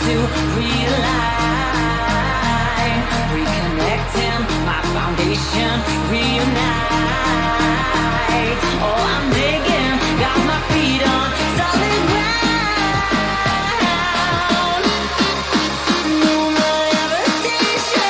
to realign, reconnecting my foundation, reunite. Oh, I'm digging, got my feet on solid ground. No more levitation.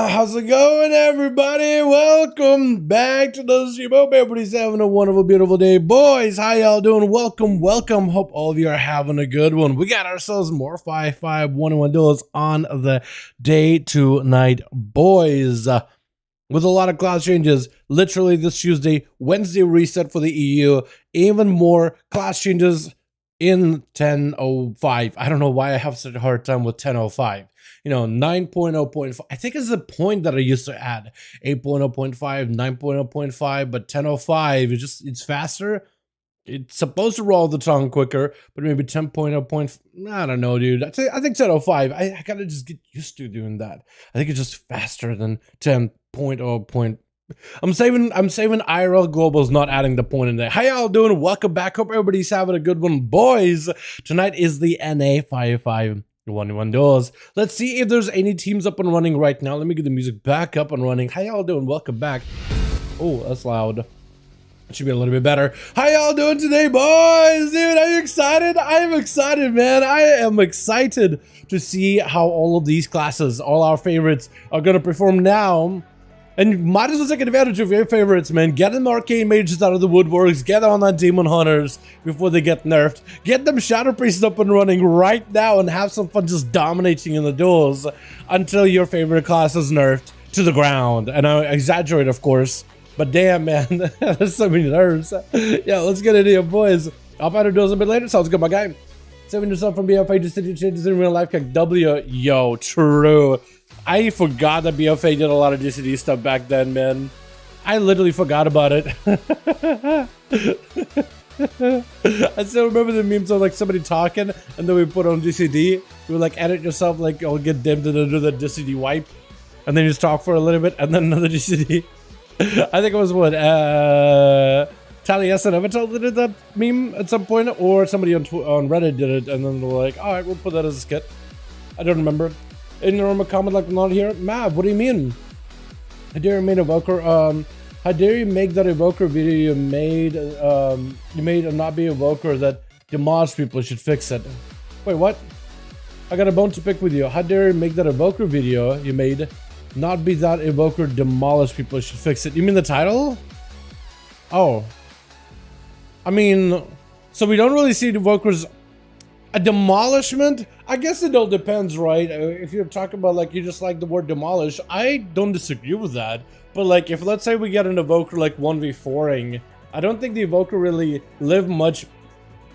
How's it going, everybody? Welcome back to the stream. Hope everybody's having a wonderful, beautiful day. Boys, how y'all doing? Welcome. Hope all of you are having a good one. We got ourselves more 5V5 1v1 Duels on the day tonight, boys. With a lot of class changes, literally this Tuesday, Wednesday reset for the EU, even more class changes in 10.05. I don't know why I have such a hard time with 10.05. You know, 9.0.5, I think is the point that I used to add. 8.0.5, 9.0.5, but 10.05, it's faster. It's supposed to roll the tongue quicker, but maybe 10.0. I don't know, dude. I think 10.05. I gotta just get used to doing that. I think it's just faster than 10.0. I'm saving IRL Global's not adding the point in there. How y'all doing? Welcome back. Hope everybody's having a good one, boys. Tonight is the NA 5V5 1v1 Duels. Let's see if there's any teams up and running right now. Let me get the music back up and running. How y'all doing? Welcome back. Oh, that's loud. It should be a little bit better. How y'all doing today, boys? Dude, are you excited? I am excited, man. I am excited to see how all of these classes, all our favorites, are going to perform now. And you might as well take advantage of your favorites, man. Get them arcane mages out of the woodworks. Get on that demon hunters before they get nerfed. Get them shadow priests up and running right now and have some fun just dominating in the duels until your favorite class is nerfed to the ground. And I exaggerate, of course, but damn, man, there's so many nerves. Yeah, let's get into it, boys. I'll find duels a bit later. Sounds good, my guy. Saving yourself from BFA to city changes in real life. Like W, yo, true. I forgot that BFA did a lot of DCD stuff back then, man. I literally forgot about it. I still remember the memes of like somebody talking and then we put on DCD. We would like edit yourself, like I'll get dimmed and then do the DCD wipe. And then you just talk for a little bit and then another DCD. I think it was what, Taliesin Avatar that did that meme at some point, or somebody on Reddit did it, and then they're like, alright, we'll put that as a skit. I don't remember. In normal comment like not here. Mav, what do you mean? How dare you make Evoker? How dare you make that Evoker video you made and not be Evoker that demolished people should fix it? Wait, what? I got a bone to pick with you. How dare you make that Evoker video you made not be that Evoker demolished people should fix it? You mean the title? Oh. I mean, so we don't really see Evokers a demolishment? I guess it all depends, right? If you're talking about like you just like the word demolish, I don't disagree with that. But like if let's say we get an Evoker like 1v4ing, I don't think the Evoker really live much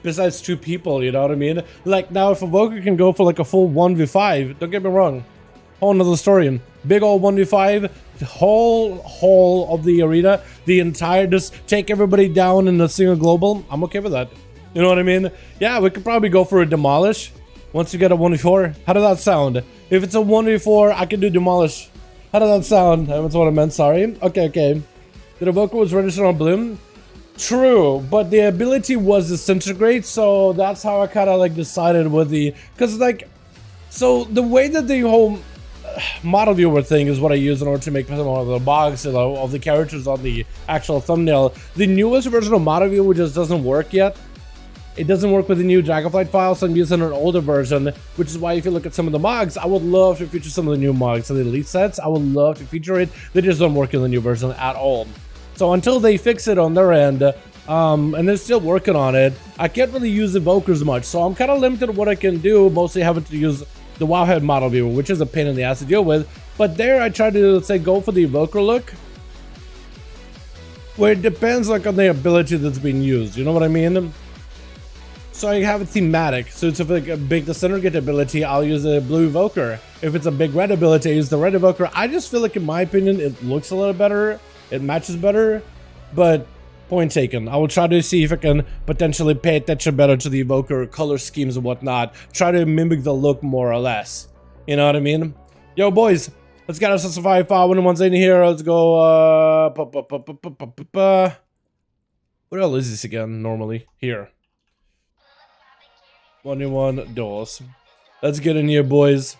besides 2 people, you know what I mean? Like now if Evoker can go for like a full 1v5, don't get me wrong, whole another story. Big old 1v5, the whole of the arena, the entire, just take everybody down in a single global, I'm okay with that. You know what I mean? Yeah, we could probably go for a demolish once you get a 1v4. How does that sound? If it's a 1v4, I can do demolish. How does that sound? That's what I meant, sorry. Okay. The Evoker was registered on Bloom. True, but the ability was disintegrate, so that's how I kind of like decided with the, because like, so the way that the whole model viewer thing is what I use in order to make some of the box of the characters on the actual thumbnail. The newest version of model viewer just doesn't work yet. It doesn't work with the new Dragonflight file, so I'm using an older version, which is why if you look at some of the mods, I would love to feature some of the new mods. So the elite sets, I would love to feature it. They just don't work in the new version at all. So until they fix it on their end, and they're still working on it, I can't really use Evokers much. So I'm kind of limited to what I can do, mostly having to use the Wowhead model viewer, which is a pain in the ass to deal with. But there I try to, let's say, go for the Evoker look, where it depends like on the ability that's being used, you know what I mean? So I have it thematic. So it's if like a big disintegrate ability, I'll use a blue Evoker. If it's a big red ability, I use the red Evoker. I just feel like, in my opinion, it looks a little better, it matches better, but point taken. I will try to see if I can potentially pay attention better to the Evoker color schemes and whatnot. Try to mimic the look more or less. You know what I mean? Yo, boys, let's get ourselves a 5V5 1v1 in here. Let's go. What else is this again? Normally here. 1v1 Duels. Let's get in here, boys.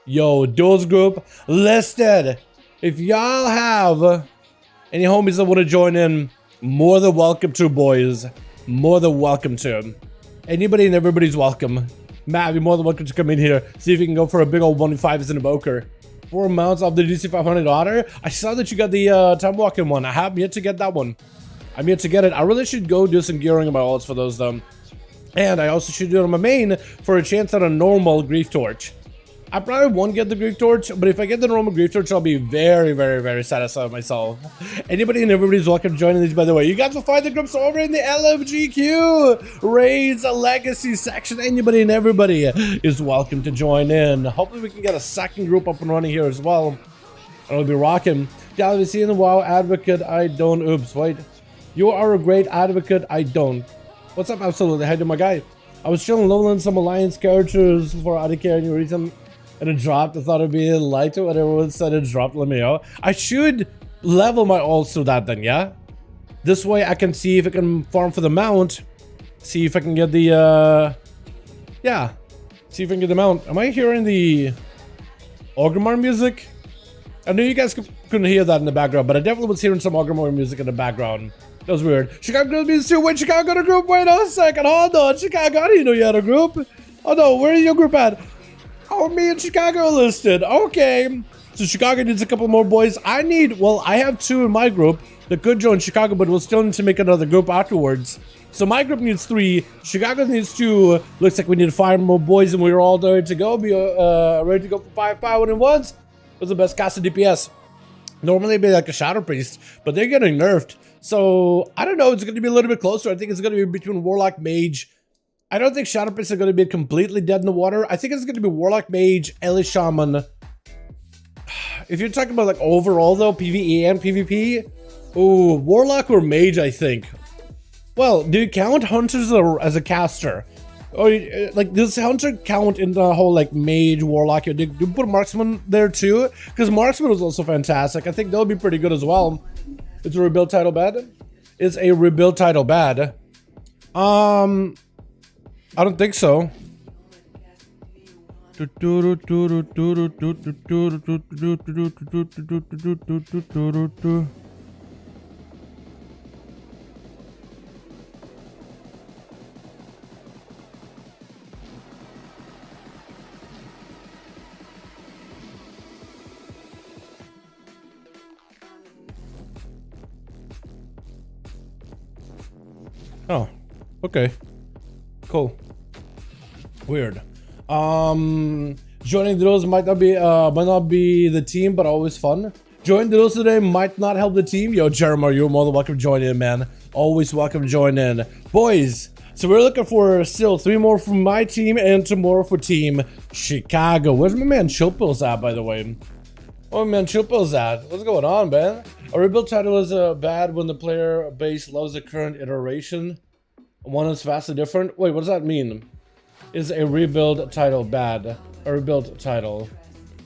Yo, Duels group listed. If y'all have any homies that want to join in, more than welcome to, boys. More than welcome to. Anybody and everybody's welcome. Matt, you're more than welcome to come in here. See if you can go for a big old 1v5 as an Evoker. 4 mounts of the DC500 Otter. I saw that you got the time walking one. I have yet to get that one. I'm yet to get it. I really should go do some gearing on my ults for those though. And I also should do it on my main for a chance at a normal Grief Torch. I probably won't get the Grief Torch, but if I get the normal Grief Torch, I'll be very, very, very satisfied with myself. Anybody and everybody's welcome to join in these, by the way. You guys will find the groups over in the LFGQ Raids Legacy section. Anybody and everybody is welcome to join in. Hopefully we can get a second group up and running here as well. I'll be rocking. Yeah, I've seen the WoW advocate. I don't. Oops, wait. You are a great advocate. I don't. What's up? Absolutely. How you doing, my guy? I was chilling leveling some alliance characters for out of care any reason, and it dropped. I thought it'd be light to whatever was said. It dropped. Let me know. I should level my ults through that then, yeah? This way I can see if I can farm for the mount. See if I can get the, yeah. See if I can get the mount. Am I hearing the Orgrimmar music? I know you guys couldn't hear that in the background, but I definitely was hearing some Orgrimmar music in the background. That was weird. Chicago Girls means too. Wait, Chicago got a group? Wait a second. Hold on. Chicago, I didn't know you had a group. Oh no, where is your group at? Oh, me and Chicago are listed. Okay. So Chicago needs a couple more boys. I have 2 in my group that could join Chicago, but we'll still need to make another group afterwards. So my group needs 3. Chicago needs 2. Looks like we need 5 more boys, and we're all ready to go. Be ready to go for 5V5 1v1s. What's the best cast of DPS? Normally it'd be like a Shadow Priest, but they're getting nerfed. So, I don't know, it's going to be a little bit closer. I think it's going to be between Warlock, Mage. I don't think Shadow Priest are going to be completely dead in the water. I think it's going to be Warlock, Mage, Ellie Shaman. If you're talking about like overall though, PvE and PvP, ooh, Warlock or Mage, I think. Well, do you count hunters as a caster? Or like does hunter count in the whole like mage warlock? Do you put marksman there too? Because marksman is also fantastic. I think that would be pretty good as well. Is a rebuild title bad? Is a rebuild title bad? I don't think so. Oh, okay, cool. Weird. Joining Duels might not be the team, but always fun. Joining Duels today might not help the team. Yo, Jeremiah, you're more than welcome to join in, man. Always welcome to join in, boys. So we're looking for still 3 more from my team and 2 more for Team Chicago. Where's my man Chopil's at, by the way? Oh, man, Chopil's at. What's going on, man? A rebuild title is bad when the player base loves the current iteration. One is vastly different. Wait, what does that mean? Is a rebuild title bad? A rebuild title.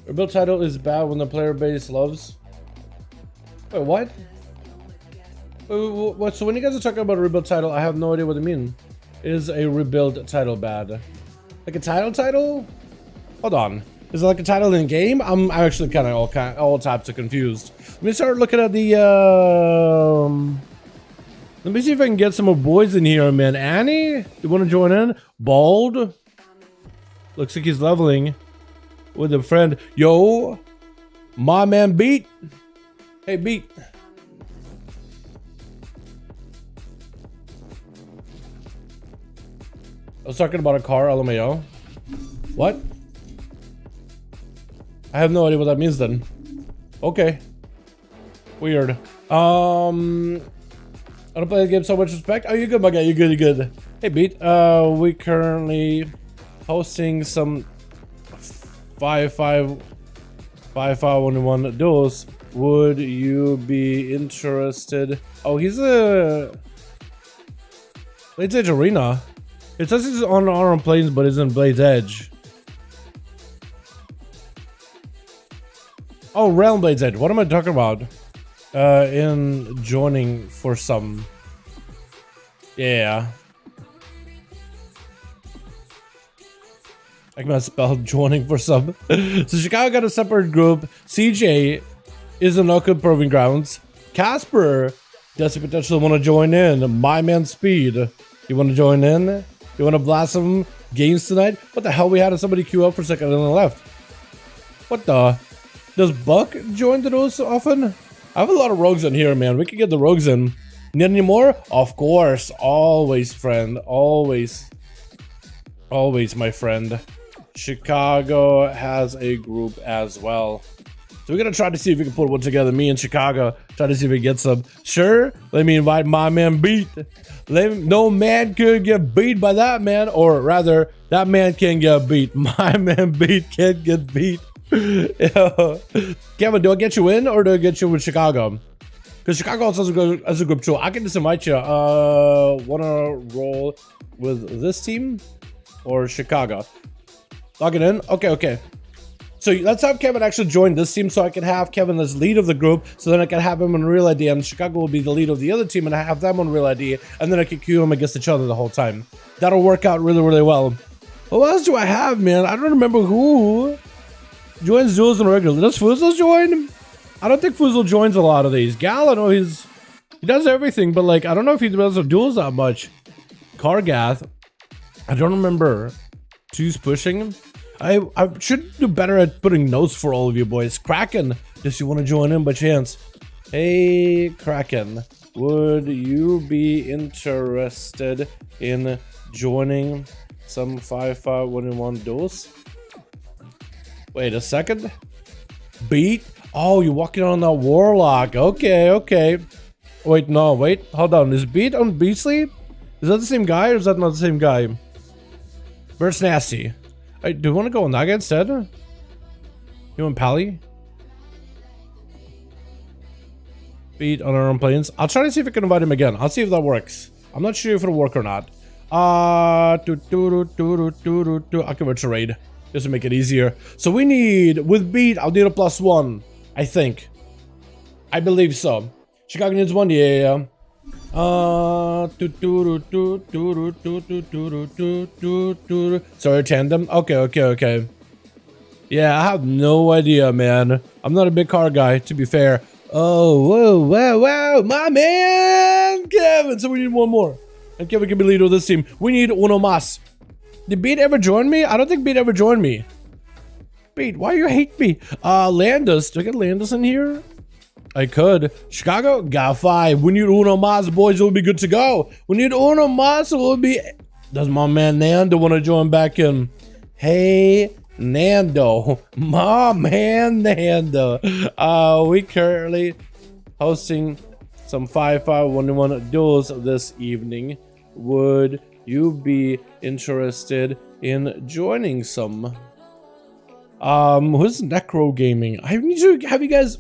Rebuild title is bad when the player base loves. Wait, what? What? So when you guys are talking about a rebuild title, I have no idea what it means. Is a rebuild title bad? Like a title? Hold on. Is it like a title in game? I'm actually kind of all types of confused. Let me start looking at the. Let me see if I can get some more boys in here, man. Annie, you want to join in? Bald. Looks like he's leveling with a friend. Yo, my man Beat. Hey, Beat. I was talking about a car, LMAO. What? I have no idea what that means then. Okay. Weird. I don't play the game so much respect. Oh, you're good, my guy. You're good. You're good. Hey, Beat. We currently hosting some 5V5 1v1 duels. Would you be interested? Oh, he's a Blades Edge Arena. It says he's on Arm Planes, but isn't Blades Edge. Oh, Realm Blades Edge. What am I talking about? In joining for some. Yeah. I can spell joining for some. So Chicago got a separate group. CJ is in Oakland Proving Grounds. Casper does the potential want to join in. My man Speed. You want to join in? You want to blast some games tonight? What the hell? We had somebody queue up for a second and then left. What the? Does Buck join the duels often? I have a lot of rogues in here, man. We can get the rogues in. Need any more? Of course. Always, friend. Always. Always, my friend. Chicago has a group as well. So we're going to try to see if we can put one together. Me and Chicago. Try to see if we get some. Sure. Let me invite my man Beat. No man could get beat by that man. Or rather, that man can get beat. My man Beat can't get beat. Kevin, do I get you in or do I get you with Chicago? Because Chicago also has a group too. I can just invite you. Wanna roll with this team or Chicago? Log it in. Okay. So let's have Kevin actually join this team so I can have Kevin as lead of the group. So then I can have him on Real ID and Chicago will be the lead of the other team and I have them on Real ID. And then I can queue them against each other the whole time. That'll work out really, really well. What else do I have, man? I don't remember who joins duels on regular. Does Fuzzle join? I don't think Fuzzle joins a lot of these. Gal, I know he does everything, but like I don't know if he does the duels that much. Cargath, I don't remember. Two's pushing. I should do better at putting notes for all of you boys. Kraken, does you want to join in by chance? Hey Kraken, would you be interested in joining some 5v5 1v1 duels? Wait a second. Beat? Oh, you're walking on that warlock. Okay. Wait, no, wait. Hold on. Is Beat on Beastly? Is that the same guy or is that not the same guy? Burst Nasty. Do you want to go on Naga instead? You want Pally? Beat on our own planes. I'll try to see if I can invite him again. I'll see if that works. I'm not sure if it'll work or not. I'll convert to raid just to make it easier. So we need, with beat, I'll need a +1, I think. I believe so. Chicago needs 1, yeah. Sorry, tandem. Okay. Yeah, I have no idea, man. I'm not a big car guy, to be fair. Oh, whoa, my man, Kevin. So we need one more. And Kevin can be leader of this team. We need uno más. Did Beat ever join me? I don't think Beat ever joined me. Beat, why you hate me? Landis. Do I get Landis in here? I could. Chicago, got 5. We need uno más, boys. We'll be good to go. We need uno más. We'll be. Does my man Nando want to join back in? Hey, Nando, my man Nando. We currently hosting some 5V5 1v1 duels this evening. Would you be interested in joining some? Who's Necro Gaming? I need to have you guys.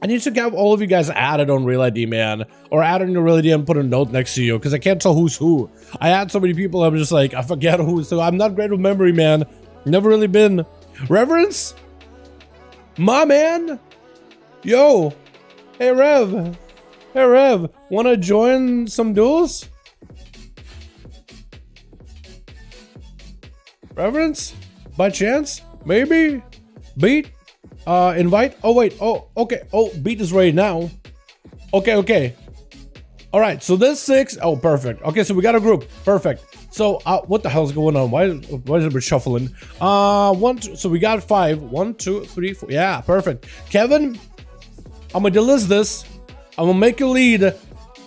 I need to have all of you guys added on Real ID, man, or add on your Real ID and put a note next to you because I can't tell who's who. I add so many people, I'm just like I forget who. So I'm not great with memory, man. Never really been. Reverence, my man. Yo, hey Rev, wanna join some duels? Reverence, by chance, maybe. Beat, invite. Oh wait, oh okay. Oh, Beat is ready now. Okay. All right, so this 6. Oh, perfect. Okay, so we got a group. Perfect. So what the hell's going on? Why is it shuffling? 1, 2, so we got 5. 1, 2, 3, 4. Yeah, perfect. Kevin, I'm gonna delist this. I'm gonna make a lead.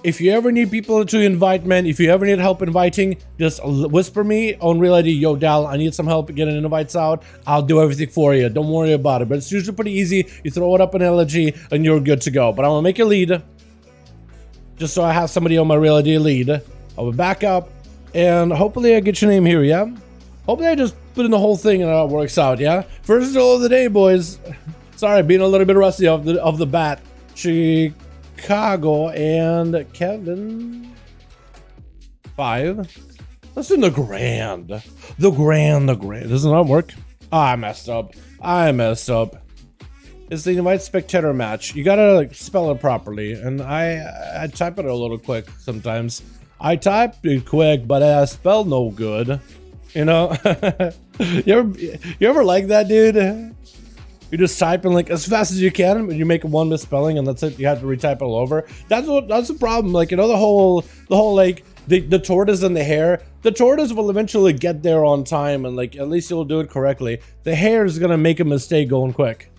If you ever need people to invite, man, if you ever need help inviting, just whisper me on Real ID. Yo, Dal, I need some help getting invites out. I'll do everything for you. Don't worry about it. But it's usually pretty easy. You throw it up in LG and you're good to go. But I'm gonna make a lead, just so I have somebody on my Real ID lead. I'll be back up. And hopefully I get your name here, yeah? Hopefully I just put in the whole thing and it works out, yeah? First duel of the day, boys. Sorry, being a little bit rusty off the bat. Chicago and Kevin. 5. Let's do the grand. The grand. Doesn't that work? Oh, I messed up. It's the invite spectator match. You gotta like spell it properly. And I type it a little quick sometimes. I typed it quick, but I spelled no good. You know? you ever like that, dude? You just type in like as fast as you can, but you make one misspelling and that's it. You have to retype it all over. That's the problem. Like, you know, the whole like the tortoise and the hare. The tortoise will eventually get there on time and like at least you'll do it correctly. The hare is gonna make a mistake going quick.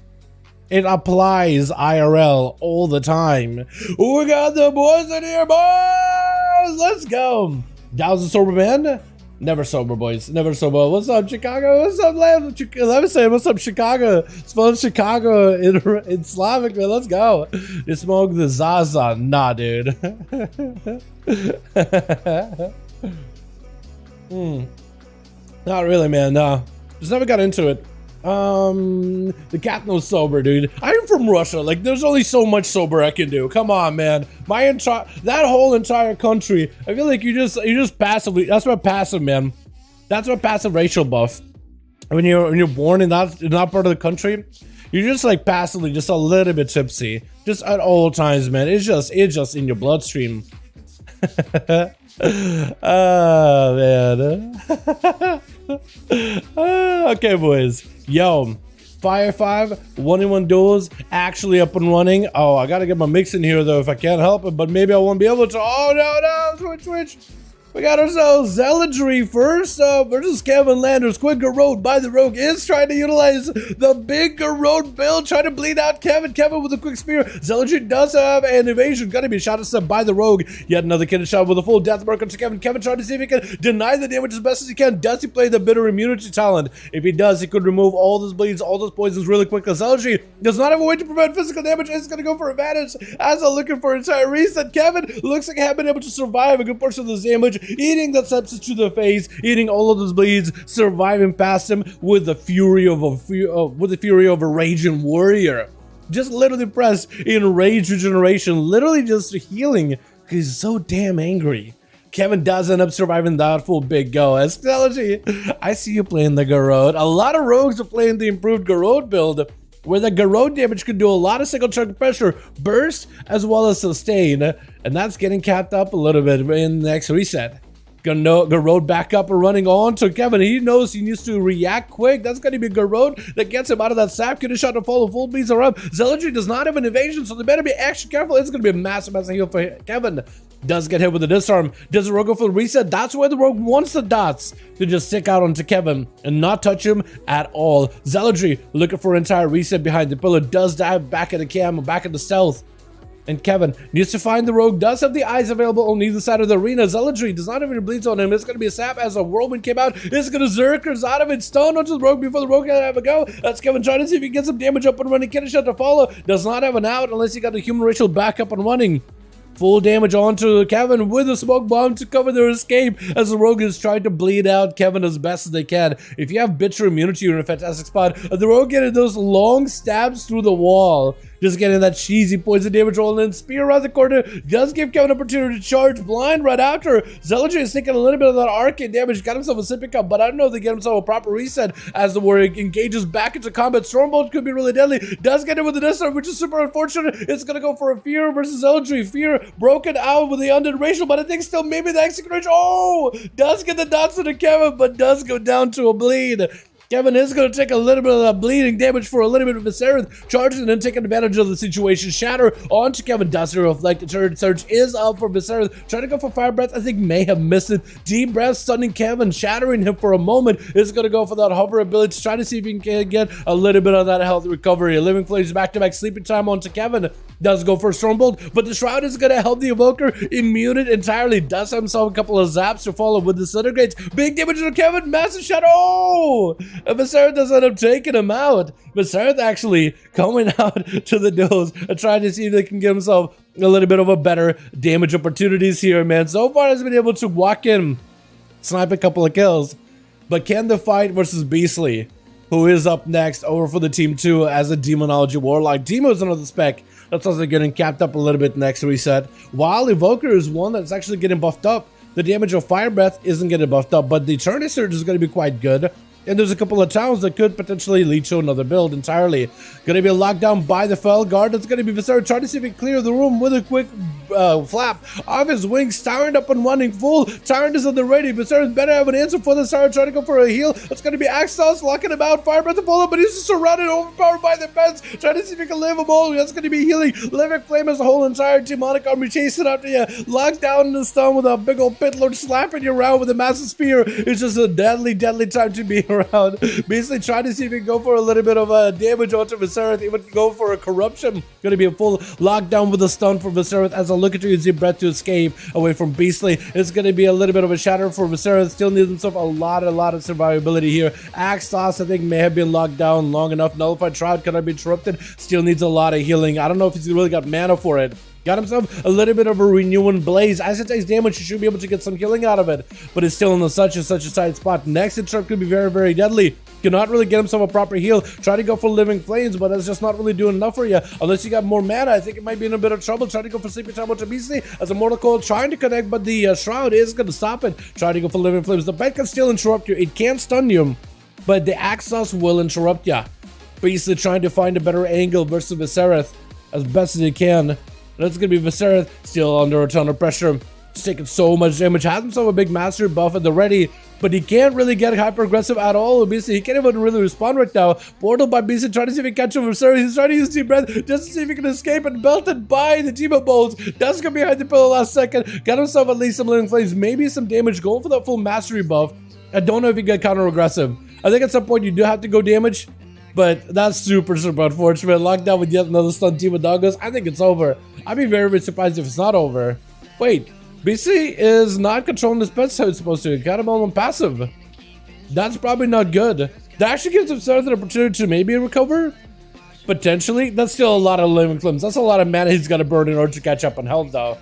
It applies IRL all the time. We got the boys in here, boys! Let's go! Dow's a sober man? Never sober, boys. Never sober. What's up, Chicago? What's up, land? Let me say, what's up, Chicago? Spelling Chicago in Slavic, man. Let's go. You smoke the Zaza. Nah, dude. Not really, man. Nah. Just never got into it. The cat knows sober, dude. I'm from Russia. Like, there's only so much sober I can do. Come on, man. That whole entire country. I feel like you just passively. That's what passive, man. That's what passive racial buff. When you're born in that part of the country, you're just like passively, just a little bit tipsy, just at all times, man. It's just in your bloodstream. Oh man. Okay, boys. Yo, 5V5 1v1 duels actually up and running. Oh, I gotta get my mix in here though if I can't help it, but maybe I won't be able to. Oh no, switch. We got ourselves Zealotry first up versus Kevin Landers. Quick Road by the Rogue is trying to utilize the big Road build, trying to bleed out Kevin. Kevin with a quick spear. Zealotry does have an evasion. Gonna be shot at by the Rogue. Yet another kid shot with a full death mark onto Kevin. Kevin trying to see if he can deny the damage as best as he can. Does he play the bitter immunity talent? If he does, he could remove all those bleeds, all those poisons really quick. Zealotry does not have a way to prevent physical damage. It's gonna go for advantage as I'm looking for an entire reset. Kevin looks like he have been able to survive a good portion of this damage. Eating that sepsis to the face, eating all of those bleeds, surviving past him with the fury of a raging warrior. Just literally pressed in rage regeneration, literally just healing because he's so damn angry. Kevin does end up surviving that full big go. Astrology, I see you playing the Garrod. A lot of rogues are playing the improved Garrod build, where the Garrod damage could do a lot of single chunk pressure, burst, as well as sustain. And that's getting capped up a little bit in the next reset. Garrod back up and running on to Kevin. He knows he needs to react quick. That's going to be Garrod that gets him out of that sap. Get a shot to follow. Full beats are up. Zealotry does not have an evasion, so they better be extra careful. It's going to be a massive heal for Kevin. Does get hit with a disarm. Does the rogue go for the reset? That's where the rogue wants the dots to just stick out onto Kevin and not touch him at all. Zealotry looking for an entire reset behind the pillar. Does dive back at the cam, back at the stealth. And Kevin needs to find the rogue, does have the eyes available on either side of the arena. Zealotry does not have any bleeds on him. It's going to be a sap as a whirlwind came out. It's going to Zerkers out of it, stun onto the rogue before the rogue can have a go. That's Kevin trying to see if he can get some damage up and running. Get a shot to follow. Does not have an out unless he got the human racial back up and running. Full damage onto Kevin with a smoke bomb to cover their escape as the rogue is trying to bleed out Kevin as best as they can. If you have bitter immunity, you're in a fantastic spot. The rogue getting those long stabs through the wall. Just getting that cheesy poison damage rolling in. Spear around the corner does give Kevin an opportunity to charge blind right after. Zealotry is taking a little bit of that arcane damage. Got himself a sipping cup, but I don't know if they get himself a proper reset as the warrior engages back into combat. Stormbolt could be really deadly. Does get it with the disarm, which is super unfortunate. It's going to go for a Fear versus Zealotry. Fear broken out with the undead racial, but I think still maybe the execution. Oh! Does get the dots into Kevin, but does go down to a bleed. Kevin is going to take a little bit of that bleeding damage for a little bit of Viserys, charging and taking advantage of the situation. Shatter onto Kevin. Does reflect. The turret surge is up for Viserys. Trying to go for fire breath. I think may have missed it. Deep breath stunning Kevin, shattering him for a moment. Is going to go for that hover ability to try to see if he can get a little bit of that health recovery. Living Flames back-to-back sleeping time onto Kevin. Does go for Stormbolt, but the Shroud is going to help the Evoker immune it entirely. Does have himself a couple of zaps to follow with disintegrates. Big damage to Kevin. Massive shadow. Oh! Viserys does end up taking him out. Viserys actually coming out to the Duels and trying to see if they can get himself a little bit of a better damage opportunities here, man. So far has been able to walk in, snipe a couple of kills, but can the fight versus Beastly, who is up next over for the team 2 as a Demonology Warlock. Demo is another spec that's also getting capped up a little bit next reset, while Evoker is one that's actually getting buffed up. The damage of Fire Breath isn't getting buffed up, but the Eternity Surge is going to be quite good. And there's a couple of towns that could potentially lead to another build entirely. Gonna be locked down by the Fell Guard. That's gonna be Viserys trying to see if he can clear the room with a quick flap of his wings. Tyrant up and running full. Tyrant is on the ready. Viserys better have an answer for this. Tyrant trying to go for a heal. It's gonna be Axos locking him out. Fire Breath to follow, but he's just surrounded, overpowered by the fence. Trying to see if he can live him all. That's gonna be healing. Living Flame as a whole entire demonic army chasing after you. Locked down in the stone with a big old pit lord slapping you around with a massive spear. It's just a deadly, deadly time to be around. Basically trying to see if he can go for a little bit of damage onto Viserys, even go for a corruption. Going to be a full lockdown with a stun for Viserys as I look at you and see breath to escape away from Beastly. It's going to be a little bit of a shatter for Viserys. Still needs himself a lot of survivability here. Axe Toss, I think, may have been locked down long enough. Nullified Shroud cannot be interrupted. Still needs a lot of healing. I don't know if he's really got mana for it. Got himself a little bit of a renewing blaze. As it takes damage, you should be able to get some healing out of it. But it's still in a such a tight spot. Next interrupt could be very, very deadly. Cannot really get himself a proper heal. Try to go for Living Flames, but that's just not really doing enough for you. Unless you got more mana, I think it might be in a bit of trouble. Try to go for Sleeping Time with Beastly as a Mortal Coil trying to connect, but the Shroud is going to stop it. Try to go for Living Flames. The bed can still interrupt you. It can't stun you, but the Axos will interrupt you. Beastly trying to find a better angle versus Viserys as best as he can. That's going to be Viserys still under a ton of pressure. He's taking so much damage. Has himself a big mastery buff at the ready, but he can't really get hyper aggressive at all. Beastly, he can't even really respond right now. Portal by Beastly trying to see if he can catch him. Viserys, he's trying to use Deep Breath just to see if he can escape, and belted by the Demon Bolts. Does come behind the pillar last second. Got himself at least some Living Flames, maybe some damage, going for that full mastery buff. I don't know if he got counter aggressive. I think at some point you do have to go damage, but that's super unfortunate. Locked down with yet another stun team of doggos. I think it's over. I'd be very, very surprised if it's not over. Wait, BC is not controlling this pet how it's supposed to. Got him on passive. That's probably not good. That actually gives him an opportunity to maybe recover. Potentially. That's still a lot of Living Flames. That's a lot of mana he's got to burn in order to catch up on health, though.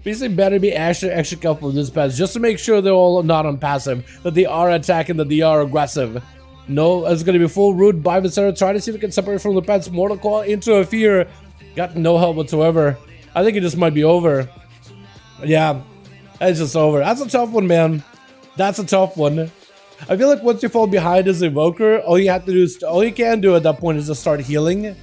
BC better be extra careful with this pass, just to make sure they're all not on passive, that they are attacking, that they are aggressive. No, it's going to be full root by Viserys. Try to see if we can separate from the pets. Mortal Coil into a Fear. Got no help whatsoever. I think it just might be over. Yeah. It's just over. That's a tough one, man. That's a tough one. I feel like once you fall behind as Evoker, all you have to do is, all you can do at that point is just start healing.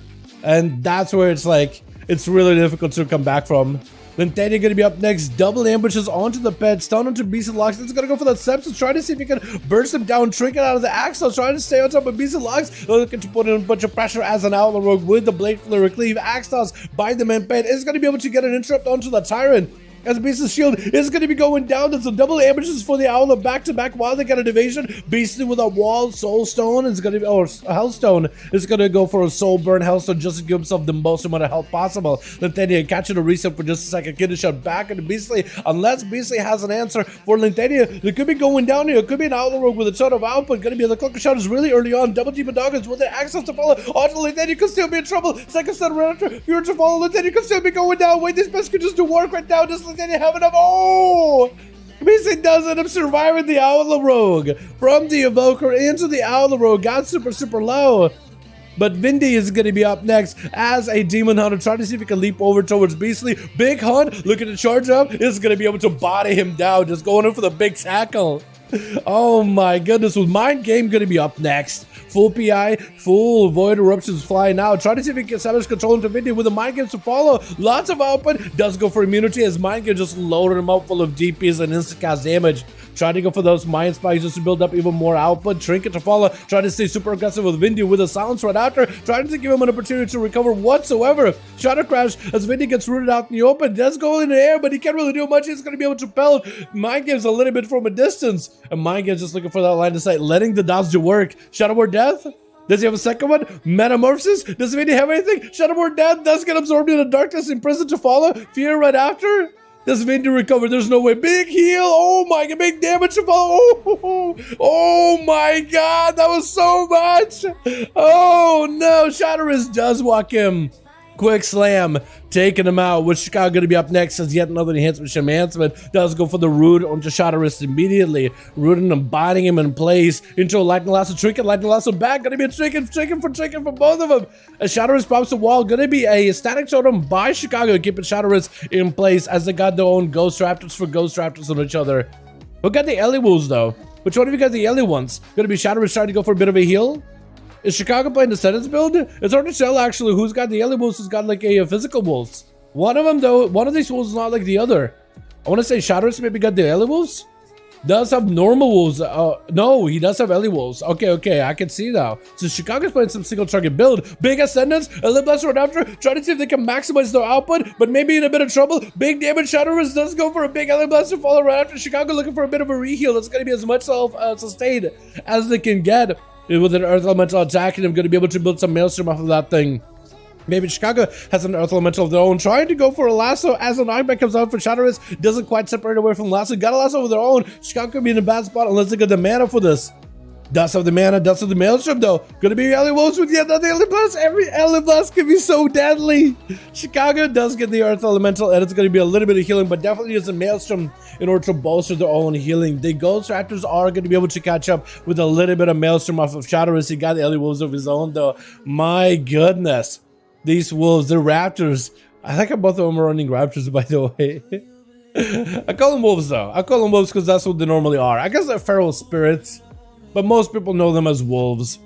And that's where it's like, it's really difficult to come back from. Then Teddy gonna be up next. Double ambushes onto the pet, stun onto BC Locks. It's gonna go for that Sepsis, trying to see if he can burst him down, trinket out of the Axel, trying to stay on top of BC Locks. Looking to put in a bunch of pressure as an Outlaw Rogue with the Blade Flare Cleave. Axtos by the man pet is gonna be able to get an interrupt onto the Tyrant. As Beast's shield is going to be going down. There's some double ambushes for the Owl back to back while they get an evasion. Beastly with a wall, Soul Stone is going to be, or Hellstone is going to go for a Soul Burn Hellstone just to give himself the most amount of health possible. Lintania catching a reset for just a second. Getting shot back into Beastly. Unless Beastly has an answer for Lintania, they could be going down here. It could be an Outlaw Rogue with a ton of output. Going to be the Clucker Shot is really early on. Double Demon Doggers with their access to follow. Onto Lintania could still be in trouble. Second set right after. If you were to follow, Lintania could still be going down. Wait, this best could just do work right now. Does Lintania have enough? Oh! Beastly does end up surviving the Outlaw Rogue. From the Evoker into the Outlaw Rogue. Got super low. But Vindy is going to be up next as a Demon Hunter, trying to see if he can leap over towards Beastly. Big Hunt looking to charge up. Is going to be able to body him down. Just going in for the big tackle. Oh my goodness. With Mind Game going to be up next. Full PI, full Void Eruptions flying out. Trying to see if he can establish control into Vindy with the Mind Games to follow. Lots of output. Does go for immunity as Mind Game just loaded him up full of DPs and instant cast damage. Trying to go for those Mind Spikes just to build up even more output. Trinket to follow. Trying to stay super aggressive with Vindy with a silence right after. Trying to give him an opportunity to recover whatsoever. Shadow Crash as Vindy gets rooted out in the open. Does go in the air, but he can't really do much. He's going to be able to pelt. Mind Games a little bit from a distance. And Mind Games just looking for that line of sight, letting the dodge do work. Shadowboard Death? Does he have a second one? Metamorphosis? Does Vindy have anything? Shadowboard Death does get absorbed into darkness in prison to follow. Fear right after? Does Vindy recover? There's no way. Big heal. Oh my god. Big damage to follow. Oh my god. That was so much. Oh no. Shadowrist does walk him. Quick slam, taking him out. With Chicago going to be up next as yet another enhancement. Does go for the root onto Shadowrist immediately. Rooting him, binding him in place into a Lightning Lasso Trinket. Lightning Lasso back. Going to be a Trinket for both of them. As Shadowrist pops the wall. Going to be a Static Totem by Chicago, keeping Shadowrist in place as they got their own Ghost Raptors for Ghost Raptors on each other. Who got the Ellie Wolves though? Which one of you got the Ellie ones? Going to be Shadowrist trying to go for a bit of a heal? Is Chicago playing the sentence build? It's hard to tell actually who's got the Ellie Wolves, who's got like a physical Wolves. One of them though, one of these Wolves is not like the other. I want to say Shadowrist maybe got the Ellie Wolves? Does have normal Wolves. No, he does have Ellie Wolves. Okay, I can see now. So Chicago's playing some single target build. Big Ascendance, Elite Blaster right after, trying to see if they can maximize their output, but maybe in a bit of trouble. Big damage, Shadowrist does go for a big Elite Blaster follow right after. Chicago looking for a bit of a reheal. It's going to be as much self-sustained as they can get. With an Earth Elemental attacking him, going to be able to build some Maelstrom off of that thing. Maybe Chicago has an Earth Elemental of their own, trying to go for a lasso as a knockback comes out for Shadowrist. Doesn't quite separate away from lasso. Got a lasso of their own. Chicago could be in a bad spot unless they get the mana for this. Does have the mana, does have the Maelstrom though. Gonna be Ellie Wolves with yet another Ellie Blast. Every Ellie Blast can be so deadly. Chicago does get the Earth Elemental and it's gonna be a little bit of healing, but definitely needs a Maelstrom in order to bolster their own healing. The Ghost Raptors are gonna be able to catch up with a little bit of Maelstrom off of Shadowrist. He got the Ellie Wolves of his own though. My goodness. These Wolves, they're Raptors. I think both of them are running Raptors by the way. I call them Wolves though. I call them Wolves because that's what they normally are. I guess they're feral spirits. But most people know them as Wolves.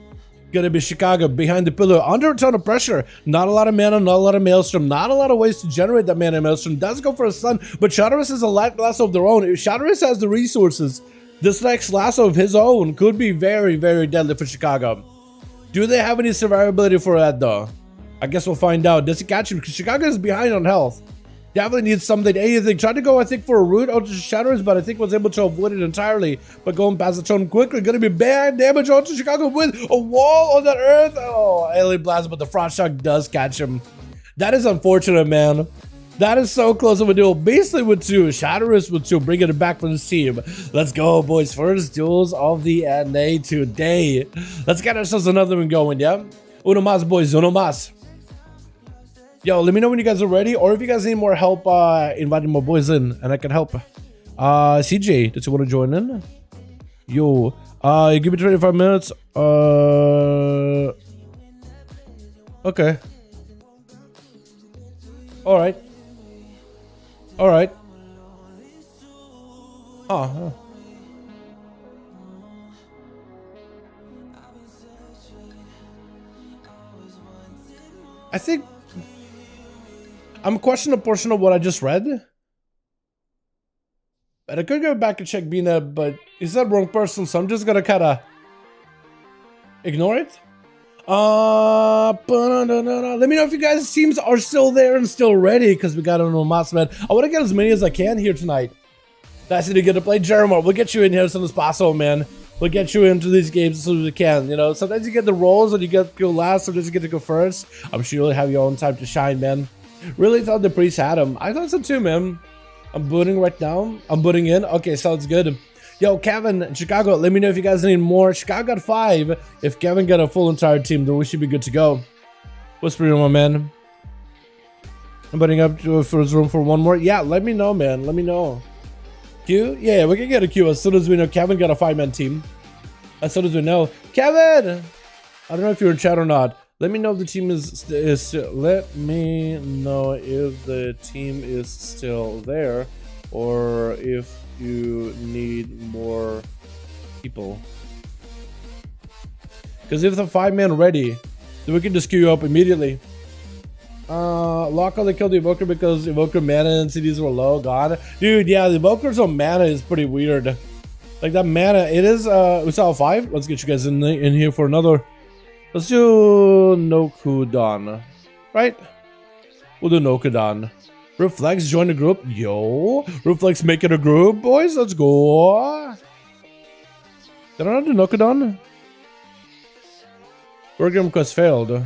Gonna be Chicago behind the pillar, under a ton of pressure. Not a lot of mana, not a lot of Maelstrom, not a lot of ways to generate that mana. Maelstrom does go for a stun, but Shadowrist has a light lasso of their own. If Shadowrist has the resources, this next lasso of his own could be very, very deadly for Chicago. Do they have any survivability for that though? I guess we'll find out. Does he catch him? Because Chicago is behind on health. Definitely needs something, anything. Tried to go, I think, for a root onto Shadows, but I think was able to avoid it entirely. But going past the tone quickly, gonna be bad damage onto Chicago with a wall on that earth. Oh, Alien Blast, but the Frost Shock does catch him. That is unfortunate, man. That is so close of a duel. Basically with two, Shadowrist with two, bringing it back for the team. Let's go, boys. First duels of the NA today. Let's get ourselves another one going, yeah? Uno mas, boys, uno mas. Yo, let me know when you guys are ready, or if you guys need more help inviting my boys in, and I can help. CJ, does you want to join in? Yo, you give me 25 minutes. Okay. All right. Huh. I think I'm questioning a portion of what I just read. But I could go back and check BNet, but he said wrong person, so I'm just gonna kinda ignore it. Let me know if you guys' teams are still there and still ready, because we got a mouse, man. I want to get as many as I can here tonight. That's it to get to play Jeremiah. We'll get you in here as soon as possible, man. We'll get you into these games as soon as we can. You know, sometimes you get the rolls and you get to go last, sometimes you get to go first. I'm sure you'll have your own time to shine, man. Really thought the priest had him. I thought so too, man. I'm booting right now. I'm booting in. Okay, sounds good. Yo, Kevin, Chicago, let me know if you guys need more. Chicago got 5. If Kevin got a full entire team, then we should be good to go. Whispering, my man. I'm putting up to for his room for one more. Yeah, let me know, man. Let me know. Q? Yeah, we can get a Q as soon as we know Kevin got a 5-man team. As soon as we know. Kevin! I don't know if you're in chat or not. Let me know if the team is let me know if the team is still there, or if you need more people. Because if the 5-man ready, then we can just queue you up immediately. Lock only killed the Evoker because Evoker mana and CDs were low. God, dude, yeah, the Evoker's own mana is pretty weird. Like that mana, it is. We saw 5. Let's get you guys in here for another. Let's do Nokudan, right? We'll do Nokudan. Reflex join the group. Yo, Reflex making a group, boys. Let's go. Did I not do Nokudan? Program request failed.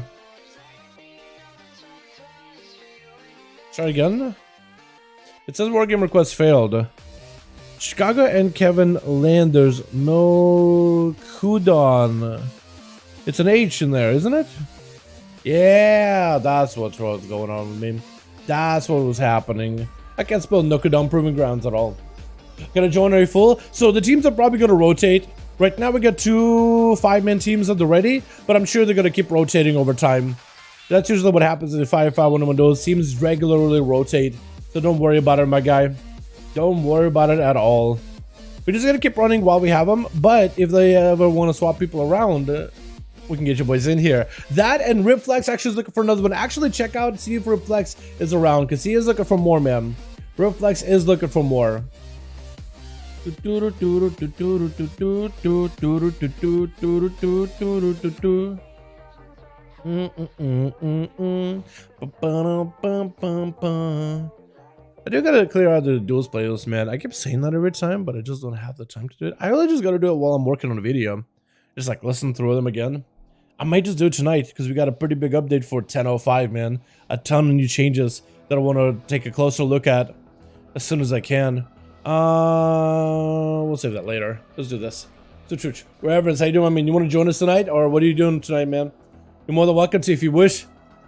Try again. It says war game request failed. Chicago and Kevin Landers. No Kudon. It's an H in there, isn't it? Yeah, that's what's going on with me. That's what was happening. I can't spell Nokudon Proving Grounds at all. Gonna join a full. So the teams are probably gonna rotate. Right now we got 2 5-man teams at the ready, but I'm sure they're gonna keep rotating over time. That's usually what happens in the 5v5 1v1 DUELS. Teams regularly rotate, so don't worry about it, my guy. Don't worry about it at all. We're just gonna keep running while we have them, but if they ever want to swap people around, we can get your boys in here. That and Ripflex actually is looking for another one. Actually, check out, see if Ripflex is around, because he is looking for more, man. Ripflex is looking for more. I do gotta clear out the Duels playlist, man. I keep saying that every time, but I just don't have the time to do it. I really just gotta do it while I'm working on a video. Just like listen through them again. I might just do it tonight because we got a pretty big update for 10.05, man. A ton of new changes that I want to take a closer look at as soon as I can. We'll save that later. Let's do this. So, Chooch, wherever it's, how you doing? I mean, you want to join us tonight, or what are you doing tonight, man? You're more than welcome to if you wish.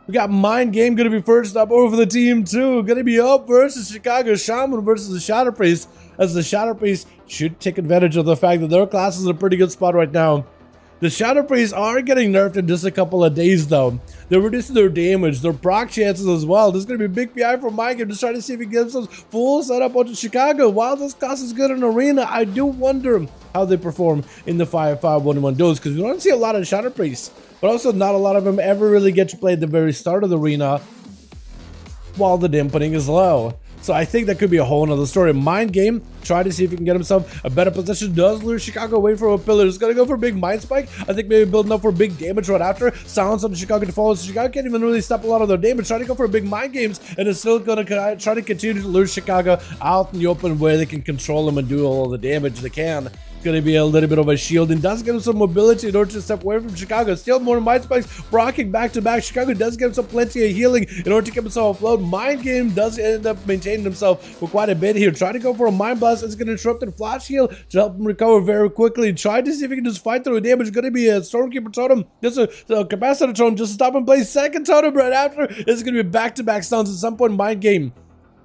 We got Mind Game gonna be first up over the team too. Gonna be up versus Chicago Shaman versus the Shadow Priest, as the Shadow Priest should take advantage of the fact that their class is in a pretty good spot right now. The Shadow Priests are getting nerfed in just a couple of days though. They're reducing their damage, their proc chances as well. There's gonna be a big PI for Mind Game, just trying to see if he gets themselves full setup onto Chicago. While this class is good in Arena, I do wonder how they perform in the 5v5 1v1 DUELS, because we don't see a lot of Shadow Priests. But also not a lot of them ever really get to play at the very start of the arena while the dampening is low. So I think that could be a whole nother story. Mind Game, try to see if he can get himself a better position. Does lure Chicago away from a pillar. He's gonna go for a big mind spike. I think maybe building up for big damage right after. Silence on Chicago to follow. So Chicago can't even really stop a lot of their damage. Trying to go for a big mind games, and it's still gonna try to continue to lure Chicago out in the open where they can control them and do all the damage they can. Going to be a little bit of a shield, and does give him some mobility in order to step away from Chicago. Still more mind spikes, brocking back to back. Chicago does give himself plenty of healing in order to keep himself afloat. Mind Game does end up maintaining himself for quite a bit here. Trying to go for a mind blast. It's going to interrupt and flash heal to help him recover very quickly. Trying to see if he can just fight through the damage. Going to be a Stormkeeper totem, just a capacitor totem, just to stop and play. Second totem right after. It's going to be back-to-back stuns at some point. Mind Game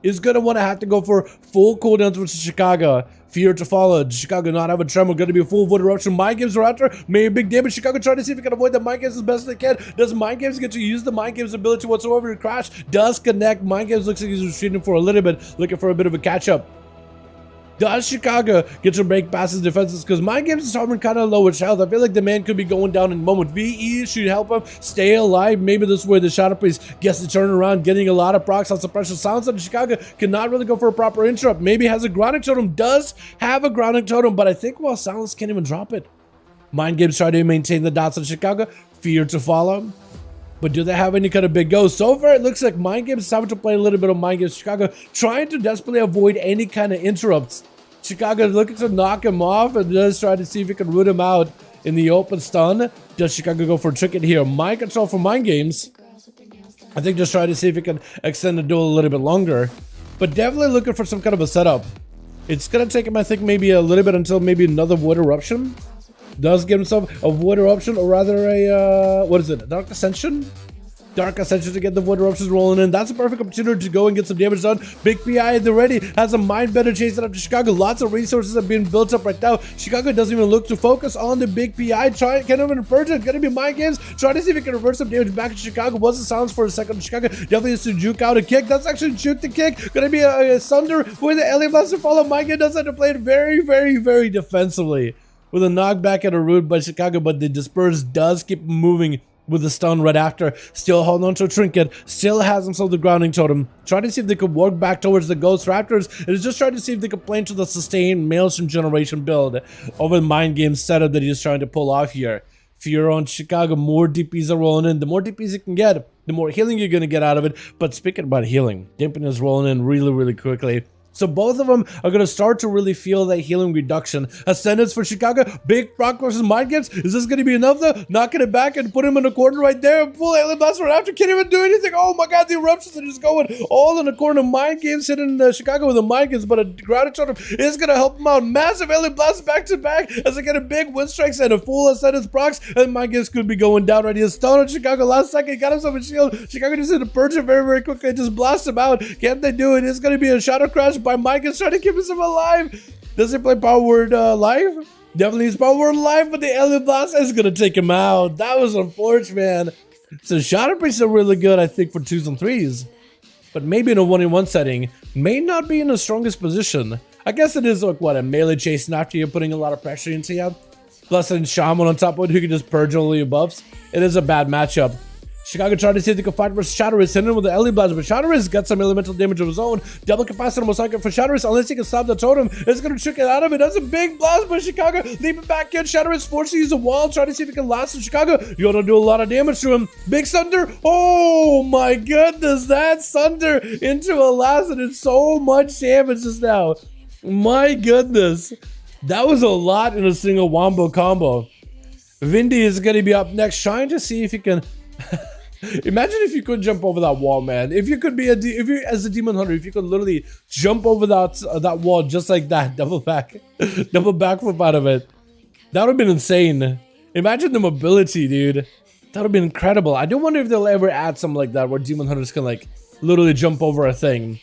is going to want to have to go for full cooldowns versus Chicago. Fear to follow. Chicago not have a tremor. Going to be a full void eruption. Mind Games are after. Maybe big damage. Chicago trying to see if he can avoid the Mind Games as best they can. Does Mind Games get to use the Mind Games ability whatsoever to crash? Does connect. Mind Games looks like he's retreating for a little bit. Looking for a bit of a catch up. Does Chicago get to break past his defenses? Because Mind Games is starting kind of low with health. I feel like the man could be going down in a moment. VE should help him stay alive. Maybe this way the Shadow Priest gets to turn around, getting a lot of procs on suppression. Sounds like Chicago cannot really go for a proper interrupt. Maybe has a grounding totem. Does have a grounding totem, but I think Silence can't even drop it. Mind Games try to maintain the dots on Chicago. Fear to follow. But do they have any kind of big go? So far, it looks like Mind Games is having to play a little bit of Mind Games Chicago, trying to desperately avoid any kind of interrupts. Chicago is looking to knock him off and just try to see if he can root him out in the open stun. Does Chicago go for a trinket here? Mind control for Mind Games. I think just try to see if he can extend the duel a little bit longer. But definitely looking for some kind of a setup. It's going to take him, I think, maybe a little bit until maybe another Void Eruption. Does give himself a Void Eruption, or rather a, what is it, Dark Ascension? Dark Ascension to get the Void Eruptions rolling in. That's a perfect opportunity to go and get some damage done. Big PI at the ready, has a mind better chasing up to Chicago. Lots of resources are being built up right now. Chicago doesn't even look to focus on the Big PI. Can't even purge it. Gonna be Mind Games. Trying to see if he can reverse some damage back to Chicago. Wasn't silence for a second. Chicago definitely has to juke out a kick. That's actually juke the kick. Gonna be a Sunder with the Alien Blaster follow. Mind Games does have to play it very, very, very defensively. With a knockback and a root by Chicago, but the Disperse does keep moving with the stun right after. Still holding on to a trinket. Still has himself the grounding totem. Trying to see if they could work back towards the Ghost Raptors. It is just trying to see if they could play into the sustained Maelstrom generation build over the Mind Game setup that he's trying to pull off here. Fear on Chicago. More DPs are rolling in. The more DPs you can get, the more healing you're going to get out of it. But speaking about healing, Dimpin is rolling in really, really quickly. So both of them are going to start to really feel that healing reduction. Ascendance for Chicago. Big proc versus Mind Games. Is this going to be enough though? Knocking it back and put him in a corner right there. Full Alien Blast right after. Can't even do anything. Oh my god, the eruptions are just going all in the corner. Mind Games hitting Chicago with the Mind Games, but a grounded totem is going to help him out. Massive Alien Blast back to back as they get a big wind strikes and a full Ascendance procs. And Mind Games could be going down right here. Stun on Chicago last second. He got himself a shield. Chicago just hit a purge it very, very quickly. Just blast him out. Can't they do it? It's going to be a Shadow Crash by Mind Games trying to keep himself alive. Does he play Power Word live? Definitely is Power Word live, but the Alien Blast is going to take him out. That was unfortunate, man. So Shadow Priest are really good, I think, for 2s and 3s. But maybe in a 1-in-1 setting, may not be in the strongest position. I guess it is like, what, a melee chasing after you're putting a lot of pressure into you. Plus then Shaman on top of it who can just purge all your buffs. It is a bad matchup. Chicago trying to see if they can fight versus Shadowriz, hitting him with the Alien Blast, but Shadowriz got some elemental damage of his own. Double capacitor almost like it for Shadowriz, unless he can stop the totem. It's going to trick it out of it. That's a big blast by Chicago. Leaping back in, Shadowriz forced to use a wall, trying to see if he can last in Chicago. You're going to do a lot of damage to him. Big Thunder. Oh my goodness, that Thunder into a last, and it's so much damage just now. My goodness. That was a lot in a single wombo combo. Vindy is going to be up next, trying to see if he can... Imagine if you could jump over that wall, man. If you could be if you as a demon hunter, if you could literally jump over that wall just like that, double backflip out of it, that would have been insane. Imagine the mobility, dude. That would have been incredible. I do wonder if they'll ever add something like that where demon hunters can like literally jump over a thing.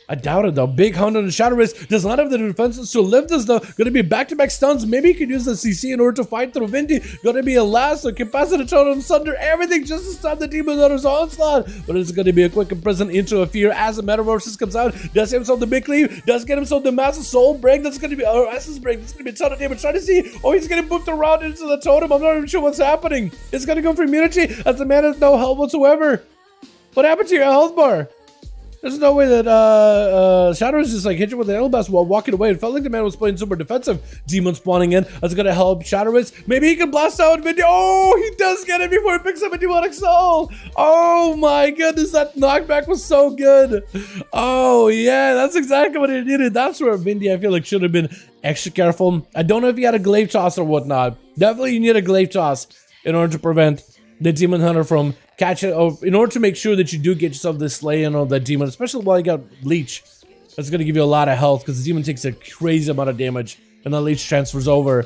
I doubt it though. Big Hound on the Shadow Risk does not have the defenses to lift this though. Gonna be back-to-back stuns. Maybe he could use the CC in order to fight through Vindy. Gonna be a last, so capacitor totem, Sunder, everything just to stop the Demon Hunter's onslaught. But it's gonna be a quick imprison into a fear as the Metamorphosis comes out. Does get himself the big cleave, does get himself the massive soul break. That's gonna be Essence break. That's gonna be a ton of damage. Trying to see. Oh, he's getting booked around into the totem. I'm not even sure what's happening. It's gonna go for immunity as the man has no health whatsoever. What happened to your health bar? There's no way that Shadow is just like hit you with an L-Blast while walking away. It felt like the man was playing super defensive. Demon spawning in. That's gonna help Shadowriz. Maybe he can blast out Vindy. Oh, he does get it before he picks up a demonic soul. Oh my goodness, that knockback was so good. Oh yeah, that's exactly what he needed. That's where Vindy, I feel like, should have been extra careful. I don't know if he had a glaive toss or whatnot. Definitely you need a glaive toss in order to prevent the Demon Hunter from catching, or in order to make sure that you do get yourself the slaying of that demon, especially while you got Leech. That's going to give you a lot of health because the demon takes a crazy amount of damage and the Leech transfers over.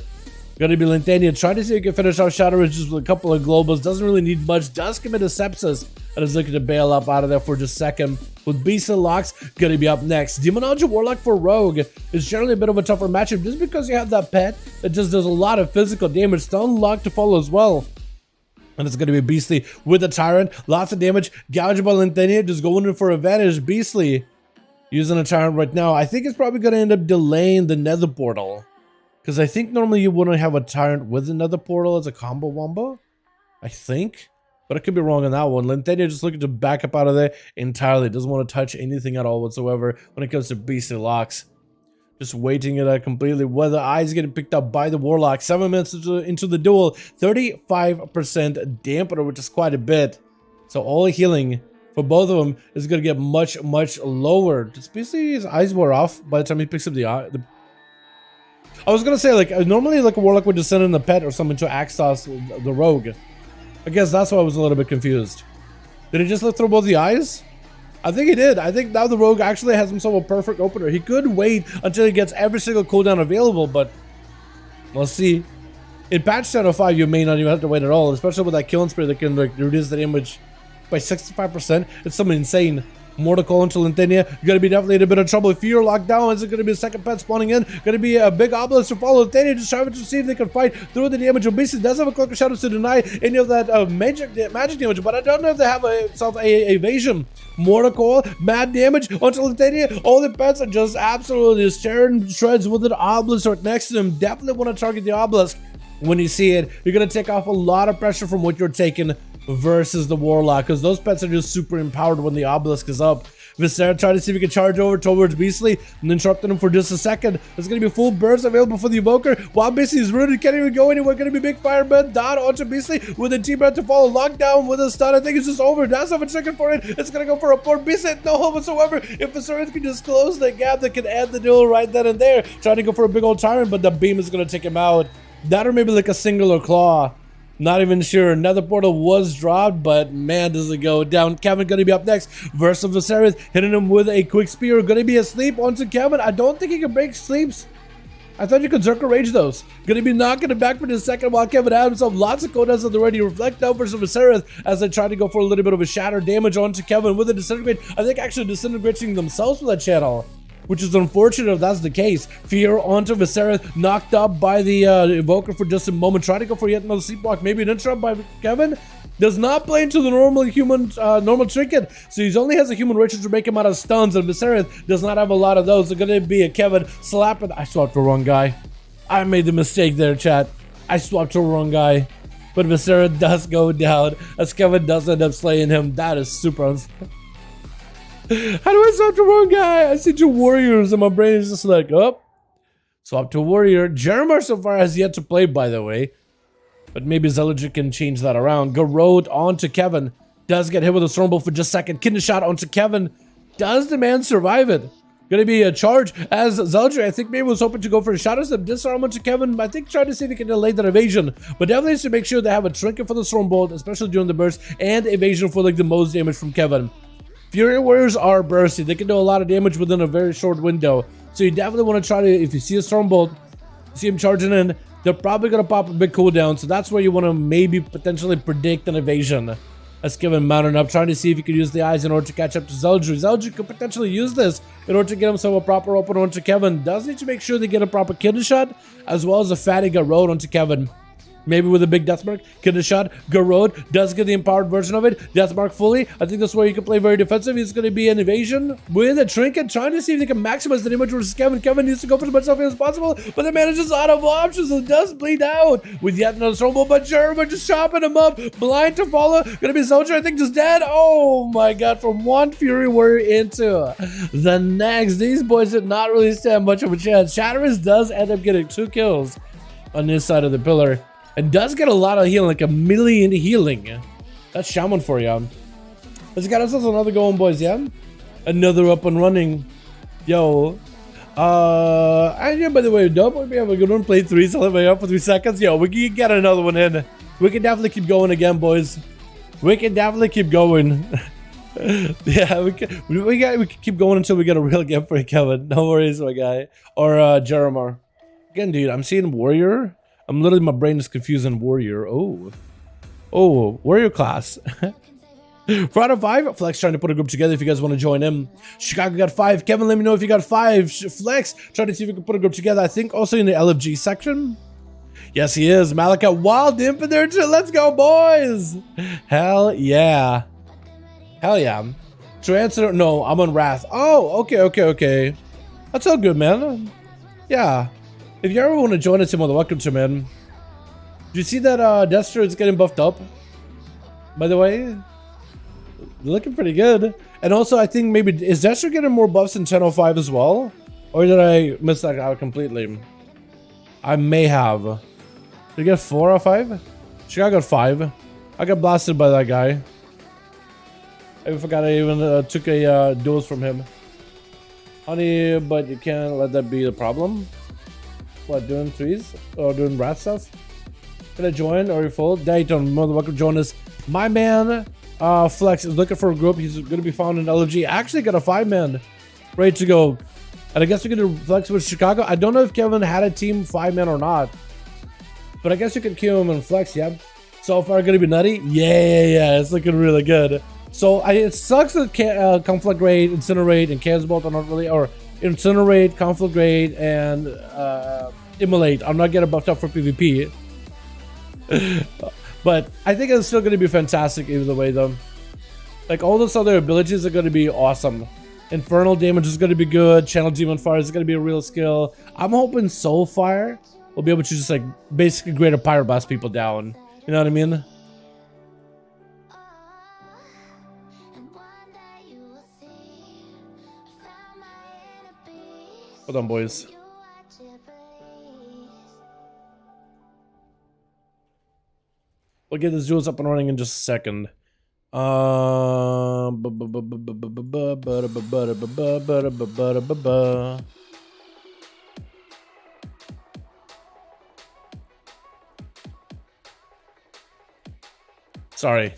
Going to be Lintania trying to see if you can finish off Shadow Ridge just with a couple of globals. Doesn't really need much. Does commit a sepsis and is looking to bail up out of there for just a second. With Beast and Locks going to be up next. Demonology Warlock for Rogue is generally a bit of a tougher matchup just because you have that pet that just does a lot of physical damage. Stun Lock to follow as well. And it's going to be Beastly with the Tyrant. Lots of damage. Gougeable Lintania just going in for advantage. Beastly using a tyrant right now. I think it's probably going to end up delaying the nether portal. Because I think normally you wouldn't have a tyrant with another portal as a combo wombo. I think. But I could be wrong on that one. Linthania just looking to back up out of there entirely. Doesn't want to touch anything at all whatsoever when it comes to beastly locks. Just waiting it out completely. Whether eyes getting picked up by the Warlock. 7 minutes into the duel. 35% dampener, which is quite a bit. So all healing for both of them is going to get much, much lower. Just basically his eyes were off by the time he picks up the eye. I was going to say, like, normally like a Warlock would just send in a pet or something to Axos, the rogue. I guess that's why I was a little bit confused. Did he just look through both the eyes? I think he did. I think now the rogue actually has himself a perfect opener. He could wait until he gets every single cooldown available, but we'll see. In patch 10.05, you may not even have to wait at all, especially with that killing spree that can like reduce the damage by 65%. It's something insane. More to call into Linthania. You're going to be definitely in a bit of trouble. If you're locked down, is it going to be a second pet spawning in? Going to be a big obelisk to follow Linthania, just trying to see if they can fight through the damage. Obesity does have a cloak of shadows to deny any of that magic damage, but I don't know if they have a evasion. More to call, mad damage onto Linthania. All the pets are just absolutely tearing shreds with an obelisk right next to them. Definitely want to target the obelisk. When you see it, you're going to take off a lot of pressure from what you're taking versus the Warlock, because those pets are just super empowered when the obelisk is up. Viscera trying to see if he can charge over towards Beastly and interrupting him for just a second. There's going to be full burst available for the Evoker while Beastly is rooted, can't even go anywhere. Going to be big firebend dot onto Beastly with a T-Breath to follow. Lockdown with a stun. I think it's just over. That's not a chicken for it. It's going to go for a poor Beastly. No hope whatsoever. If Viscera can just close the gap that can end the duel right then and there. Trying to go for a big old tyrant, but the beam is going to take him out. That or maybe like a singular claw. Not even sure. Another portal was dropped, but man, does it go down. Kevin gonna be up next versus Viserys, hitting him with a quick spear. Gonna be asleep onto Kevin. I don't think he can break sleeps. I thought you could Zerker Rage those. Gonna be knocking it back for the second while Kevin had himself lots of coders that already reflect out versus Viserys as they try to go for a little bit of a shatter damage onto Kevin with a disintegrate. I think actually disintegrating themselves with that channel, which is unfortunate if that's the case. Fear onto Viserys, knocked up by the Evoker for just a moment. Try to go for yet another sleepwalk. Maybe an interrupt by Kevin. Does not play into the normal human, normal trinket. So he only has a human ritual to make him out of stuns, and Viserys does not have a lot of those. So gonna be a Kevin slapping. I swapped the wrong guy. I made the mistake there, chat. I swapped the wrong guy. But Viserys does go down as Kevin does end up slaying him. That is super unfair. How do I swap to wrong guy? I see two warriors and my brain is just like, oh, swap to warrior. Jeremiah so far has yet to play, by the way. But maybe Zeldrick can change that around. Garrod onto Kevin. Does get hit with a Stormbolt for just a second. Kidney shot onto Kevin. Does the man survive it? Gonna be a charge as Zeldrick, I think maybe was hoping to go for a shadow step. Disarm onto Kevin. I think trying to see if he can delay that evasion. But definitely needs to make sure they have a trinket for the Stormbolt, especially during the burst, and evasion for like the most damage from Kevin. Fury Warriors are bursty. They can do a lot of damage within a very short window. So you definitely want to try to, if you see a Stormbolt, see him charging in, they're probably going to pop a big cooldown. So that's where you want to maybe potentially predict an evasion. As Kevin mounting up, trying to see if he could use the eyes in order to catch up to Zeldrick. Zeldrick could potentially use this in order to get himself a proper open onto Kevin. Does need to make sure they get a proper kidney shot, as well as a fatty Garrod onto Kevin. Maybe with a big Deathmark, kidney shot. Garrod does get the empowered version of it. Deathmark fully. I think that's where you can play very defensive. It's going to be an evasion with a trinket, trying to see if they can maximize the damage versus Kevin. Kevin needs to go for as much stuff as possible, but the man is just out of options and does bleed out with yet another Stormbolt. But Jeremiah just chopping him up. Blind to follow. Going to be Soldier, I think, just dead. Oh my god, from one Fury Warrior into the next. These boys did not really stand much of a chance. Shatterus does end up getting 2 kills on this side of the pillar. And does get a lot of healing, like a million healing. That's Shaman for you. Let's get ourselves another going, boys, yeah? Another up and running. Yo. And yeah, by the way, don't we have a good one. Play 3, celebrate up for 3 seconds. Yo, we can get another one in. We can definitely keep going again, boys. We can definitely keep going. Yeah, we can keep going until we get a real game for Kevin. No worries, my guy. Or Jeremiah. Again, dude, I'm seeing Warrior. I'm literally, my brain is confusing Warrior. Oh, Warrior class. 4 out of 5. Flex trying to put a group together if you guys want to join him. Chicago got 5. Kevin, let me know if you got 5. Flex trying to see if we can put a group together. I think also in the LFG section. Yes, he is. Malika Wild Imp in there too. Let's go, boys. Hell yeah. Hell yeah. To answer, no, I'm on Wrath. Oh, okay. That's all good, man. Yeah. If you ever want to join us, you're welcome to, man. Do you see that Destro is getting buffed up? By the way, looking pretty good. And also, I think maybe, is Destro getting more buffs in 10.05 as well? Or did I miss that out completely? I may have. Did you get 4 or 5? Chicago got 5. I got blasted by that guy. I forgot I even took a duels from him. Honey, but you can't let that be the problem. What, doing threes? Or doing rat stuff? Can I join? Are you full? Dayton, welcome join us. My man, Flex, is looking for a group. He's going to be found in LG. I actually got a 5-man ready to go. And I guess we can do Flex with Chicago. I don't know if Kevin had a team 5-man or not. But I guess you could kill him and Flex, yeah. So far, going to be nutty? Yeah. It's looking really good. So it sucks that Conflagrate, Incinerate, and Casbolt are not really, or Incinerate, Conflagrate, and Immolate. I'm not getting buffed up for PvP. But I think it's still going to be fantastic either way, though. Like, all those other abilities are going to be awesome. Infernal damage is going to be good. Channel Demon Fire is going to be a real skill. I'm hoping Soulfire will be able to just, like, basically greater Pyroblast people down. You know what I mean? Hold on, boys. We'll get this duels up and running in just a second. Sorry.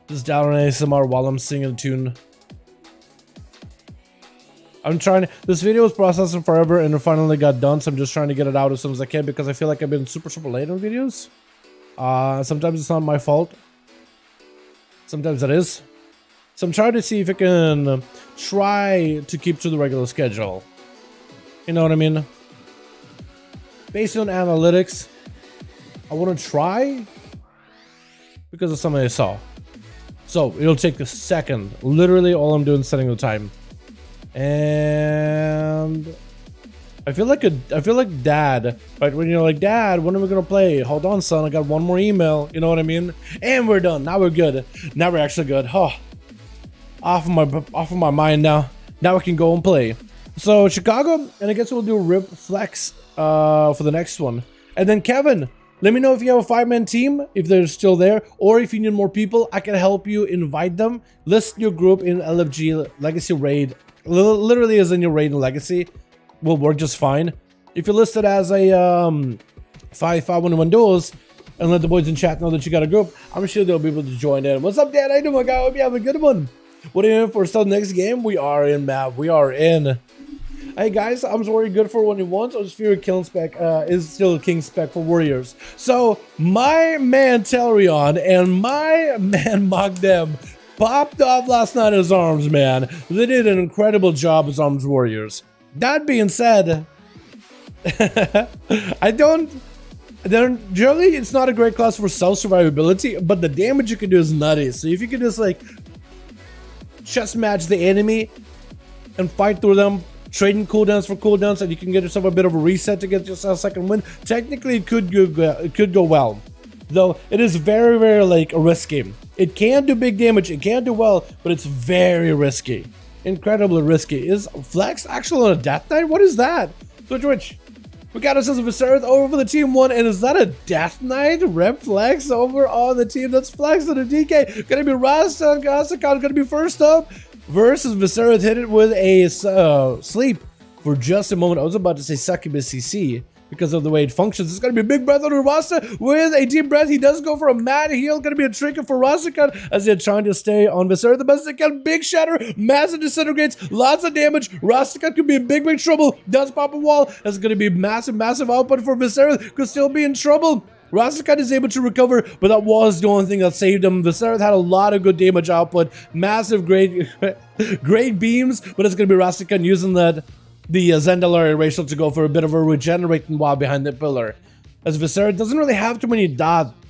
Just down on ASMR while I'm singing a tune. I'm trying. This video was processing forever and it finally got done, so I'm just trying to get it out as soon as I can because I feel like I've been super late on videos. Sometimes it's not my fault. Sometimes it is. So I'm trying to see if I can try to keep to the regular schedule. You know what I mean? Based on analytics, I want to try because of something I saw. So it'll take a second. Literally all I'm doing is setting the time. And I feel like dad, right? When you're like, Dad, when are we gonna play? Hold on, son, I got one more email. You know what I mean? And we're done. Now we're good. Now we're actually good. Oh, off of my mind now. Now we can go and play. So Chicago, and I guess we'll do Rip Flex for the next one. And then Kevin, let me know if you have a 5-man team, if they're still there, or if you need more people, I can help you invite them. List your group in LFG Legacy Raid. Literally as in your raid and legacy will work just fine. If you're listed as a 5V5 1v1 Duels and let the boys in chat know that you got a group, I'm sure they'll be able to join in. What's up, Dan? How you doing, my guy? Hope you have a good one. What are you in for? So next game, we are in, map. We are in. Hey guys, I'm very good for 1v1, so just fear killing spec is still a king spec for warriors. So my man Telrion and my man Mogdem popped off last night as arms, man. They did an incredible job as arms warriors. That being said, generally it's not a great class for self-survivability, but the damage you can do is nutty. So if you can just like chess match the enemy and fight through them, trading cooldowns for cooldowns, and you can get yourself a bit of a reset to get yourself a second win, technically it could go well. Though it is very like risky. It can do big damage, it can do well, but it's very risky. Incredibly risky. Is Flex actually on a Death Knight? What is that? Twitch. We got ourselves a Viserys over for the team 1, and is that a Death Knight? Rep Flex over on the team. That's Flex on the DK. Gonna be Rasta and Gasakon gonna be first up. Versus Viserys hit it with a sleep for just a moment. I was about to say Succubus CC. Because of the way it functions. It's going to be a big breath on Rasta with a deep breath. He does go for a mad heal. Going to be a trinket for Rastakan as they're trying to stay on Viserys the best they can. Big shatter, massive disintegrates, lots of damage. Rastakan could be in big trouble. Does pop a wall. That's going to be massive output for Viserys. Could still be in trouble. Rastakan is able to recover, but that was the only thing that saved him. Viserys had a lot of good damage output. Massive, great beams, but it's going to be Rastakan using the Zendalari racial to go for a bit of a regenerating while behind the pillar. As Viserys doesn't really have too many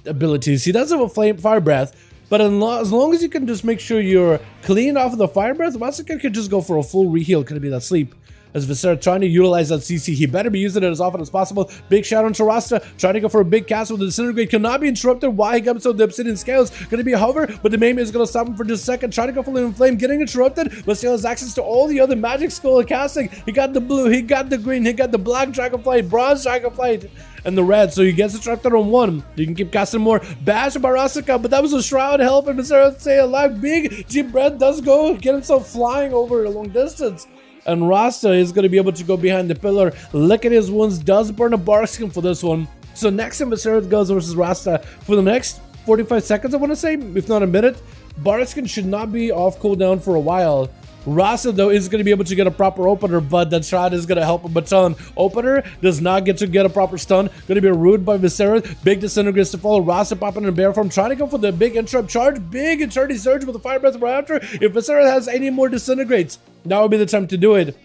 abilities. He does have a fire breath, but as long as you can just make sure you're clean off of the fire breath, Rasta can just go for a full reheal. Could it be that sleep? As Viscera trying to utilize that CC, he better be using it as often as possible. Big shout out to Rasta, trying to go for a big cast with the Disintegrate, cannot be interrupted. Why he comes to the Obsidian Scales? Gonna be a hover, but the main is gonna stop him for just a second. Trying to go for Living Flame, getting interrupted, but still has access to all the other magic skill casting. He got the blue, he got the green, he got the black Dragonflight, bronze Dragonflight, and the red, so he gets interrupted on one. You can keep casting more. Bash by Rasika, but that was a shroud help, and Viscera stay alive. Big deep breath does go, get himself flying over a long distance. And Rasta is going to be able to go behind the pillar. Look at his wounds. Does burn a bar skin for this one. So next time Viscera goes versus Rasta for the next 45 seconds, I want to say, if not a minute, bar skin should not be off cooldown for a while. Rasta, though, is going to be able to get a proper opener, but that shot is going to help him a ton. Opener does not get to get a proper stun. Going to be rude by Viscera. Big Disintegrates to follow. Rasta popping in bear form, trying to go for the big interrupt charge. Big eternity surge with the fire breath right after. If Viscera has any more Disintegrates, now would be the time to do it,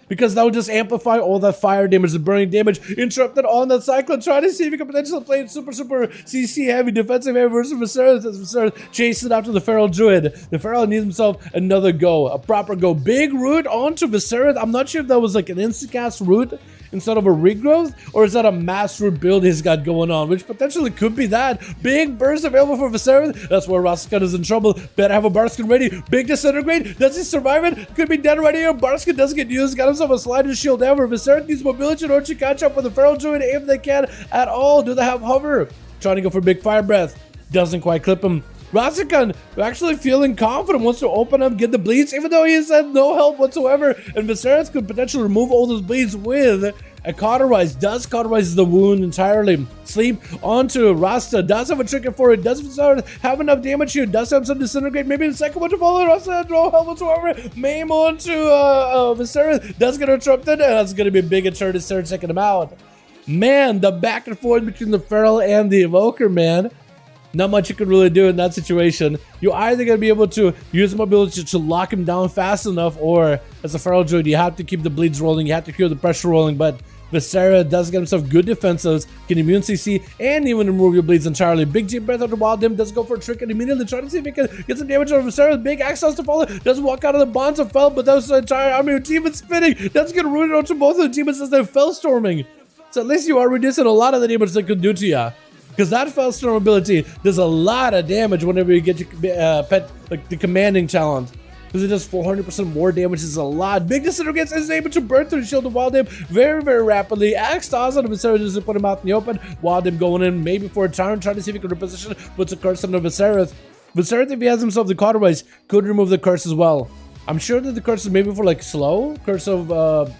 because that would just amplify all that fire damage, the burning damage. Interrupted on that Cyclone, trying to see if he can potentially play it super CC heavy, defensive heavy versus Viscera. Viscera chasing after the Feral Druid. The Feral needs himself another go, a proper go. Big root onto Viscera. I'm not sure if that was like an instacast root instead of a regrowth, or is that a mass root build he's got going on, which potentially could be that. Big burst available for Viscera. That's where Raskin is in trouble. Better have a Barskin ready. Big Disintegrate. Does he survive it? Could be dead right here. Barskin doesn't get used. Got himself a slider shield ever. Viscera needs mobility in order to catch up with the Feral Druid if they can at all. Do they have hover? Trying to go for big fire breath. Doesn't quite clip him. Razikan actually feeling confident, wants to open up, get the bleeds, even though he said no help whatsoever. And Viscera could potentially remove all those bleeds with a cauterize. Does cauterize the wound entirely. Sleep onto Rasta. Does have a trigger for it. Does Viscera have enough damage here? Does have some Disintegrate. Maybe the second one to follow. Rasta had no help whatsoever. Maim onto Viscera. Does get interrupted. And that's going to be a big eternity surge taking him out. Man, the back and forth between the Feral and the Evoker, man. Not much you can really do in that situation. You're either going to be able to use mobility to lock him down fast enough, or as a Feral Druid, you have to keep the bleeds rolling, you have to keep the pressure rolling, but Viscera does get himself good defensives, can immune CC, and even remove your bleeds entirely. Big deep breath out of Wild Dim, does go for a trick, and immediately try to see if he can get some damage out of Viscera. Big access to follow, does walk out of the bonds of Fell, but that was the entire army of demons spinning. That's going to ruin it onto both of the demons as they're Fell storming. So at least you are reducing a lot of the damage they could do to you. Because that Fellstorm ability does a lot of damage whenever you get your pet, like the commanding talent. Because it does 400% more damage, is a lot. Big Disintegrates is able to burn through the shield of Wild Dim very rapidly. Axe toss on Viscera just to put him out in the open. Wild Dim going in maybe for a turn, trying to see if he can reposition, puts a curse on Viscera. Viscera, if he has himself the cauterize, could remove the curse as well. I'm sure that the curse is maybe for like slow, curse of,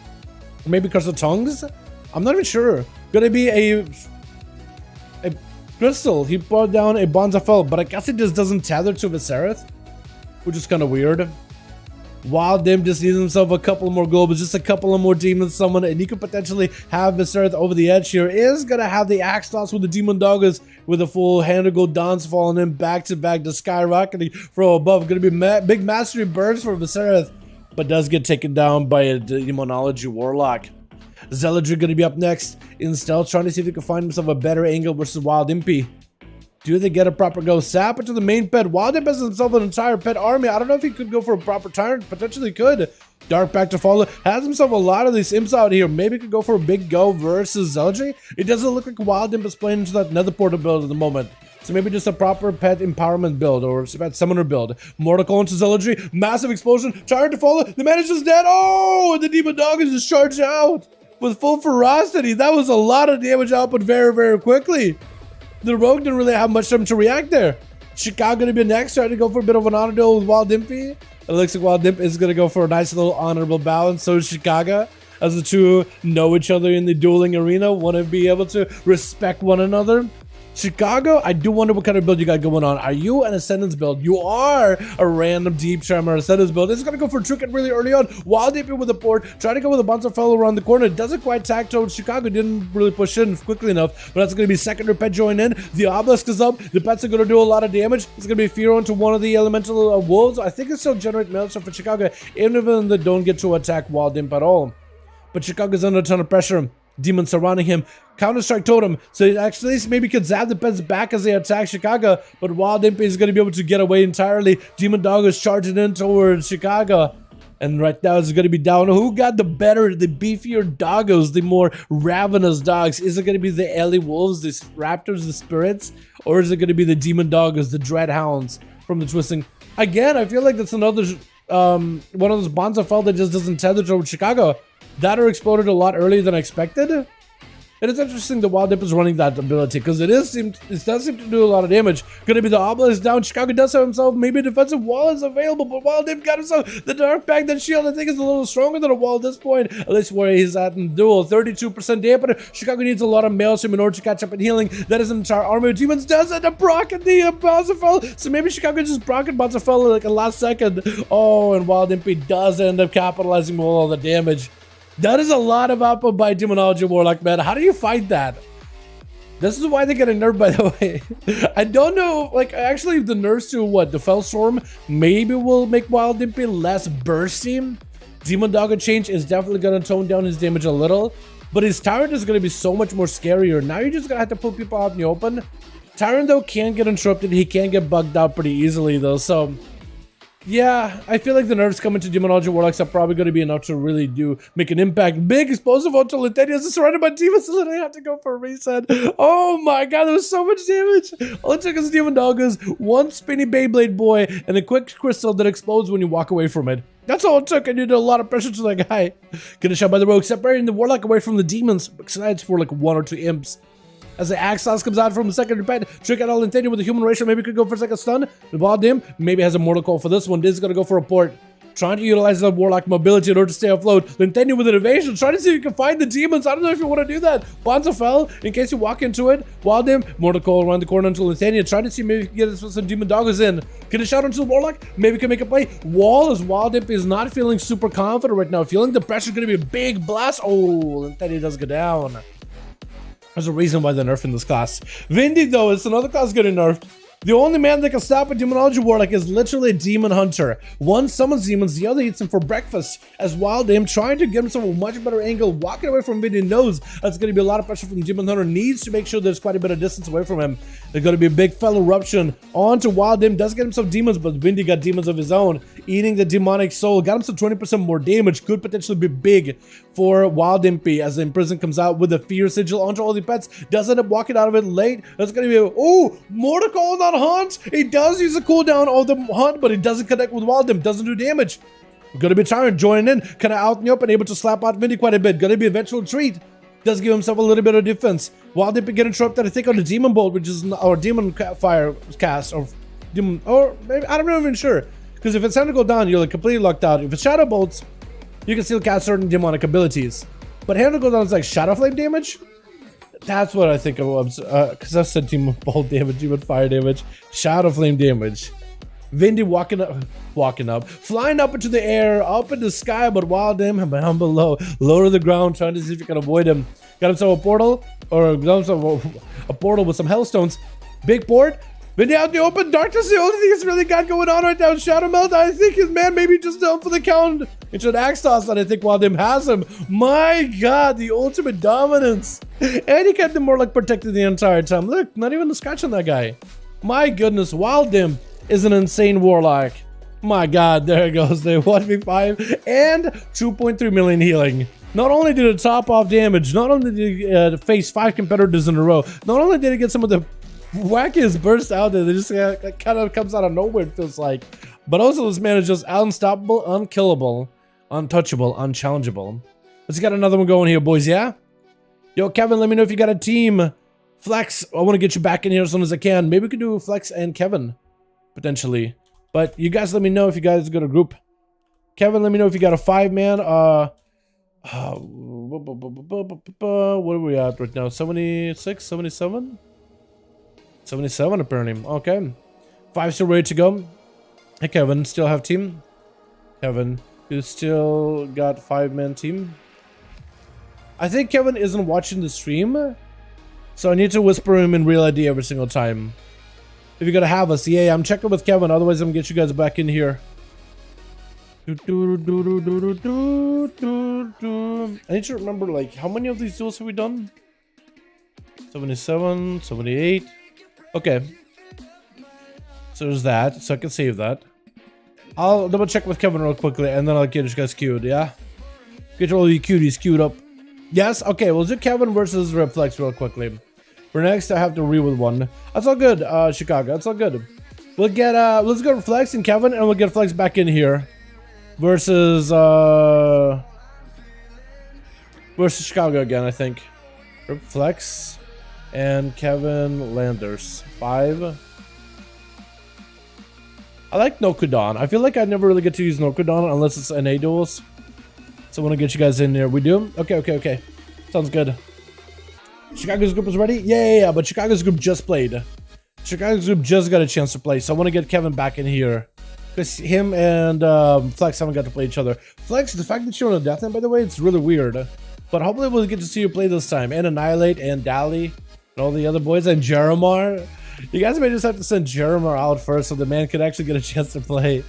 maybe curse of tongues? I'm not even sure. Gonna be a crystal. He brought down a Bonzafel, but I guess it just doesn't tether to Viscera, which is kind of weird. Wild Dim just needs himself a couple more globes, just a couple of more demons summon, and he could potentially have Viscera over the edge here. Is gonna have the axe toss with the demon doggers with a full hand of gold dance falling in back to back, the skyrocketing from above. Gonna be big mastery burns for Viscera, but does get taken down by a demonology warlock. Zealotry going to be up next in stealth, trying to see if he can find himself a better angle versus Wild Impy. Do they get a proper go? Sap into the main pet. Wild Imp has himself an entire pet army. I don't know if he could go for a proper turn. Potentially could. Dark back to follow. Has himself a lot of these imps out here. Maybe could go for a big go versus Zealotry. It doesn't look like Wild Imp is playing into that nether portal build at the moment. So maybe just a proper pet empowerment build or a pet summoner build. Mortal into Zealotry. Massive explosion. Trying to follow. The man is just dead. Oh, and the demon dog is just charged out with full ferocity. That was a lot of damage output very quickly. The rogue didn't really have much time to react there. Chicago going to be next, trying to go for a bit of an honor duel with Wild Impy. It looks like Wild Imp is going to go for a nice little honorable bow, and so is Chicago. As the two know each other in the dueling arena, want to be able to respect one another. Chicago, I do wonder what kind of build you got going on. Are you an Ascendance build? You are a random Deep Tremor Ascendance build. It's going to go for Trick really early on. Wild Impy with a port, trying to go with a Bonzo fellow around the corner. It doesn't quite tag towards Chicago. Didn't really push in quickly enough, but that's going to be secondary pet join in. The Obelisk is up. The pets are going to do a lot of damage. It's going to be fear onto one of the elemental wolves. I think it still generates maelstrom for Chicago, even if they don't get to attack Wild Imp at all. But Chicago's under a ton of pressure. demons surrounding him. Counter-strike totem, so it actually maybe could zap the pets back as they attack Chicago, but Wild Imp is going to be able to get away entirely. Demon Dog is charging in towards Chicago, and right now it's going to be down. Who got the better, the beefier doggos, the more ravenous dogs? Is it going to be the Ellie Wolves, the Raptors, the Spirits, or is it going to be the Demon Doggos, the Dreadhounds from the Twisting? Again, I feel like that's another one of those Bonza fell that just doesn't tether towards Chicago. That are exploded a lot earlier than I expected. It is interesting the Wild Imp is running that ability because it does seem to do a lot of damage. Gonna be the Obelisk down. Chicago does have himself maybe a defensive wall is available, but Wild Imp got himself the Dark Bag. That shield I think is a little stronger than a wall at this point. At least where he's at in Duel. 32% dampener. Chicago needs a lot of Maelstrom in order to catch up in healing. That is an entire army of demons. Does end up brocking the Bonzafell. So maybe Chicago just brocked Bonzafell like a last second. Oh, and Wild Imp does end up capitalizing with all the damage. That is a lot of output by Demonology Warlock, man. How do you fight that? This is why they're getting nerfed, by the way. I don't know, like, actually, the nerfs to what? The Fellstorm maybe will make Wild Imp less bursty. Demon Doggo change is definitely going to tone down his damage a little, but his Tyrant is going to be so much more scarier. Now you're just going to have to put people out in the open. Tyrant, though, can get interrupted. He can get bugged out pretty easily, though, so... yeah, I feel like the nerfs coming to Demonology Warlocks are probably going to be enough to really make an impact. Big explosive onto Lithenius is surrounded by demons, so literally have to go for a reset. Oh my god, there was so much damage. All it took is Demon Doggos, one spinny Beyblade boy, and a quick crystal that explodes when you walk away from it. That's all it took, and you did a lot of pressure to that guy. Getting shot by the rogue, separating the Warlock away from the demons, besides for like 1 or 2 imps. As the ASUS comes out from the second pet, trick out all Lithenia with the human ratio, maybe could go for a second stun. The Wild Imp maybe has a mortal call for this one. This is going to go for a port. Trying to utilize the Warlock mobility in order to stay afloat. Lithenia with an evasion, trying to see if you can find the demons. I don't know if you want to do that. Bonza fell, in case you walk into it. Wild Imp, mortal call around the corner until Lithenia. Trying to see maybe you can get some Demon Doggos in. Get a shot onto the Warlock, maybe can make a play. Wall as Wild Imp is not feeling super confident right now. Feeling the pressure is going to be a big blast. Oh, Lithenia does go down. There's a reason why they're nerfing this class. Vindy, though, is another class getting nerfed. The only man that can stop a Demonology Warlock is literally a Demon Hunter. One summons demons, the other eats them for breakfast. As Wild Imp trying to get himself a much better angle, walking away from Vindy knows that's going to be a lot of pressure from the Demon Hunter. Needs to make sure there's quite a bit of distance away from him. There's going to be a big fell eruption onto Wild Imp. Does get himself demons, but Vindy got demons of his own. Eating the demonic soul. Got himself 20% more damage. Could potentially be big for Wild Impy as the Imprison comes out with a Fear Sigil onto all the pets. Does end up walking out of it late. That's going to be a... oh! Mortal call on Hunt! He does use a cooldown of the Hunt, but it doesn't connect with Wild Imp. Doesn't do damage. Gonna be Tyrant joining in. Kind of out in the open, able to slap out Vindy quite a bit. Gonna be a eventual treat. Does give himself a little bit of defense. Wild Imp get interrupted, I think, on the Demon Bolt, which is our Demon Fire cast. Or Demon... or maybe... I'm not even sure. Because if it's time to go down, you're like completely locked out. If it's Shadow Bolts, you can still cast certain demonic abilities. But hand to go down is like Shadow Flame damage? That's what I think it was. Because I said Demon Bolt damage, Demon Fire damage, Shadow Flame damage. Vindy walking up, flying up into the air, up in the sky, but Wild Imp down below, lower the ground, trying to see if you can avoid him. Got himself a portal, or got himself a portal with some Hellstones. Big port. Vindy out in the open, Darkness the only thing he's really got going on right now. Shadow Melt, I think his man maybe just down for the count. Into an Axe Toss, and I think Wild Imp has him. My god, the ultimate dominance. And he kept him more like protected the entire time. Look, not even a scratch on that guy. My goodness, Wild Imp is an insane Warlock. My god, there it goes. The 1v5 and 2.3 million healing. Not only did it top off damage, not only did he face 5 competitors in a row, not only did he get some of the wackiest bursts out there, they just kind of comes out of nowhere, it feels like. But also this man is just unstoppable, unkillable, untouchable, unchallengeable. Let's get another one going here, boys, yeah? Yo, Kevin, let me know if you got a team. Flex, I want to get you back in here as soon as I can. Maybe we could do Flex and Kevin, potentially. But you guys let me know if you guys got a group. Kevin, let me know if you got a 5-man. What are we at right now? 76, 77? 77 apparently. Okay. 5 still ready to go. Hey Kevin, still have team? Kevin, you still got 5-man team? I think Kevin isn't watching the stream, so I need to whisper him in real ID every single time. If you're gonna have us, yeah, I'm checking with Kevin, otherwise I'm gonna get you guys back in here. I need to remember, like, how many of these duels have we done? 77, 78. Okay. So there's that. So I can save that. I'll double check with Kevin real quickly, and then I'll get you guys queued, yeah? Get all you cuties queued up. Yes? Okay, we'll do Kevin versus Reflex real quickly. For next, I have to read with one. That's all good, Chicago. That's all good. We'll get, let's go Reflex and Kevin, and we'll get Flex back in here. Versus Chicago again, I think. Reflex and Kevin Landers. 5. I like Nokudon. I feel like I never really get to use Nokudon unless it's NA duels. So I want to get you guys in there. We do? Okay. Sounds good. Chicago's group is ready? Yeah. But Chicago's group just played. Chicago's group just got a chance to play. So I want to get Kevin back in here. Because him and Flex haven't got to play each other. Flex, the fact that you're on a deathmatch, by the way, it's really weird. But hopefully we'll get to see you play this time. And Annihilate and Dali and all the other boys. And Jeremar. You guys may just have to send Jeremar out first so the man could actually get a chance to play.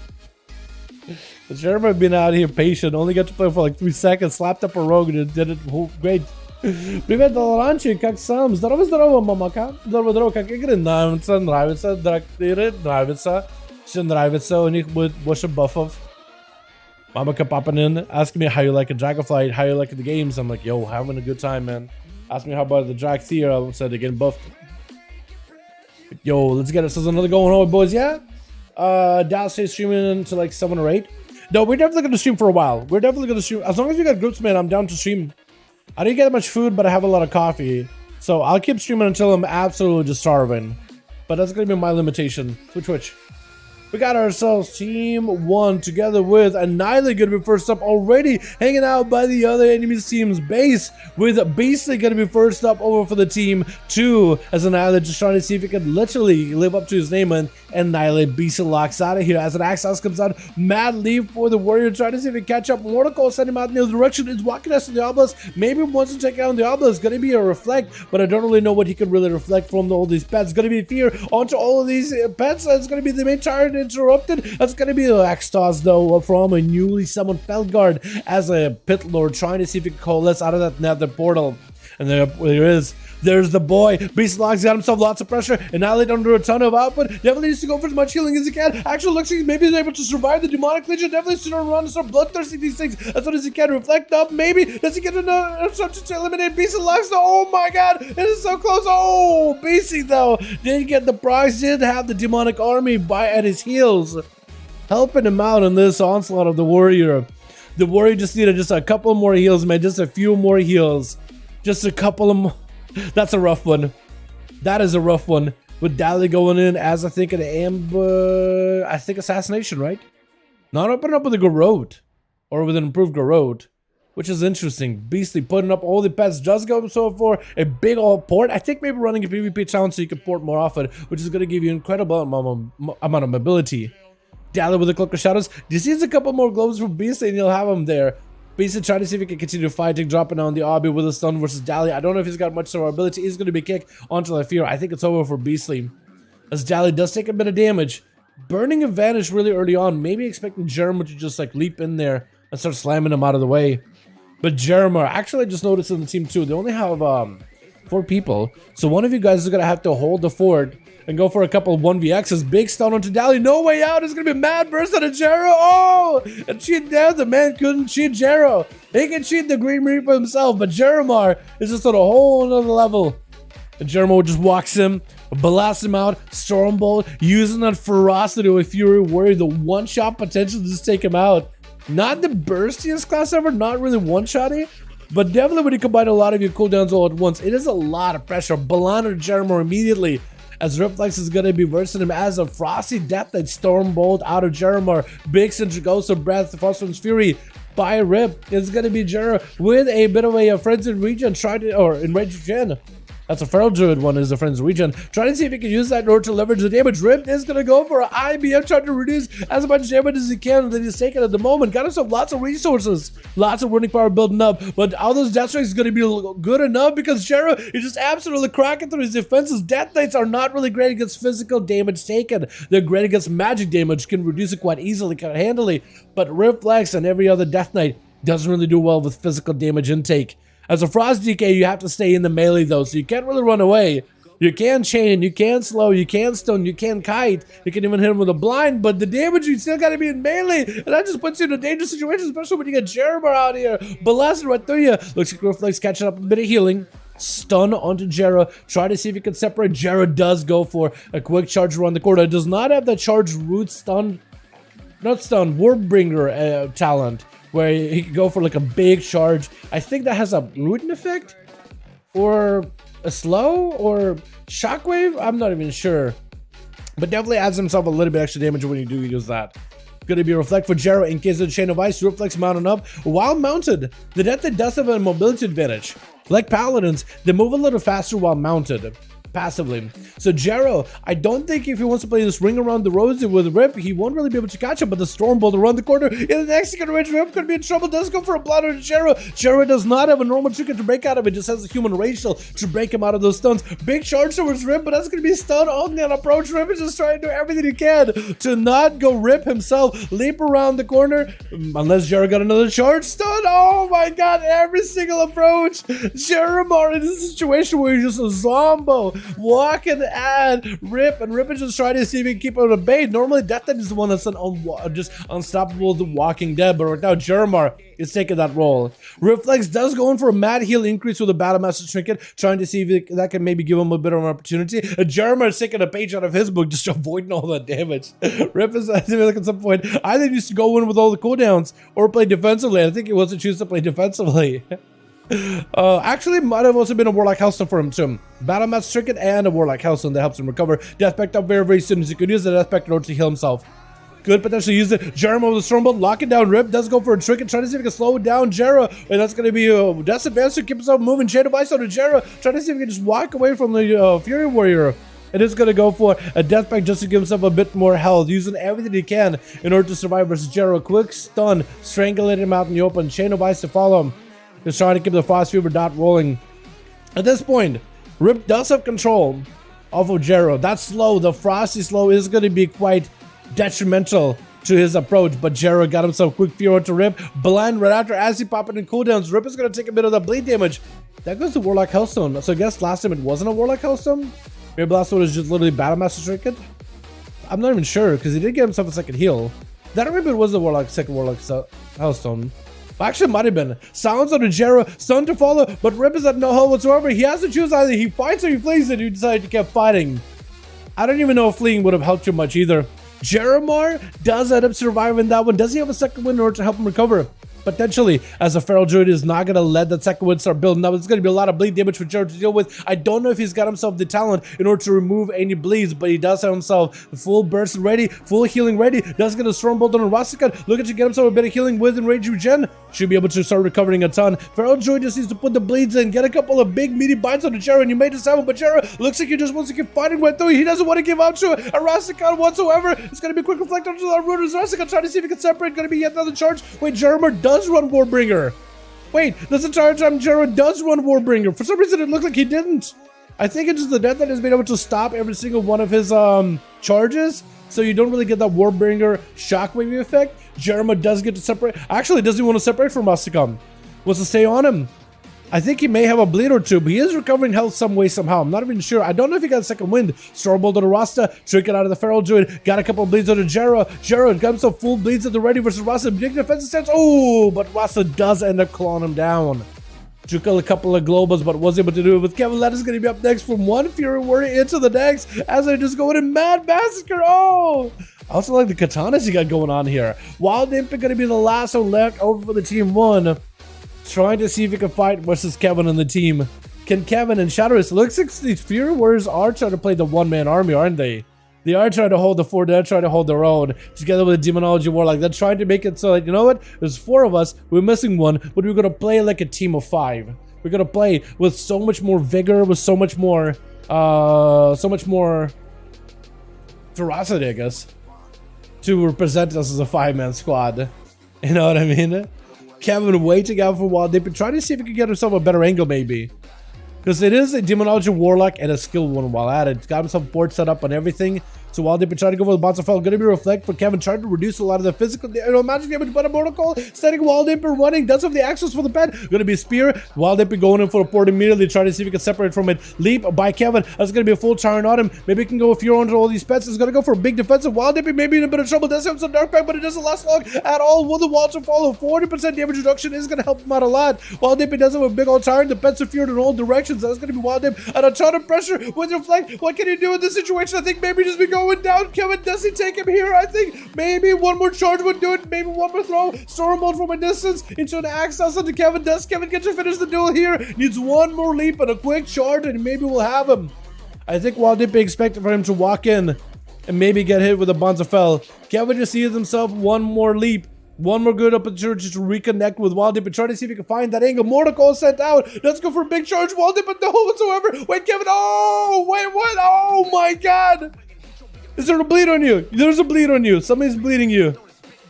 But Jeremar been out here patient. Only got to play for like 3 seconds. Slapped up a rogue and did it great. Привет, Dalaran, как сам? Здорово, мамака. Здорово, как игры нравится, драктиры нравится. Все нравится, у них будет больше бафов. Mamaka popping in, asking me how you like a Dragonflight, how you like the games. I'm like, yo, having a good time, man. Ask me how about the Drag Theater. I said they're getting buffed. Yo, let's get it. So there's another going on, boys, yeah? Dallas stays streaming until like 7 or 8. No, we're definitely going to stream for a while. We're definitely going to stream. As long as you got groups, man, I'm down to stream. I didn't get much food, but I have a lot of coffee. So I'll keep streaming until I'm absolutely just starving. But that's going to be my limitation. Twitch. We got ourselves Team 1 together with Annihilate going to be first up already, hanging out by the other enemy's team's base, with Beastly going to be first up over for the Team 2, as Annihilate just trying to see if he can literally live up to his name, and Annihilate Beastly locks out of here as an Axos comes out. Mad leave for the Warrior, trying to see if he can catch up. Mortal send him out in the other direction. It's walking us to the Obelisk. Maybe wants to take out the Obelisk. Going to be a Reflect, but I don't really know what he can really reflect from all these pets. Going to be Fear onto all of these pets. It's going to be the main target interrupted. That's going to be the Axtos though from a newly summoned Felguard as a Pit Lord, trying to see if he can coalesce out of that nether portal. And there is. There's the boy. Beast Log's got himself lots of pressure. Annihilate under a ton of output. Definitely needs to go for as much healing as he can. Actually looks like maybe he's able to survive the demonic legion. Definitely should turn around and start bloodthirsting these things as soon as he can. Reflect up, maybe. Does he get enough to eliminate Beast Logs? Oh my god, it is so close. Oh, Beastie though did get the prize. Did have the demonic army at his heels, helping him out in this onslaught of the Warrior. The Warrior just needed just a couple more heals, man. Just a few more heals. Just a couple of more. That's a rough one. That is a rough one. With Dali going in as I think an ambush. I think assassination, right? Not opening up with a Garrote. Or with an improved Garrote. Which is interesting. Beastly putting up all the pets. Just going so for a big old port. I think maybe running a PvP challenge so you can port more often. Which is going to give you incredible amount of mobility. Dali with a Cloak of Shadows. Just needs a couple more globes for Beastly and you'll have him there. Beastly trying to see if he can continue fighting, dropping down the obby with a stun versus Dali. I don't know if he's got much survivability. He's going to be kicked onto the Fear. I think it's over for Beastly, as Dali does take a bit of damage. Burning advantage really early on. Maybe expecting Jeremar to just like leap in there and start slamming him out of the way. But Jeremar, actually I just noticed in the team too, they only have 4 people. So one of you guys is going to have to hold the fort and go for a couple of 1vx's. Big stun onto Dali. No way out. It's going to be mad burst on a Jero. Oh! And cheat down. The man couldn't cheat Jero. He can cheat the Green Reaper himself, but Jeremar is just on a whole other level. And Jeremar just walks him, blasts him out, Stormbolt, using that ferocity with Fury Warrior, the one-shot potential to just take him out. Not the burstiest class ever, not really one-shotty, but definitely when you combine a lot of your cooldowns all at once, it is a lot of pressure. Balana Jeremar immediately, as Reflex is going to be versing him as a Frosty Death Knight Stormbolt out of Jeremar. Big Centrigosa Breath, Frostman's Fury by Rip. It's going to be Jeremar with a bit of a frenzied regen, trying to, or enraged gen, That's a Feral Druid one, is the Friends Regen. Trying to see if he can use that in order to leverage the damage. Rip is going to go for an IBM, trying to reduce as much damage as he can that he's taking at the moment. Got himself lots of resources, lots of running power building up, but all those death strikes is going to be good enough because Jera is just absolutely cracking through his defenses. Death Knights are not really great against physical damage taken. They're great against magic damage, can reduce it quite easily, quite handily, but Reflex and every other Death Knight doesn't really do well with physical damage intake. As a Frost DK, you have to stay in the melee though, so you can't really run away. You can chain, you can slow, you can stun, you can kite, you can even hit him with a blind, but the damage, you still gotta be in melee, and that just puts you in a dangerous situation, especially when you get Jeremiah out here, blasting right through you. Looks like Reflex catching up a bit of healing. Stun onto Jera, try to see if he can separate. Jera does go for a quick charge around the corner. It does not have that charge root stun, not stun, Warbbringer talent, where he can go for like a big charge. I think that has a rooting effect, or a slow, or shockwave. I'm not even sure, but definitely adds himself a little bit extra damage when you do use that. Gonna be Reflect for Jera in case of the Chain of Ice. Reflex mounting up. While mounted, the Death Knight does have a mobility advantage. Like Paladins, they move a little faster while mounted, passively. So Jero, I don't think if he wants to play this ring around the rosy with Rip, he won't really be able to catch him, but the Stormbolt around the corner in the next second range, Rip could be in trouble. Does go for a bladder to Jero. Jero does not have a normal trinket to break out of it, just has a human rage shield to break him out of those stuns. Big charge towards Rip, but that's going to be stun only on approach. Rip is just trying to do everything he can to not go Rip himself, leap around the corner, unless Jero got another charge stun. Oh my god, every single approach. Jeremiah in this situation where he's just a zombo walking at Rip, and Rip is just trying to see if he can keep him at bay. Normally, Death Knight is the one that's just unstoppable, the Walking Dead, but right now, Jeremiah is taking that role. Reflex does go in for a mad heal increase with a Battlemaster Trinket, trying to see if that can maybe give him a bit of an opportunity. Jeremiah is taking a page out of his book, just avoiding all that damage. Rip is, I think at some point, either needs to go in with all the cooldowns or play defensively. I think he wants to choose to play defensively. Actually, might have also been a Warlock Hellstone for him too. Battlemaster Trinket and a Warlock Hellstone that helps him recover. Death Pact up very, very soon, as he could use the Death Pact in order to heal himself. Could potentially use it. Jeremiah with the Stormbolt, locking down Rip, does go for a Trinket, trying to see if he can slow down Jera, and that's going to be Death's Advance to keep himself moving. Chain of Ice on Jera, trying to see if he can just walk away from the Fury Warrior. It is going to go for a Death Pact just to give himself a bit more health, using everything he can in order to survive versus Jera. Quick stun, strangulate him out in the open. Chain of Ice to follow him. Just trying to keep the Frost Fever dot rolling. At this point, Rip does have control off of Jero. That slow, the Frosty slow, is going to be quite detrimental to his approach, but Jero got himself quick fear to Rip. Blind right after as he popping in cooldowns. Rip is going to take a bit of the bleed damage. That goes to Warlock Hellstone. So I guess last time it wasn't a Warlock Hellstone? Maybe last one was just literally Battlemaster Trinket? I'm not even sure, because he did get himself a second heal. That maybe it was the second Warlock Hellstone. Actually, might have been. Sounds on the Jera, stun to follow, but Rip is at no hold whatsoever. He has to choose either he fights or he flees, and he decided to keep fighting. I don't even know if fleeing would have helped too much either. Jeremiah does end up surviving that one. Does he have a second win in order to help him recover? Potentially, as a Feral Druid is not going to let that second wind start building up. It's going to be a lot of bleed damage for Jared to deal with. I don't know if he's got himself the talent in order to remove any bleeds, but he does have himself the full burst ready, full healing ready. Does get a Stormbolt on a Rasika. Looking to get himself a bit of healing with Enrage Regen. Should be able to start recovering a ton. Feral Druid just needs to put the bleeds in, get a couple of big meaty bites on the Jared, and you may just have him, but Jared looks like he just wants to keep fighting right through. He doesn't want to give out to a Rasika whatsoever. It's going to be a quick reflect onto that Runer's Rasika, trying to see if he can separate. Going to be yet another charge. Wait, Jeremiah does run Warbringer. Wait, this entire time Jera does run Warbringer. For some reason it looked like he didn't. I think it's just the Death Knight has been able to stop every single one of his charges, so you don't really get that Warbringer shockwave effect. Jeremiah does get to separate. Actually, does he want to separate from Rasika? Wants to stay on him. I think he may have a bleed or two, but he is recovering health some way, somehow. I'm not even sure. I don't know if he got a second wind. Stormbolt on the Rasta, Trinket out of the Feral Druid, got a couple of bleeds on the Jera. Jera got himself full bleeds at the ready versus Rasta. Big defensive stance. Oh, but Rasta does end up clawing him down. Took a couple of globals, but was able to do it with Kevin. That is going to be up next from one Fury Warrior into the next as they just go in mad massacre. Oh, I also like the katanas you got going on here. Wild Imp is going to be the last one left over for the team one. Trying to see if he can fight versus Kevin and the team. Can Kevin and Shadowless? Looks like these Fury Warriors are trying to play the one-man army, aren't they? They are trying to hold the fort. They're trying to hold their own together with the Demonology Warlock. They're trying to make it so that, you know what? There's four of us. We're missing one, but we're going to play like a team of five. We're gonna play with so much more vigor, with so much more ferocity, I guess, to represent us as a 5-man squad. You know what I mean? Kevin waiting out for a while. They've been trying to see if he can get himself a better angle, maybe. Because it is a Demonology Warlock and a skill one while at it. It's got himself board set up and everything. So while they've been trying to go for the bots of fell, gonna be reflect for Kevin, trying to reduce a lot of the physical, magic damage, but a protocol, setting Wild Imp running, does have the access for the pet, gonna be a spear, Wild Imp going in for a port immediately, trying to see if he can separate from it, leap by Kevin, that's gonna be a full turn on him, maybe he can go a few under all these pets, he's gonna go for a big defensive, Wild Imp maybe in a bit of trouble, does have some dark pack, but it doesn't last long at all, will the walls follow, 40% damage reduction is gonna help him out a lot, Wild Imp does have a big old turn, the pets are feared in all directions, that's gonna be Wild Imp, and a ton of pressure with reflect, what can he do in this situation, I think maybe just be going down, Kevin, does he take him here? I think maybe one more charge would do it. Maybe one more throw. Storm mode from a distance into an access onto Kevin. Does Kevin get to finish the duel here? Needs one more leap and a quick charge, and maybe we'll have him. I think Wild Imp expected for him to walk in and maybe get hit with a Bonds of Fell. Kevin just sees himself one more leap. One more good opportunity to reconnect with Wild Imp and try to see if he can find that angle. Mortical sent out. Let's go for a big charge. Wild Imp, but no whatsoever. Wait, Kevin. Oh, wait, what? Oh my God. Is there a bleed on you? There's a bleed on you. Somebody's bleeding you.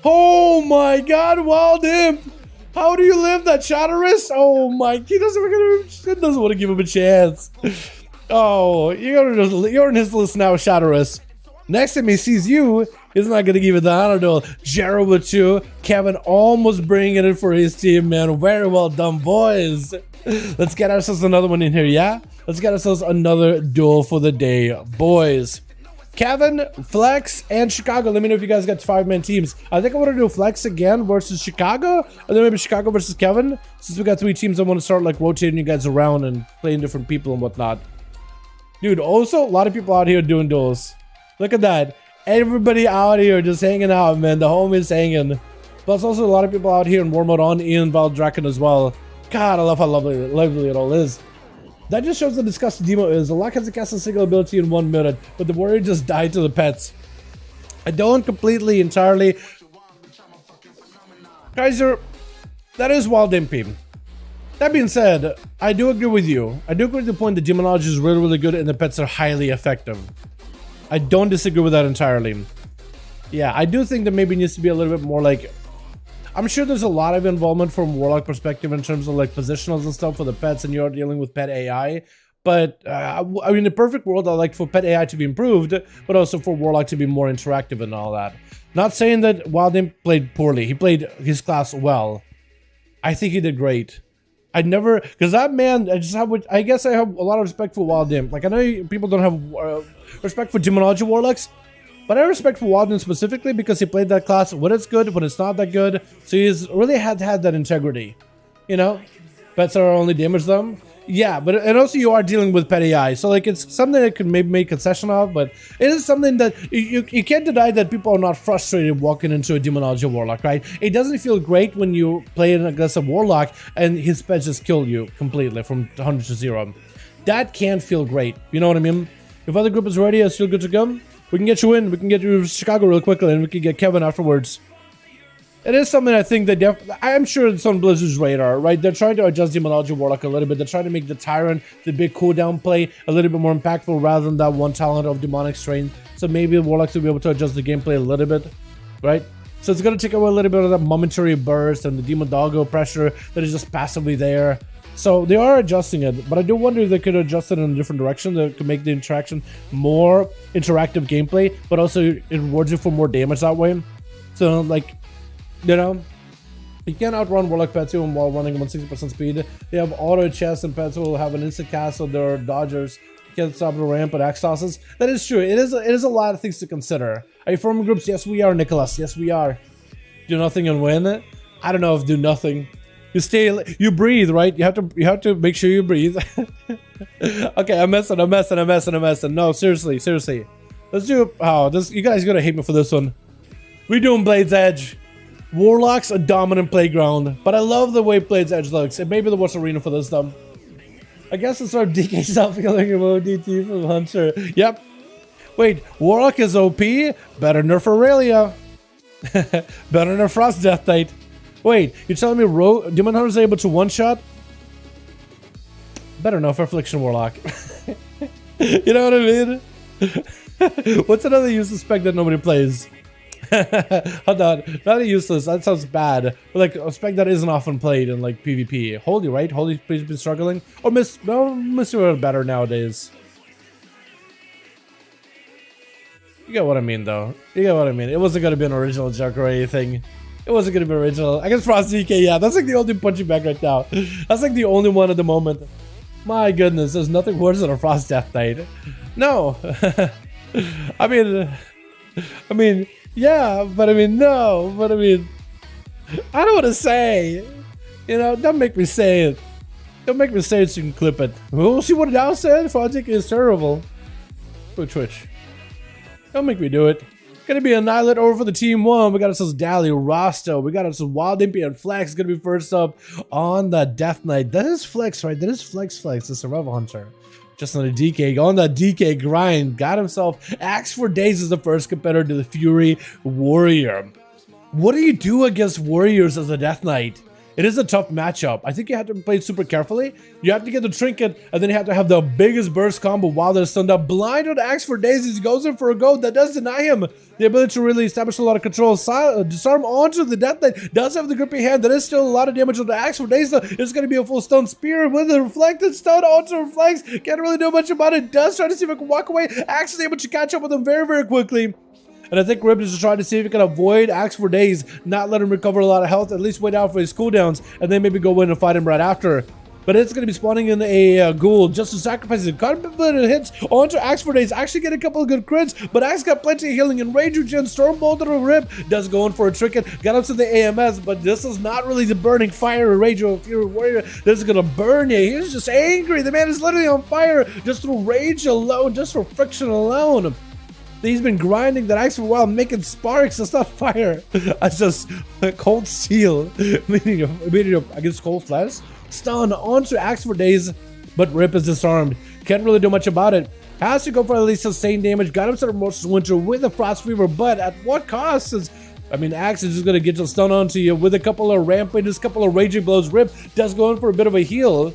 Oh my God, Wild Imp. How do you live that Shatterist? Oh my, he doesn't want to give him a chance. Oh, you're in his list now, Shatterist. Next time he sees you, he's not going to give it the honor duel. Jero with 2. Kevin almost bringing it in for his team, man. Very well done, boys. Let's get ourselves another one in here, yeah? Let's get ourselves another duel for the day, boys. Kevin, Flex, and Chicago. Let me know if you guys got 5-man teams. I think I want to do Flex again versus Chicago. And then maybe Chicago versus Kevin. Since we got 3 teams, I want to start like rotating you guys around and playing different people and whatnot. Dude, also a lot of people out here doing duels. Look at that. Everybody out here just hanging out, man. The homies hanging. Plus also a lot of people out here in war mode on Ian Valdraken as well. God, I love how lovely it all is. That just shows how disgusting Demo is. The lock has to cast a single ability in 1 minute, but the warrior just died to the pets. I don't completely, entirely. Kaiser, that is Wild Imp. That being said, I do agree with you. I do agree with the point that Demonology is really, really good and the pets are highly effective. I don't disagree with that entirely. Yeah, I do think that maybe it needs to be a little bit more like... I'm sure there's a lot of involvement from Warlock perspective in terms of like positionals and stuff for the pets, and you're dealing with pet AI. But I mean, in the perfect world, I like for pet AI to be improved, but also for Warlock to be more interactive and all that. Not saying that Wild Imp played poorly. He played his class well. I think he did great. I'd never, because that man, I guess I have a lot of respect for Wild Imp. Like I know people don't have respect for Demonology Warlocks. But I respect for Wild Imp specifically because he played that class when it's good, when it's not that good. So he's really had that integrity. You know? Pets are only damage them. Yeah, but and also you are dealing with pet AI. So like it's something that could maybe make concession of, but it is something that you can't deny that people are not frustrated walking into a Demonology Warlock, right? It doesn't feel great when you play an aggressive Warlock and his pets just kill you completely from 100 to 0. That can't feel great. You know what I mean? If other group is ready, it's still good to go. We can get you in, we can get you to Chicago real quickly, and we can get Kevin afterwards. It is something I think that I'm sure it's on Blizzard's radar, right? They're trying to adjust Demonology Warlock a little bit. They're trying to make the Tyrant, the big cooldown play, a little bit more impactful rather than that one talent of Demonic Strain. So maybe Warlocks will be able to adjust the gameplay a little bit, right? So it's going to take away a little bit of that momentary burst and the Demon Doggo pressure that is just passively there. So they are adjusting it, but I do wonder if they could adjust it in a different direction that could make the interaction more interactive gameplay, but also it rewards you for more damage that way. So like, you know, you can't outrun Warlock pets even while running 160% speed. They have auto chest and pets will have an instant cast, so they're dodgers. You can't stop the ramp and axe tosses. That is true. It is a lot of things to consider. Are you forming groups? Yes, we are, Nicholas. Yes, we are. Do nothing and win. I don't know if do nothing. You breathe, right? You have to make sure you breathe. Okay, I'm messing. No, seriously. Let's do you guys are gonna hate me for this one. We're doing Blade's Edge. Warlock's a dominant playground, but I love the way Blade's Edge looks. It may be the worst arena for this though. I guess it's our DK self-killing DT from Hunter. Yep. Wait, Warlock is OP? Better nerf Aurelia. Better nerf Frost Death Knight. Wait, you're telling me Demon Hunter is able to one-shot? Better know for Affliction Warlock. You know what I mean? What's another useless spec that nobody plays? Hold on, not useless, that sounds bad. But like a spec that isn't often played in like PvP. Holy, right? Holy's been struggling. Or Miss are better nowadays. You get what I mean, though. You get what I mean. It wasn't gonna be an original joke or anything. It wasn't gonna be original. I guess Frost DK, yeah, that's like the only punching bag right now. That's like the only one at the moment. My goodness, there's nothing worse than a Frost Death Knight. No. I mean, yeah, but I mean, no, but I mean, I don't want to say, you know, don't make me say it. Don't make me say it so you can clip it. We'll see what it now said. Frost DK is terrible. Twitch. Don't make me do it. Gonna be Annihilate over for the team one. We got ourselves Dally, Rosto. We got ourselves Wild Impy and Flex. Gonna be first up on the Death Knight. That is Flex, right? That is Flex, the Survival Hunter. Just on the DK. On the DK grind. Got himself Axe for Days as the first competitor to the Fury Warrior. What do you do against Warriors as a Death Knight? It is a tough matchup. I think you have to play it super carefully. You have to get the trinket, and then you have to have the biggest burst combo while they're stunned up. Blind on Axe for Days. He goes in for a go. That does deny him the ability to really establish a lot of control. Disarm onto the Death Knight. Does have the grippy hand. That is still a lot of damage on the Axe for Days, though. It's going to be a full stun spear with a reflected stun onto Reflex. Can't really do much about it. Does try to see if it can walk away. Axe is able to catch up with him very, very quickly. And I think Rip is just trying to see if he can avoid Axe for Days, not let him recover a lot of health, at least wait out for his cooldowns, and then maybe go in and fight him right after. But it's going to be spawning in a ghoul just to sacrifice it. Got a bit of hits onto Axe for Days. Actually get a couple of good crits, but Axe got plenty of healing and Rage Regen. Stormbolt to Rip does go in for a trinket. Got up to the AMS, but this is not really the burning fire Rage of Fury Warrior. This is going to burn you. He's just angry. The man is literally on fire just through rage alone, just for friction alone. He's been grinding that Axe for a while, making sparks. It's not fire. It's just cold steel. Meaning against cold flesh. Stun onto Axe for Days, but Rip is disarmed. Can't really do much about it. Has to go for at least sustained damage. Got himself Mortis Winter with a Frost Fever, but at what cost? I mean, Axe is just going to get a stun onto you with a couple of rampages, a couple of raging blows. Rip does go in for a bit of a heal.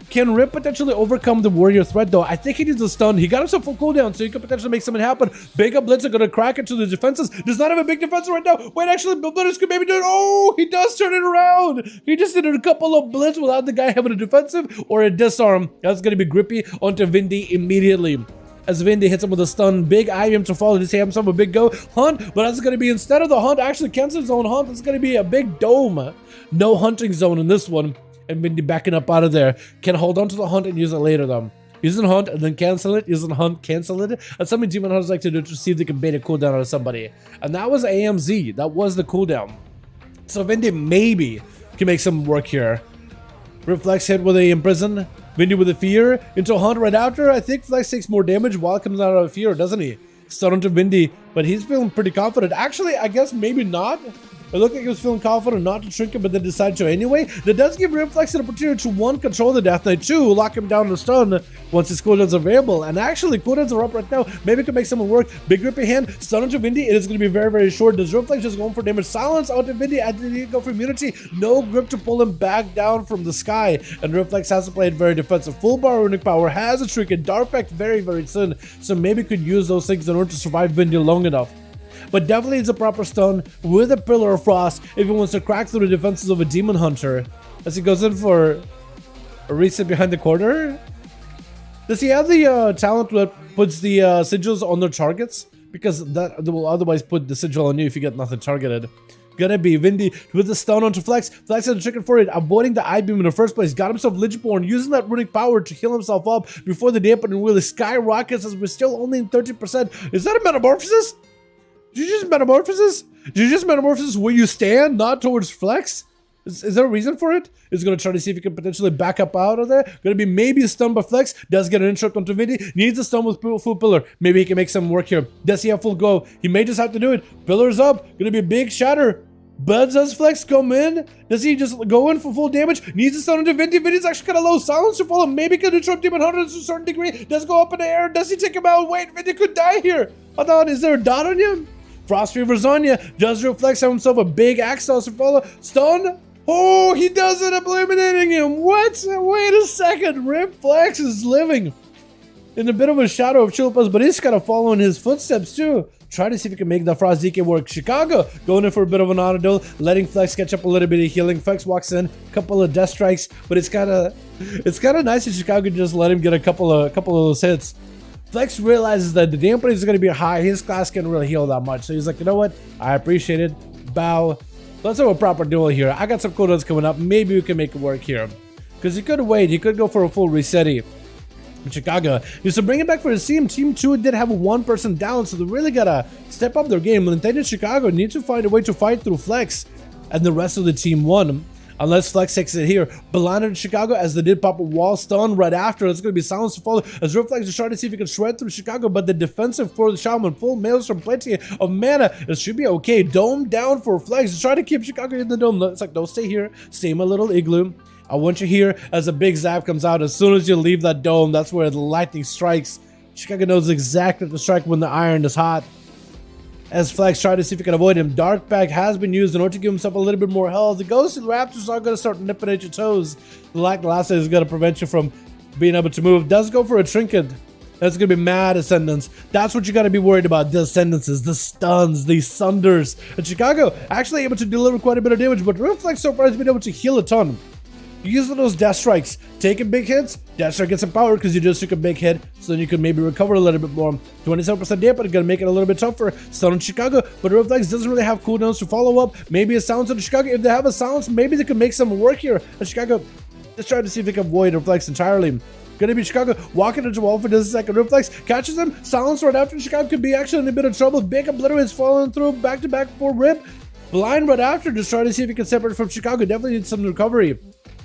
Can Rip potentially overcome the Warrior threat, though? I think he needs a stun. He got himself full cooldown, so he could potentially make something happen. Big up Blitzer gonna crack into the defenses. Does not have a big defense right now. Wait, actually, Blitzer could maybe do it. Oh, he does turn it around. He just did a couple of blitz without the guy having a defensive or a disarm. That's gonna be grippy onto Vindy immediately. As Vindy hits him with a stun, big IM to follow. Does he have himself a big go? Hunt, but that's going to be, instead of the Hunt actually cancels his own Hunt, it's going to be a big dome. No hunting zone in this one. And Vindy backing up out of there. Can hold on to the Hunt and use it later, though. Using Hunt and then cancel it. Using Hunt, cancel it. That's something Demon Hunters like to do to see if they can bait a cooldown out of somebody. And that was AMZ. That was the cooldown. So Vindy maybe can make some work here. Reflex hit with a Imprison. Vindy with a Fear. Into Hunt right after. I think Flex takes more damage while it comes out of Fear, doesn't he? Stun onto Vindy. But he's feeling pretty confident. Actually, I guess maybe not. It looked like he was feeling confident not to shrink him, but then decided to anyway. That does give Reflex an opportunity to, one, control the Death Knight, two, lock him down to stun once his cooldowns are available. And actually, cooldowns are up right now. Maybe it can make someone work. Big grippy hand, stun onto Vindy. It is going to be very, very short. Does Reflex just go for damage? Silence onto Vindy. I didn't go for immunity. No grip to pull him back down from the sky. And Reflex has to play it very defensive. Full bar runic power, has a trinket, Dark Pact very, very soon. So maybe could use those things in order to survive Vindy long enough. But definitely it's a proper stun with a Pillar of Frost if he wants to crack through the defenses of a Demon Hunter. As he goes in for a reset behind the corner. Does he have the talent that puts the sigils on their targets? Because that will otherwise put the sigil on you if you get nothing targeted. Gonna be Vindy with the stun onto Flex. Flex had a chicken for it, avoiding the I-beam in the first place. Got himself Lichborn, using that runic power to heal himself up before the dampening really skyrockets as we're still only in 30%. Is that a metamorphosis? Did you just metamorphosis? Did you just metamorphosis where you stand, not towards Flex? Is there a reason for it? Is going to try to see if he can potentially back up out of there. Going to be maybe a stun by Flex. Does get an interrupt onto Vindy. Needs a stun with full pillar. Maybe he can make some work here. Does he have full go? He may just have to do it. Pillar's up. Going to be a big shatter. But does Flex come in? Does he just go in for full damage? Needs a stun onto Vindy. Vindy's actually kind of low. Silence to follow. Maybe can interrupt Demon Hunter to a certain degree. Does go up in the air. Does he take him out? Wait, Vindy could die here. Hold on. Is there a dot on him? Frost Fever's on you. Does Reflex have himself a big axe to follow? Stun? Oh, he does it, eliminating him. What? Wait a second. Rip Flex is living in a bit of a shadow of Chilpas, but he's kind of following his footsteps too. Try to see if he can make the Frost DK work. Chicago going in for a bit of an auto duel, letting Flex catch up a little bit of healing. Flex walks in, couple of death strikes, but it's kind of nice that Chicago just let him get a couple of those hits. Flex realizes that the dampening is going to be high. His class can't really heal that much, so he's like, you know what? I appreciate it. Bow. Let's have a proper duel here. I got some cooldowns coming up. Maybe we can make it work here, because he could wait. He could go for a full reset. Chicago used to bring it back for his team. Team 2 did have one person down, so they really gotta step up their game. Nintendo Chicago need to find a way to fight through Flex, and the rest of the team won. Unless Flex takes it here. Blinded Chicago as they did pop a wall stun right after. It's going to be silence to follow as Reflex is trying to see if he can shred through Chicago, but the defensive for the Shaman, full Maelstrom, plenty of mana. It should be okay. Dome down for Flex. He's trying to keep Chicago in the dome. It's like, don't stay here. Stay in my little igloo. I want you here as a big zap comes out. As soon as you leave that dome, that's where the lightning strikes. Chicago knows exactly to strike when the iron is hot. As Flex tried to see if he can avoid him. Dark Pack has been used in order to give himself a little bit more health. The Ghost and Raptors are going to start nipping at your toes. The Lack Last is going to prevent you from being able to move. Does go for a trinket. That's going to be mad Ascendance. That's what you got to be worried about. The Ascendances, the stuns, the Sunders. And Chicago actually able to deliver quite a bit of damage, but Reflex so far has been able to heal a ton. Using those death strikes, taking big hits, death strike gets some power because you just took a big hit, so then you can maybe recover a little bit more. 27% damage, gonna make it a little bit tougher. Stun on Chicago, but Reflex doesn't really have cooldowns to follow up. Maybe a silence on Chicago. If they have a silence, maybe they can make some work here. And Chicago, let's try to see if they can avoid Reflex entirely. Gonna be Chicago walking into wall for just a second. Reflex catches him, silence right after. Chicago could be actually in a bit of trouble. Big Obliterate's falling through back to back for Rip. Blind right after, just trying to see if he can separate from Chicago. Definitely needs some recovery.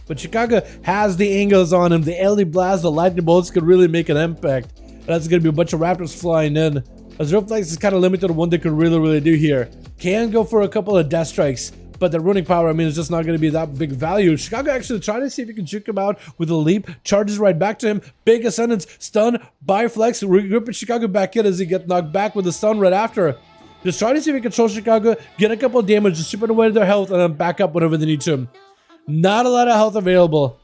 But Chicago has the angles on him. The LD Blast, the lightning bolts could really make an impact. And that's going to be a bunch of Raptors flying in. As Reflex is kind of limited to what they could really do here. Can go for a couple of death strikes, but the running power, I mean, is just not going to be that big value. Chicago actually trying to see if he can juke him out with a leap. Charges right back to him. Big Ascendance. Stun by Flex. Ripping Chicago back in as he gets knocked back with a stun right after. Just trying to see if he can control Chicago, get a couple of damage, just chipping away their health, and then back up whenever they need to. Not a lot of health available.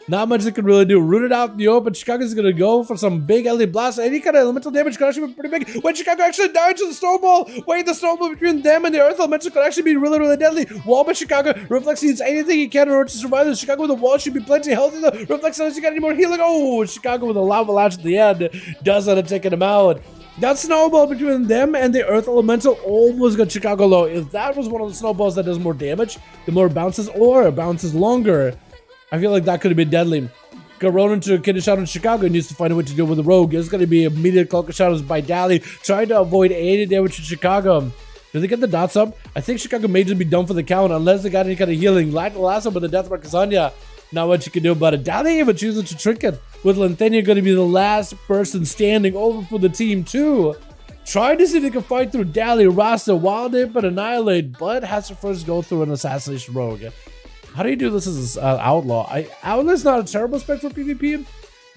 Not much they can really do. Rooted out in the open. Chicago's going to go for some big LD Blast. Any kind of elemental damage could actually be pretty big. When Chicago actually died to the snowball. Wait, the snowball between them and the earth elemental could actually be really deadly. Wall by Chicago. Reflex needs anything he can in order to survive this. Chicago with a wall should be plenty healthy though. Reflex doesn't see any more healing. Oh, Chicago with a lava latch at the end. Does end up taking him out. That snowball between them and the earth elemental almost got Chicago low. If that was one of the snowballs that does more damage, the more bounces or bounces longer, I feel like that could have been deadly. Go roll into a kidney shot on Chicago and needs to find a way to deal with the rogue. It's going to be immediate cloak of shadows by Dally, trying to avoid any damage to Chicago. Do they get the dots up? I think Chicago may just be done for the count unless they got any kind of healing. Light the last one, but the death mark is Anya. Not much you can do about it. Dally even chooses to trinket, with Lanthania going to be the last person standing over for the team too. Trying to see if they can fight through Dally, Rasta, Wild Ape, and Annihilate, but has to first go through an Assassination Rogue. How do you do this as an Outlaw? Outlaw's not a terrible spec for PvP,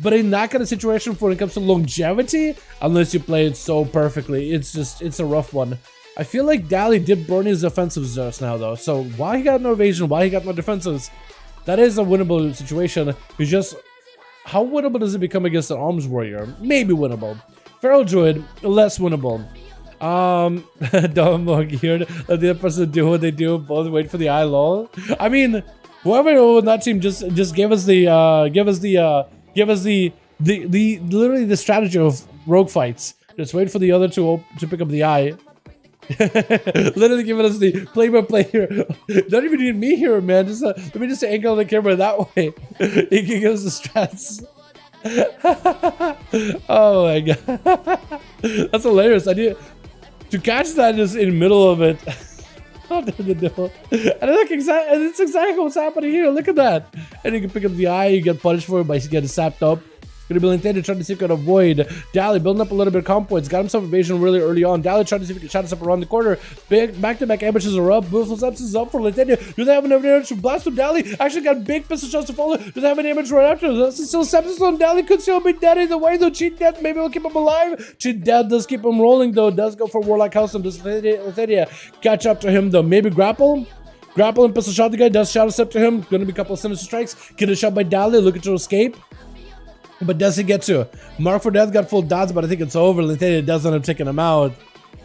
but in that kind of situation when it comes to longevity, unless you play it so perfectly, it's a rough one. I feel like Dally did burn his offensives just now though, so why he got no evasion, why he got no defensives? That is a winnable situation. It's just, how winnable does it become against an Arms Warrior? Maybe winnable. Feral Druid, less winnable. Don't mock here. Let the other person do what they do. Both wait for the eye lol. I mean, whoever on that team just gave us the literally the strategy of rogue fights. Just wait for the other to pick up the eye. Literally giving us the play-by-play here. Don't even need me here, man. Just let me just angle the camera that way. He can give us the strats. Oh my god, that's hilarious. I need to catch that just in the middle of it. And look, it's exactly what's happening here. Look at that. And you can pick up the eye. You get punished for it by getting sapped up. Gonna be intended trying to see if he can avoid Dally, building up a little bit of comp points. Got himself evasion really early on. Dally trying to see if he can shot us up around the corner. Big back-to-back ambushes are up. Beautiful steps is up for Latendia. Do they have enough damage to blast with Dally? Actually got big pistol shots to follow. Do they have any damage right after? That's still Sepsis on Dally. Could still be dead either way though. Cheat death maybe will keep him alive. Cheat death does keep him rolling though. Does go for Warlock House and does Latendia catch up to him though. Maybe grapple. Grapple and pistol shot the guy, does shadow step to him. Gonna be a couple of sinister strikes. Get a shot by Dalaran, looking to escape. But does he get to? Mark for death, got full dots, but I think it's over. Lintania does end up taking him out.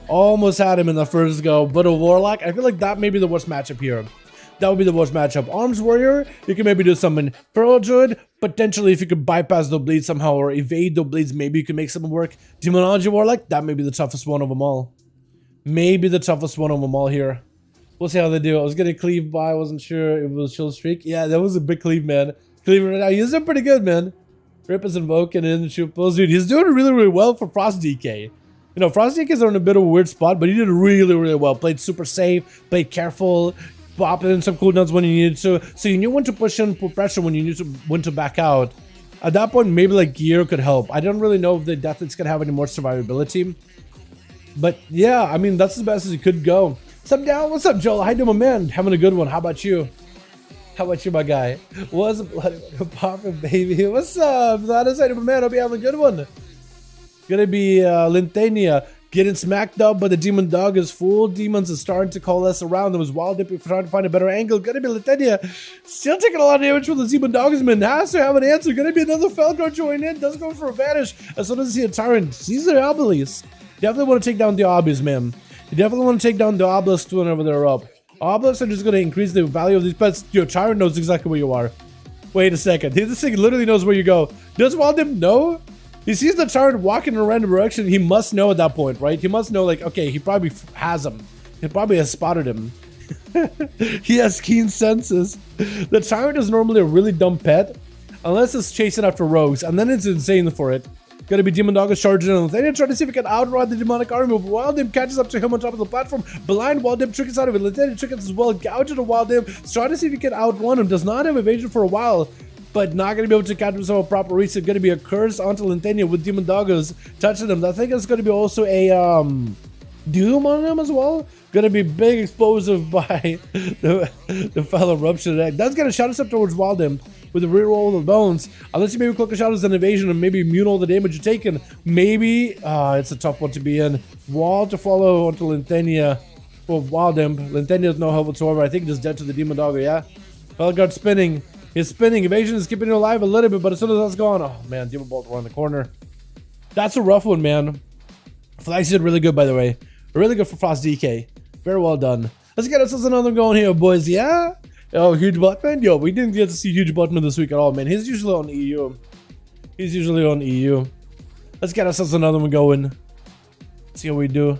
Almost had him in the first go, but a Warlock, I feel like that may be the worst matchup here. That would be the worst matchup. Arms Warrior, you can maybe do something. Pearl Druid, potentially if you could bypass the bleed somehow or evade the bleeds, maybe you can make something work. Demonology Warlock, that may be the toughest one of them all. Maybe the toughest one of them all here. We'll see how they do. I was getting cleave by, I wasn't sure if it was chill streak. Yeah, that was a big cleave, man. Cleave right now, he's doing pretty good, man. Rip is invoking in, shoot pulls, dude. He's doing really, really well for Frost DK. You know, Frost DKs are in a bit of a weird spot, but he did really, really well. Played super safe, played careful, popping in some cooldowns when you needed to. So you knew when to push in, put pressure when you knew to when to back out. At that point, maybe like gear could help. I don't really know if the Death Hits gonna have any more survivability. But yeah, I mean, that's as best as it could go. What's up, Down? What's up, Joel? How you doing, my man? Having a good one. How about you? How about you, my guy? What's up, bloody poppin', baby? What's up? That is my man. Hope you have a good one. Gonna be Lintania getting smacked up, but the demon dog is full. Demons is starting to coalesce around them as Wild Dip trying to find a better angle. Gonna be Lintania still taking a lot of damage from the demon dog. Has to have an answer. Gonna be another Felgro join in. Does go for a vanish as soon as he see a Tyrant. Sees the Obelisk. Definitely want to take down the Obbies, man. You definitely want to take down the Obelisks whenever they're up. Obelisks are just going to increase the value of these pets. Your Tyrant knows exactly where you are. Wait a second. This thing literally knows where you go. Does Waldem know? He sees the Tyrant walking in a random direction. He must know at that point, right? He must know, like, okay, he probably has him. He probably has spotted him. He has keen senses. The Tyrant is normally a really dumb pet, unless it's chasing after rogues, and then it's insane for it. Gonna be Demon Dog is charging in. They try to see if he can outrun the demonic army, but Wildem catches up to him on top of the platform. Blind Wildem trickles out of it. Lieutenant trickles as well, gouging the Wildem, trying to see if he can outrun him. Does not have evasion for a while, but not gonna be able to catch himself a proper reset. Gonna be a curse onto Lintania with Demon Doggos touching him. I think it's gonna be also a Doom on him as well. Gonna be big explosive by the fellow Rupture Egg. That's gonna shot us up towards Wildem with a reroll of the bones. Unless you maybe click a shot as an evasion and maybe immune all the damage you're taking. Maybe it's a tough one to be in. Wall to follow onto Lintania. Well, Wildem. Lintania has no help whatsoever. I think he's dead to the Demon Doggo, yeah? Felguard spinning. He's spinning. Evasion is keeping him alive a little bit, but as soon as that's gone, oh man, Demon Bolt around the corner. That's a rough one, man. Flax did really good, by the way. Really good for Frost DK. Very well done. Let's get ourselves another going here, boys. Yeah? Oh, Huge Buttman? Yo, we didn't get to see Huge Buttman this week at all, man. He's usually on EU. He's usually on EU. Let's get ourselves another one going. Let's see how we do.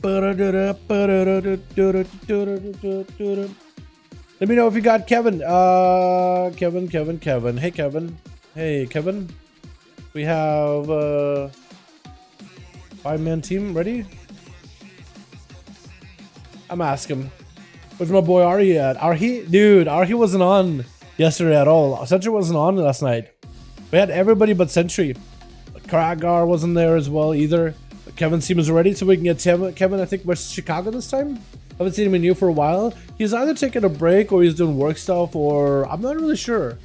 Let me know if you got Kevin. Kevin. Hey, Kevin. Hey, Kevin. We have 5-man team ready? I'm asking. Where's my boy Ari at? Arhi? Dude, Arhi wasn't on yesterday at all. Sentry wasn't on last night. We had everybody but Sentry. Karagar wasn't there as well either. Kevin's team is ready, so we can get Kevin, I think, versus Chicago this time. Haven't seen him in EU for a while. He's either taking a break or he's doing work stuff, or I'm not really sure.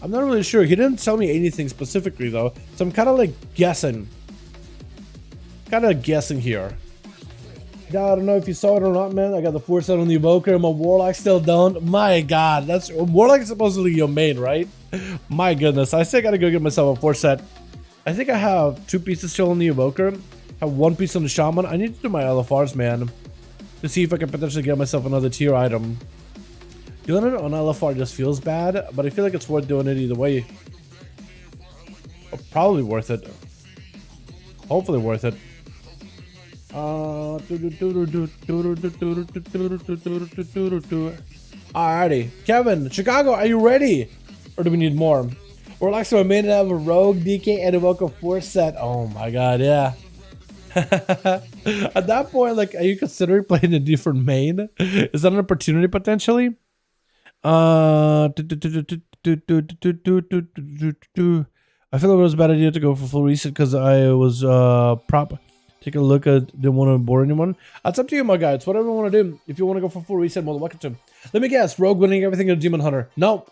He didn't tell me anything specifically though, so I'm kind of like guessing. Here. I don't know if you saw it or not, man. I got the 4 set on the Evoker. My Warlock still down. My God, that's Warlock is supposedly your main, right? My goodness, I still gotta go get myself a 4 set. I think I have 2 pieces still on the Evoker. I have 1 piece on the Shaman. I need to do my LFRs, man, to see if I can potentially get myself another tier item. Doing it on LFR just feels bad, but I feel like it's worth doing it either way. Probably worth it. Hopefully worth it. Alrighty, Kevin, Chicago, are you ready? Or do we need more? Warlock, so I made it have a Rogue, DK, and Evoker 4 set. Oh my God, yeah. At that point, like, are you considering playing a different main? Is that an opportunity potentially? I feel like it was a bad idea to go for full reset because I was take a look at didn't want to bore anyone. It's up to you, my guy. It's whatever you want to do. If you want to go for full reset, more than welcome to. Let me guess, Rogue winning everything to Demon Hunter. No.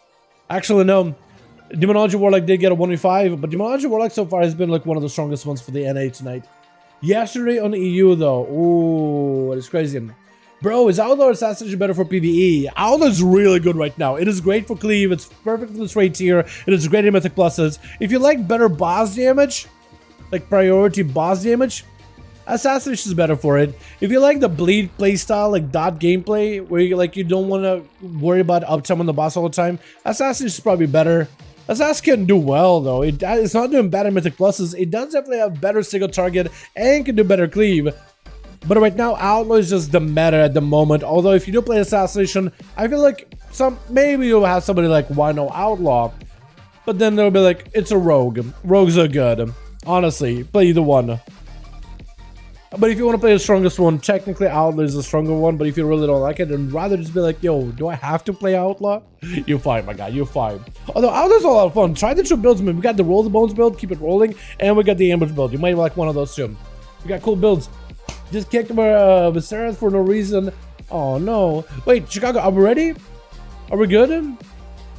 Actually, no. Demonology Warlock did get a 1v5, but Demonology Warlock so far has been like one of the strongest ones for the NA tonight. Yesterday on the EU though, ooh, it's crazy. Bro, is Outlaw or Assassination better for PvE? Outlaw is really good right now. It is great for cleave. It's perfect for the straight tier. It is great in Mythic Pluses. If you like better boss damage, like priority boss damage, Assassination is better for it. If you like the bleed playstyle, like dot gameplay, where you don't want to worry about uptime on the boss all the time, Assassination is probably better. Assassin can do well though. It's not doing bad in Mythic Pluses. It does definitely have better single target and can do better cleave. But right now, Outlaw is just the meta at the moment. Although if you do play Assassination, I feel like maybe you'll have somebody like, why no Outlaw? But then they'll be like, it's a rogue. Rogues are good. Honestly, play either one. But if you want to play the strongest one, technically Outlaw is the stronger one. But if you really don't like it, then rather just be like, yo, do I have to play Outlaw? You're fine, my guy, you're fine. Although Outlaw's a lot of fun. Try the two builds, man. We got the Roll the Bones build, keep it rolling, and we got the Ambush build. You might like one of those too. We got cool builds. Just kicked Viserys for no reason. Oh no. Wait, Chicago, are we ready? Are we good?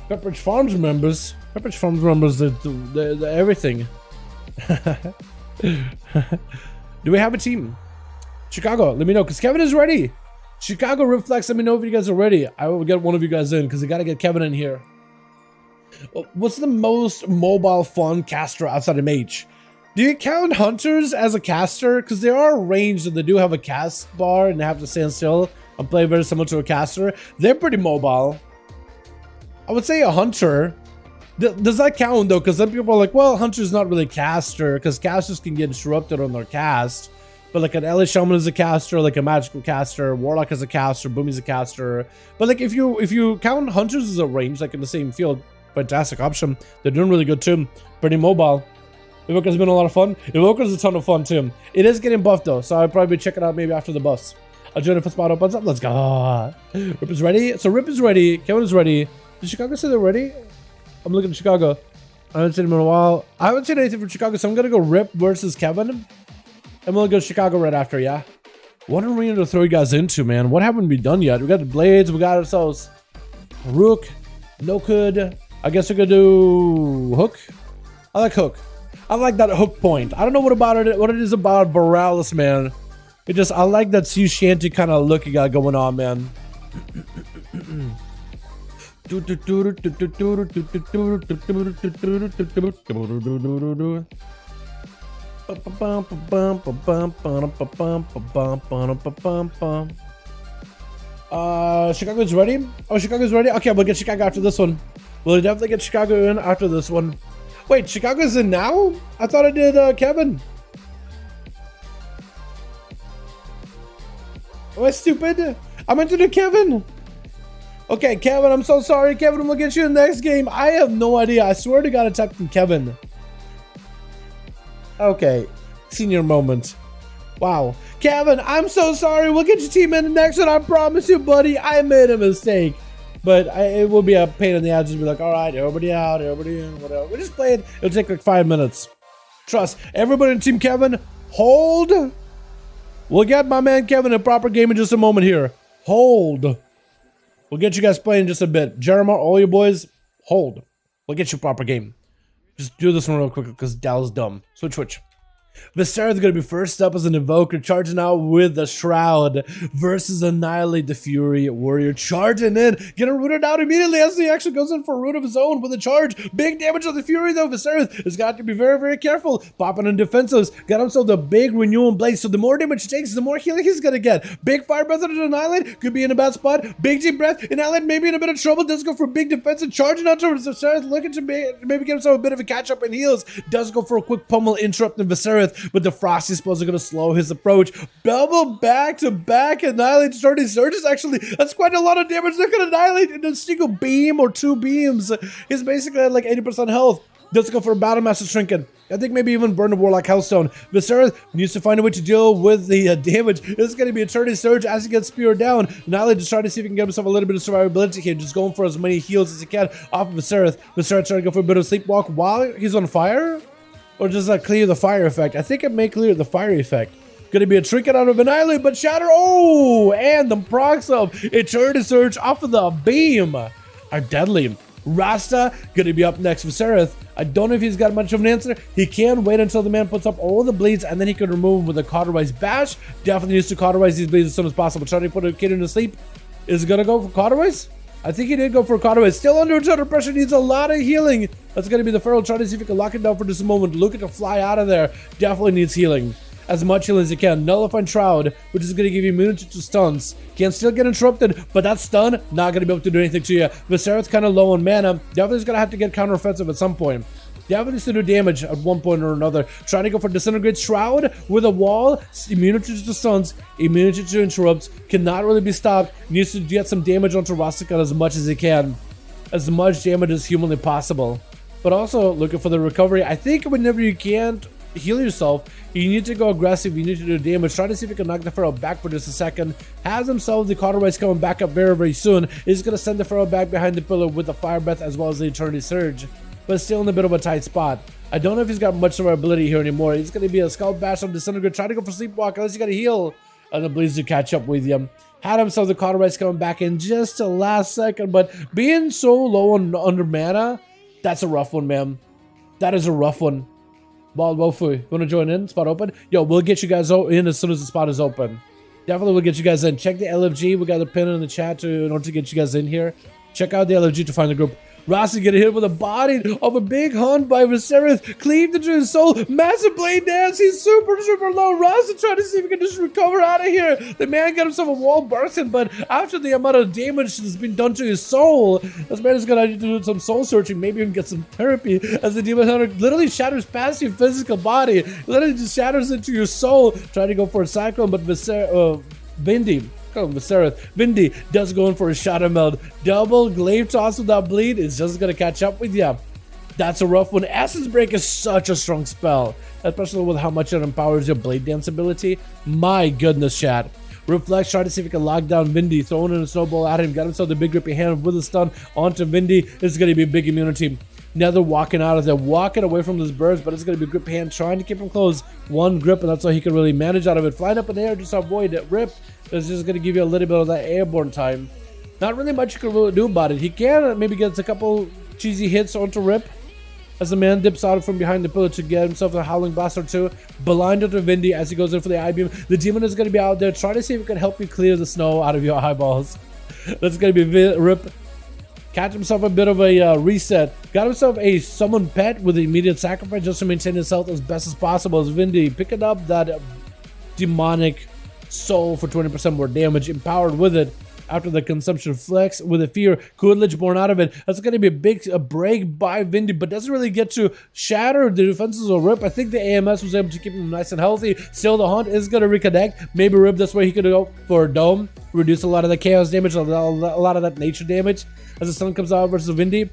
Pepperidge Farms members. Pepperidge Farms members, the everything. Do we have a team? Chicago, let me know, because Kevin is ready. Chicago Reflex, let me know if you guys are ready. I will get one of you guys in, because I got to get Kevin in here. What's the most mobile fun caster outside of Mage? Do you count Hunters as a caster? Because there are ranged and they do have a cast bar and they have to stand still and play very similar to a caster. They're pretty mobile. I would say a Hunter. Does that count though? Because some people are like, well, Hunter's not really caster because casters can get disrupted on their cast. But like an LA Shaman is a caster, like a magical caster, Warlock is a caster, Boomy's a caster. But like if you count Hunters as a range, like in the same field, fantastic option. They're doing really good too. Pretty mobile. Evoker's been a lot of fun. Evoker's a ton of fun too. It is getting buffed though, so I'll probably check it out maybe after the buffs. I'll join if a spot opens up. Let's go. Rip is ready. So Rip is ready. Kevin is ready. Did Chicago say they're ready? I'm looking at Chicago. I haven't seen him in a while. I haven't seen anything from Chicago, so I'm gonna go Rip versus Kevin. And we'll go Chicago right after, yeah? What arena to throw you guys into, man? What haven't we done yet? We got the Blades, we got ourselves Rook, No Could. I guess we could do Hook. I like Hook. I like that hook point. I don't know what it is about Borealis, man. I like that sea shanty kind of look you got going on, man. Chicago's ready? Oh, Chicago's ready? Okay, we'll get Chicago after this one. We'll definitely get Chicago in after this one. Wait, Chicago's in now? I thought I did Kevin. Am I stupid? I meant to do Kevin. Okay, Kevin, I'm so sorry. Kevin, we'll get you in the next game. I have no idea. I swear to God, I typed in Kevin. Okay, senior moment. Wow. Kevin, I'm so sorry. We'll get your team in the next one. I promise you, buddy. I made a mistake. But it will be a pain in the ass to be like, all right, everybody out, everybody in, whatever. We just play it. It'll take like 5 minutes. Trust. Everybody in Team Kevin, hold. We'll get my man Kevin a proper game in just a moment here. Hold. We'll get you guys playing in just a bit. Jeremiah, all you boys, hold. We'll get you a proper game. Just do this one real quick because Dal's dumb. Switch. Viserys is going to be first up as an Evoker, charging out with the Shroud versus Annihilate the Fury Warrior, charging in, getting rooted out immediately as he actually goes in for a root of his own with a charge. Big damage on the Fury though. Viserys has got to be very, very careful. Popping in defensives, got himself the big Renewal Blaze, so the more damage he takes, the more healing he's going to get. Big Fire Breath on Annihilate, could be in a bad spot. Big Deep Breath, Annihilate maybe in a bit of trouble, does go for big defense and charging out towards Viserys, looking to maybe get himself a bit of a catch up in heals. Does go for a quick pummel interrupt in Viserys, but the Frosty spells are going to slow his approach. Double back to back Annihilate starting surges. Actually, that's quite a lot of damage. They're going to Annihilate in a single beam or 2 beams. He's basically at like 80% health. Does go for a Battle Master Shrinking. I think maybe even burn the Warlock Hellstone. Viserys needs to find a way to deal with the damage. It's going to be a turning surge as he gets speared down. Annihilate just trying to see if he can get himself a little bit of survivability here. Just going for as many heals as he can off of Viserys. Viserys trying to go for a bit of sleepwalk while he's on fire. Or just like clear the fire effect. I think it may clear the fire effect. Gonna be a trinket out of Annihilate, but Shatter. Oh, and the procs of Eternity Surge off of the beam are deadly. Rasta gonna be up next. Viserys, I don't know if he's got much of an answer. He can wait until the man puts up all the bleeds, and then he can remove him with a cauterize bash. Definitely needs to cauterize these bleeds as soon as possible. Trying to put a kid into sleep. Is gonna go for cauterize? I think he did go for a cauterize. Still under internal pressure, needs a lot of healing. That's gonna be the Feral. Trying to see if he can lock it down for just a moment. Looking to fly out of there. Definitely needs healing. As much healing as you can. Nullifying Shroud, which is going to give you immunity to stuns. Can still get interrupted, but that stun, not going to be able to do anything to you. Viserys kind of low on mana. Definitely is going to have to get counteroffensive at some point. Definitely needs to do damage at one point or another. Trying to go for Disintegrate Shroud with a wall. Immunity to stuns, immunity to interrupts. Cannot really be stopped. Needs to get some damage onto Rastakhan as much as he can. As much damage as humanly possible. But also looking for the recovery. I think whenever you can't heal yourself, you need to go aggressive, you need to do damage. Try to see if you can knock the Feral back for just a second. Has himself the cauterize coming back up very, very soon. He's going to send the Feral back behind the pillar with the Fire Breath as well as the Eternity Surge. But still in a bit of a tight spot. I don't know if he's got much survivability here anymore. He's going to be a Scalp Bash on Disintegrate. Try to go for Sleepwalk unless you got to heal. And the bleeds to catch up with you. Had himself the cauterize coming back in just the last second. But being so low on under mana, that's a rough one, man. That is a rough one. Bald Wofu, you want to join in? Spot open? Yo, we'll get you guys in as soon as the spot is open. Definitely we'll get you guys in. Check the LFG. We got a pin in the chat in order to get you guys in here. Check out the LFG to find the group. Rossi getting hit with a body of a big hunt by Viserys. Cleaved into his soul. Massive blade dance. He's super, super low. Rossi trying to see if he can just recover out of here. The man got himself a wall bursting, but after the amount of damage that's been done to his soul, this man is going to need to do some soul searching, maybe even get some therapy, as the Demon Hunter literally shatters past your physical body. Literally just shatters into your soul. Trying to go for a cyclone, but Vindy. Vindy does go in for a Shadow Meld. Double glaive toss without bleed is just going to catch up with you. That's a rough one. Essence Break is such a strong spell, especially with how much it empowers your blade dance ability. My goodness, chat. Reflex, try to see if he can lock down Vindy. Throwing in a snowball at him. Got himself the big grippy hand with a stun onto Vindy. This is going to be a big immunity. Nether walking out of there, walking away from those birds, but it's going to be grip hand, trying to keep him close. One grip, and that's all he can really manage out of it. Flying up in the air just to avoid it. Rip is just going to give you a little bit of that airborne time. Not really much you can really do about it. He can maybe get a couple cheesy hits onto Rip as the man dips out from behind the pillar to get himself a Howling Blast or two. Blinded to Vindy as he goes in for the I-Beam. The demon is going to be out there trying to see if it can help you clear the snow out of your eyeballs. That's going to be Rip. Catch himself a bit of a reset. Got himself a Summon Pet with immediate sacrifice just to maintain his health as best as possible. As Vindy picking up that demonic soul for 20% more damage, empowered with it after the consumption flex with a fear. Coolidge born out of it. That's going to be a big break by Vindy, but doesn't really get to shatter the defenses of Rip. I think the AMS was able to keep him nice and healthy. Still, the hunt is going to reconnect. Maybe Rip, that's where he could go for a dome. Reduce a lot of the chaos damage, a lot of that nature damage as the sun comes out versus Vindy.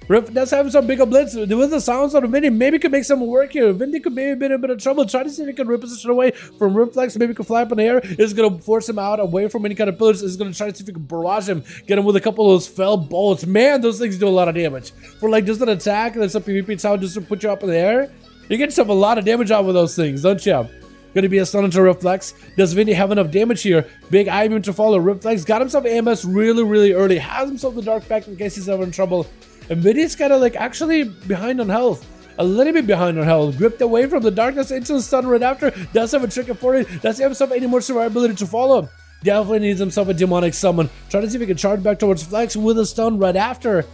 Rip does have some bigger blitz. There was the sounds out of Vindy. Maybe could make some work here. Vindy could maybe be in a bit of trouble. Try to see if he can reposition away from Reflex. Maybe he can fly up in the air. It's going to force him out away from any kind of pillars. It's going to try to see if he can barrage him. Get him with a couple of those fell bolts. Man, those things do a lot of damage. For like just an attack and some PvP sound just to put you up in the air. You get yourself a lot of damage out with those things, don't you? Gonna be a stun into Reflex. Does Vindy have enough damage here? Big I-Beam to follow. Reflex got himself AMS really, really early. Has himself the Dark Pact in case he's ever in trouble. And Vindy's kind of like actually behind on health. A little bit behind on health. Gripped away from the darkness into the stun right after. Does have a trigger for it. Does he have himself any more survivability to follow? Definitely needs himself a demonic summon. Try to see if he can charge back towards Flex with a stun right after.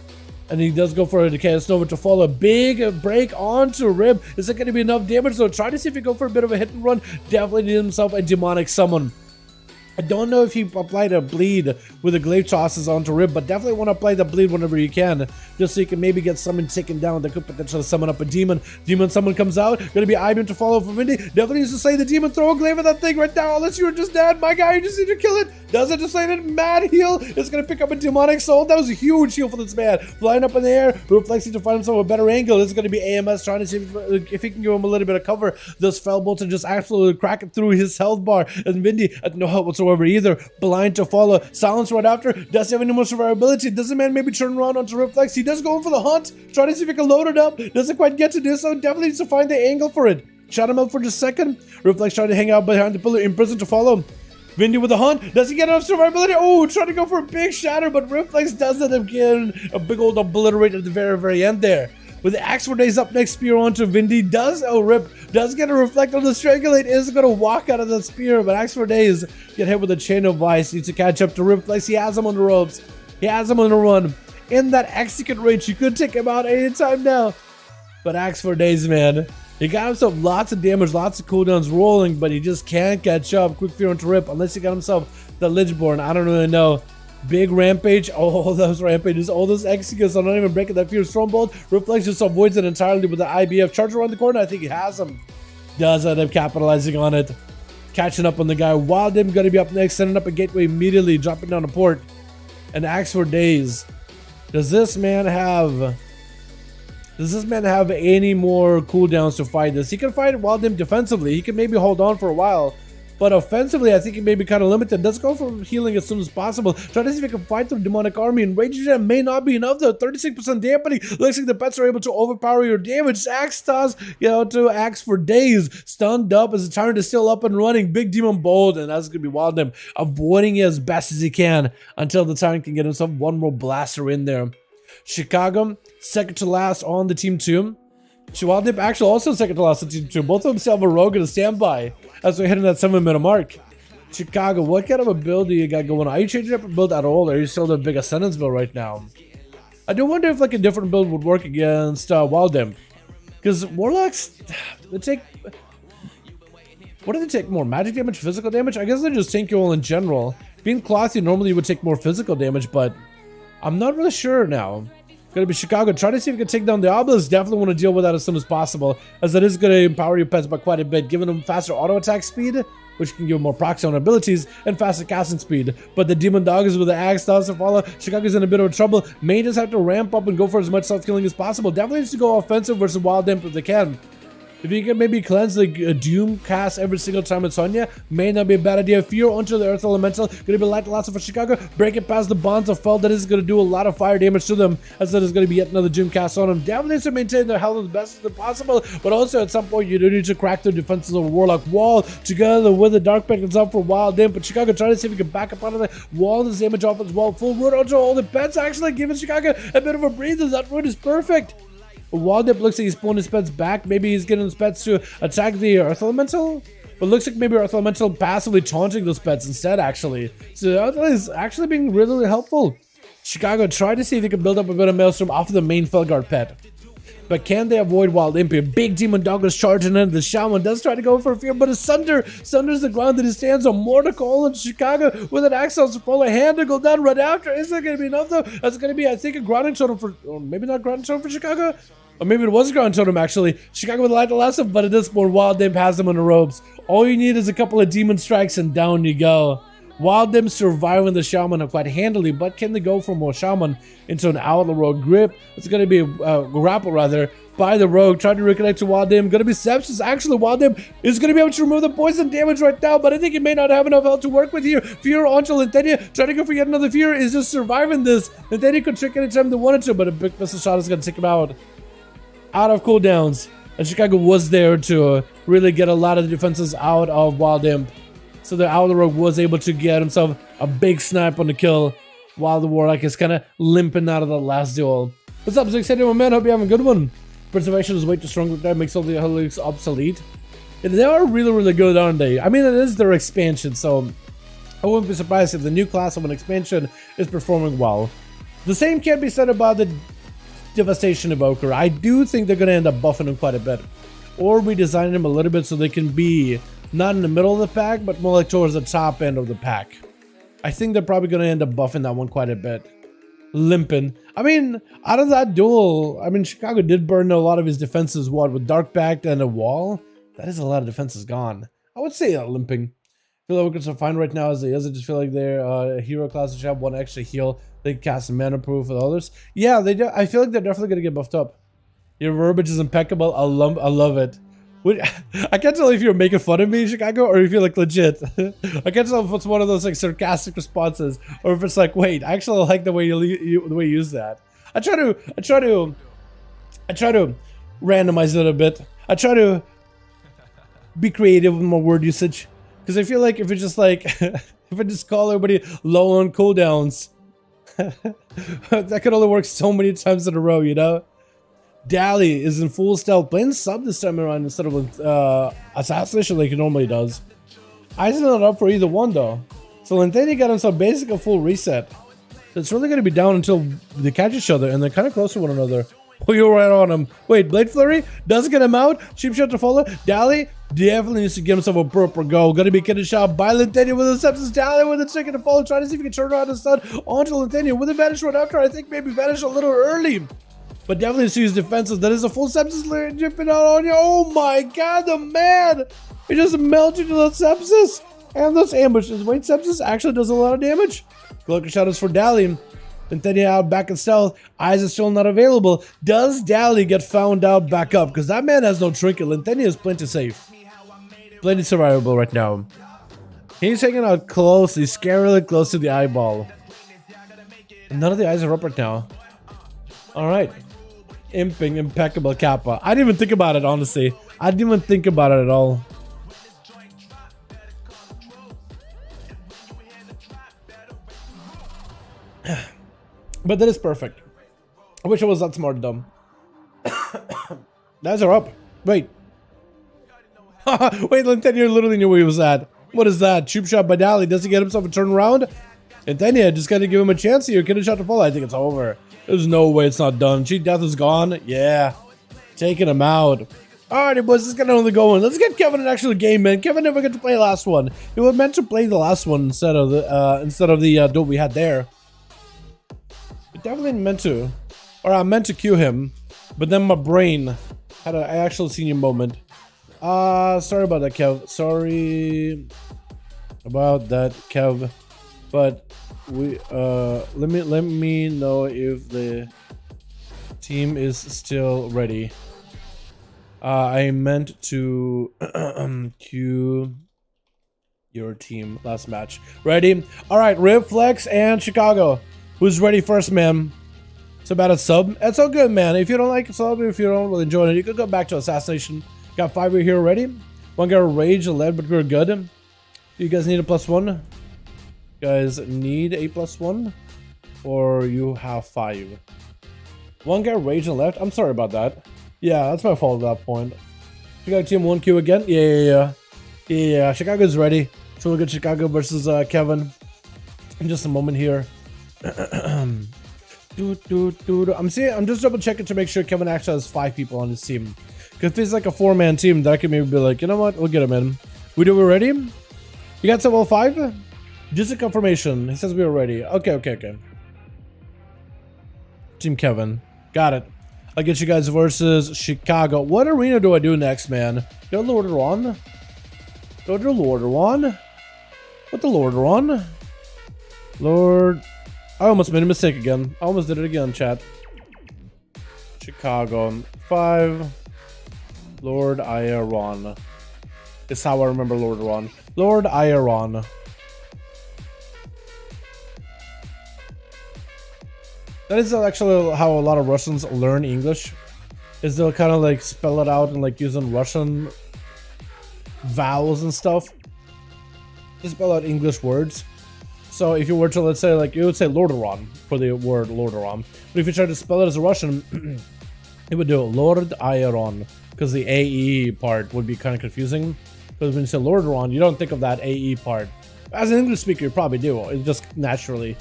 And he does go for a Decay Nova to follow. Big break onto Rib. Is it going to be enough damage though? Try to see if he go for a bit of a hit and run. Definitely needs himself a demonic summon. I don't know if he applied a bleed with the glaive tosses onto Rib, but definitely want to apply the bleed whenever you can, just so you can maybe get someone taken down that could potentially summon up a demon. Demon summon comes out, gonna be I-Beam to follow for Vindy. Definitely needs to slay the demon, throw a glaive at that thing right now, unless you were just dead. My guy, you just need to kill it. Does it just slay it? Mad heal. It's gonna pick up a demonic soul. That was a huge heal for this man. Flying up in the air, reflexing to find himself a better angle. This is gonna be AMS trying to see if he can give him a little bit of cover. Those fell bolts and just absolutely crack it through his health bar. And Vindy had no help whatsoever either. Blind to follow. Silence right after. Does he have any more survivability? Does the man maybe turn around onto Reflex? He does go in for the hunt. Try to see if he can load it up. Doesn't quite get to do so. Definitely needs to find the angle for it. Shut him up for just a second. Reflex trying to hang out behind the pillar. Imprisoned to follow. Vindy with the hunt. Does he get enough survivability? Oh, trying to go for a big shatter, but Reflex does end up getting a big old obliterate at the very end there. With the Axe for Days up next, spear onto Vindy. Does get a reflect on the Strangulate. Is going to walk out of the spear, but Axe for Days get hit with a chain of vice. Needs to catch up to Reflex. He has him on the ropes. He has him on the run. In that execute range, you could take him out anytime now. But Axe for Days, man. He got himself lots of damage, lots of cooldowns rolling, but he just can't catch up. Quick fear onto Rip, unless he got himself the Lichborn. I don't really know. Big rampage. Oh, those rampages. All those executes are not even breaking that fear. Strongbolt. Reflex just avoids it entirely with the IBF. Charge around the corner. I think he has him. Does end up capitalizing on it. Catching up on the guy. Wild Imp going to be up next. Sending up a gateway immediately. Dropping down the port. And Axe for Days. Does this man have any more cooldowns to fight this? He can fight Wild Imp defensively. He can maybe hold on for a while. But offensively, I think he may be kind of limited. Let's go for healing as soon as possible. Try to see if he can fight the demonic army. And Rage Gem may not be enough though. 36% dampening. Looks like the pets are able to overpower your damage. Axe toss, to Axe for Days. Stunned up as the Tyrant is still up and running. Big Demon Bold, and that's going to be Wild Imp. Avoiding it as best as he can until the Tyrant can get himself one more blaster in there. Chicago, second to last on the team 2. Wild Imp actually also second to last on team 2. Both of them still have a rogue and a standby as we're hitting that 7-minute mark. Chicago, what kind of a build do you got going on? Are you changing up a build at all, or are you still the big Ascendance build right now? I do wonder if like a different build would work against Wild Imp. Because Warlocks, they take... What do they take more? Magic damage, physical damage? I guess they just tank you all in general. Being Clothy, normally you would take more physical damage, but I'm not really sure now. Gonna be Chicago. Try to see if you can take down the Obelisk. Definitely want to deal with that as soon as possible, as that is going to empower your pets by quite a bit, giving them faster auto attack speed, which can give them more proxy on abilities, and faster casting speed. But the Demon Dog is with the Axe does to follow. Chicago's in a bit of trouble. May just have to ramp up and go for as much self-killing as possible. Definitely needs to go offensive versus Wild Imp if they can. If you can maybe cleanse the Doom cast every single time it's Sonya, may not be a bad idea. Fear onto the Earth Elemental. Going to be light lots for Chicago. Break it past the bonds of Fell. That is going to do a lot of fire damage to them, as that is going to be yet another Doom cast on them. Definitely needs to maintain their health as best as possible, but also at some point you do need to crack their defenses of Warlock Wall together with the Dark Beacons up for Wild Imp. But Chicago trying to see if he can back up out of the wall. This damage off as well. Full root onto all the pets, actually giving Chicago a bit of a breather. That root is perfect. Wild Imp looks like he's pulling his pets back. Maybe he's getting his pets to attack the Earth Elemental. But looks like maybe Earth Elemental passively taunting those pets instead, actually. So that is actually being really, really helpful. Chicago try to see if they can build up a bit of Maelstrom off of the main Felguard pet. But can they avoid Wild Imp? Big Demon Dog is charging in. The Shaman does try to go for a fear, but a Sunders the ground that he stands on. More to call in Chicago with an Axel to follow. Hand to go down right after. Is that going to be enough though? That's going to be, I think, a grounding totem for, or maybe not grounding totem for Chicago. Or maybe it was a ground totem actually. Chicago with a light the last one, but at this point, Wild Imp has them on the ropes. All you need is a couple of demon strikes and down you go. Wild Imp surviving the Shaman quite handily, but can they go from a Shaman into an Outlaw Rogue grip? It's going to be a grapple rather by the Rogue, trying to reconnect to Wild Imp. Going to be Sepsis. Actually, Wild Imp is going to be able to remove the poison damage right now, but I think he may not have enough health to work with here. Fear onto Lentenia, trying to go for yet another Fear, is just surviving this. Lentenia could trick anytime they wanted to, but a big missile shot is going to take him out. Out of cooldowns, and Chicago was there to really get a lot of the defenses out of Wild Imp. So the Outlaw Rogue was able to get himself a big snipe on the kill, while the Warlock is kind of limping out of the last duel. What's up, Zix? My man, hope you have a good one. Preservation is way too strong with that, makes all the Helix obsolete. And they are really, really good, aren't they? I mean, it is their expansion, so I wouldn't be surprised if the new class of an expansion is performing well. The same can't be said about the Devastation Evoker. I do think they're going to end up buffing him quite a bit, or redesigning him a little bit so they can be not in the middle of the pack, but more like towards the top end of the pack. I think they're probably going to end up buffing that one quite a bit. Limping. I mean, out of that duel, I mean, Chicago did burn a lot of his defenses, what, with Dark Pact and a wall? That is a lot of defenses gone. I would say limping. I feel like we're fine right now as it is. I just feel like they're a hero class that should have one extra heal. They can cast mana proof with others. Yeah, they do. I feel like they're definitely going to get buffed up. Your verbiage is impeccable. I love it. I can't tell if you're making fun of me, Chicago, or if you're like legit. I can't tell if it's one of those like sarcastic responses, or if it's like, wait, I actually like the way you use that. I try to randomize it a bit. I try to be creative with my word usage, Because I feel like if it's just like, if I just call everybody low on cooldowns, that could only work so many times in a row, you know? Dally is in full stealth, playing sub this time around instead of assassination like he normally does. Isaac's not up for either one though. So Lenteni got himself basically a full reset. So it's really going to be down until they catch each other and they're kind of close to one another. Oh, you're right on him. Wait, Blade Flurry doesn't get him out. Cheap shot to follow. Dally definitely needs to get himself a proper go. Gonna be getting shot by Lenteni with the sepsis. Dally with a chicken to follow. Trying to see if he can turn around and stun onto Lenteni with a vanish right after. I think maybe vanish a little early. But definitely see his defenses. That is a full sepsis layer dripping out on you. Oh my god, the man! He just melted to the sepsis. And those ambushes. Wait, sepsis actually does a lot of damage. Cloaker shadows for Dally. Lenteni out back in stealth. Eyes is still not available. Does Dally get found out back up? Because that man has no trinket. Lenteni is plenty safe. Plenty survivable right now. He's hanging out close. He's scarily close to the eyeball. And none of the eyes are up right now. Alright. Imping, impeccable Kappa. I didn't even think about it, honestly. I didn't even think about it at all. But that is perfect. I wish I was that smart, dumb. Guys are up. Wait. Wait, Lenteni literally knew where he was at. What is that? Tube shot by Dally. Does he get himself a turnaround? Lenteni just gotta give him a chance here. Get a shot to fall. I think it's over. There's no way it's not done. Cheat death is gone. Yeah. Taking him out. Alrighty, boys. This is gonna only go one. Let's get Kevin an actual game, man. Kevin never got to play the last one. He was meant to play the last one instead of the duel we had there. Definitely meant to, or I meant to cue him, but then my brain had an actual senior moment. Sorry about that, Kev. Sorry about that, Kev. But we let me know if the team is still ready. I meant to cue your team last match. Ready? All right, Reflex and Chicago. Who's ready first, man? It's about a sub. It's all good, man. If you don't like a sub, if you don't really enjoy it, you could go back to Assassination. Got 5 here already. One got Rage, led, but we're good. You guys need a +1? You guys need a +1? Or you have 5? One guy Rage and left. I'm sorry about that. Yeah, that's my fault at that point. Chicago team 1Q again? Yeah. Chicago's ready. So we'll get Chicago versus Kevin in just a moment here. I'm just double checking to make sure Kevin actually has 5 people on his team. Because if it's like a 4-man team, that I could maybe be like, you know what, we'll get him in. We ready? You got some 5? Just a confirmation. He says we are ready. Okay. Team Kevin. Got it. I'll get you guys versus Chicago. What arena do I do next, man? Go to Lordaeron? Go to Lordaeron? What the Lordaeron? Lord... I almost made a mistake again. I almost did it again, chat. Chicago 5. Lord Iaron. It's how I remember Lordaeron. Lord Iaron. That is actually how a lot of Russians learn English. Is they'll kind of like spell it out and like using Russian vowels and stuff to spell out English words. So if you were to, let's say, like, you would say Lordaeron for the word Lordaeron. But if you try to spell it as a Russian, it would do Lord Iaron, because the AE part would be kind of confusing. Because when you say Lordaeron, you don't think of that AE part. As an English speaker, you probably do. It just naturally.